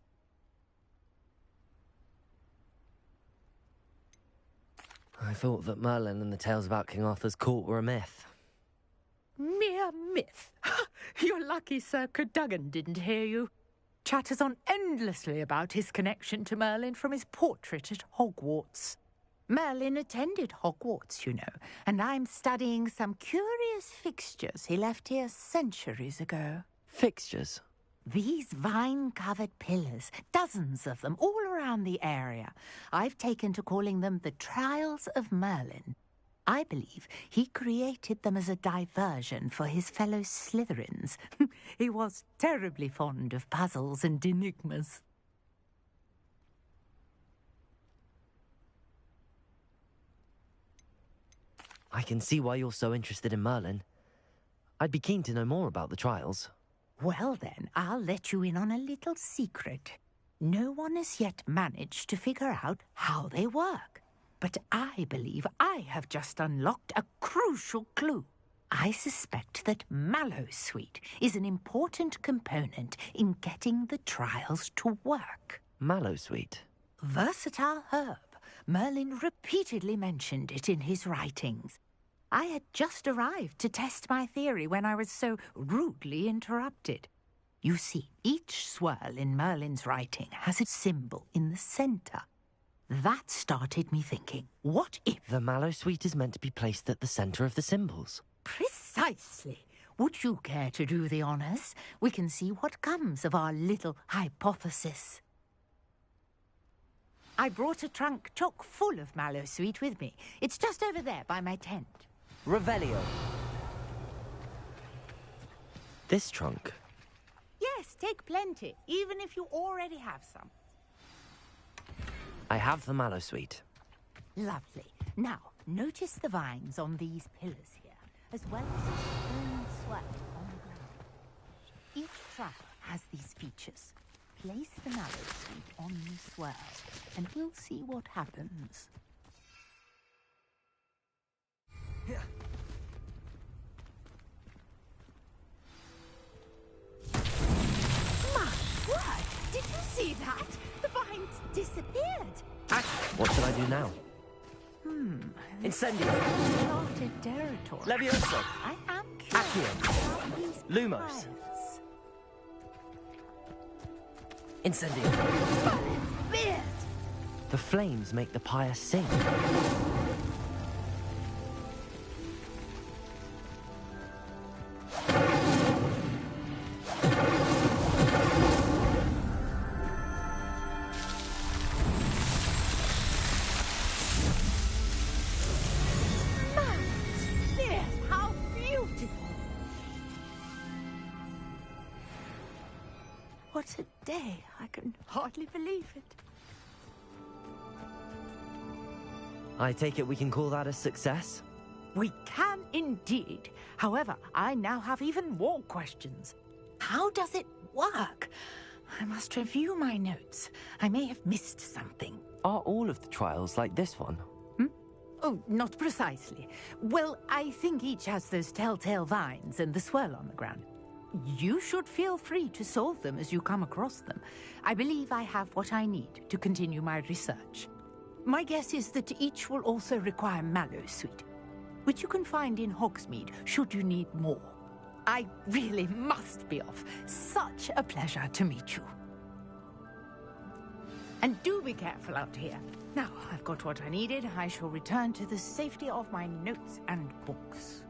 I thought that Merlin and the tales about King Arthur's court were a myth. Mere myth. You're lucky Sir Cadogan didn't hear you. Chatters on endlessly about his connection to Merlin from his portrait at Hogwarts. Merlin attended Hogwarts, you know, and I'm studying some curious fixtures he left here centuries ago. Fixtures? These vine-covered pillars, dozens of them, all around the area. I've taken to calling them the Trials of Merlin. I believe he created them as a diversion for his fellow Slytherins. He was terribly fond of puzzles and enigmas. I can see why you're so interested in Merlin. I'd be keen to know more about the trials. Well then, I'll let you in on a little secret. No one has yet managed to figure out how they work. But I believe I have just unlocked a crucial clue. I suspect that Mallowsweet is an important component in getting the trials to work. Mallowsweet? Versatile herb. Merlin repeatedly mentioned it in his writings. I had just arrived to test my theory when I was so rudely interrupted. You see, each swirl in Merlin's writing has its symbol in the center. That started me thinking, what if... The Mallowsweet is meant to be placed at the center of the symbols. Precisely. Would you care to do the honors? We can see what comes of our little hypothesis. I brought a trunk chock full of Mallowsweet with me. It's just over there by my tent. Revelio. This trunk? Yes, take plenty, even if you already have some. I have the Mallowsweet. Lovely. Now, notice the vines on these pillars here, as well as the stone swirl on the ground. Each trial has these features. Place the Mallowsweet on the swirl, and we'll see what happens. My word! Did you see that? The vines disappeared. What should I do now? Incendio. Uncharted territory. Levioso. I am curious Accio. about these Lumos. trials. Incendio. Beard! The flames make the pyre sing. How beautiful! What a day! I can hardly believe it. I take it we can call that a success? We can indeed. However, I now have even more questions. How does it work? I must review my notes. I may have missed something. Are all of the trials like this one? Oh, not precisely. Well, I think each has those telltale vines and the swirl on the ground. You should feel free to solve them as you come across them. I believe I have what I need to continue my research. My guess is that each will also require Mallowsweet, which you can find in Hogsmeade should you need more. I really must be off. Such a pleasure to meet you. And do be careful out here. Now, I've got what I needed. I shall return to the safety of my notes and books.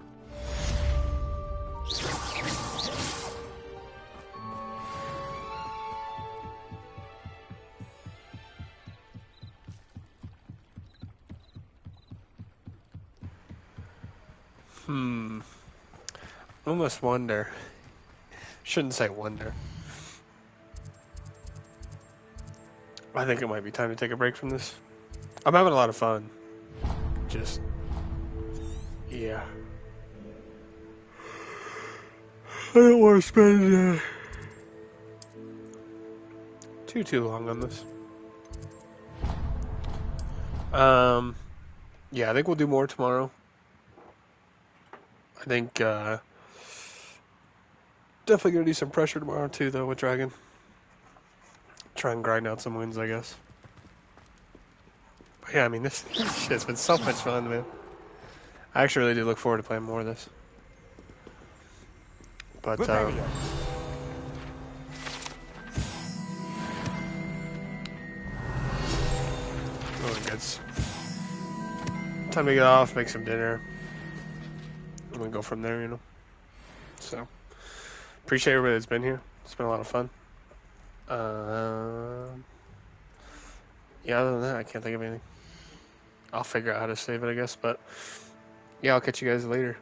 I almost wonder. Shouldn't say wonder. I think it might be time to take a break from this. I'm having a lot of fun. Just, yeah. I don't want to spend too long on this. Yeah, I think we'll do more tomorrow. I think definitely gonna do some pressure tomorrow too, though, with Dragon. Try and grind out some wins, I guess. But yeah, I mean, this shit's been so much fun, man. I actually really do look forward to playing more of this. But oh, it's time to get off, make some dinner, and we go from there, you know. So appreciate everybody that's been here. It's been a lot of fun. Yeah, other than that, I can't think of anything. I'll figure out how to save it, I guess. But yeah, I'll catch you guys later.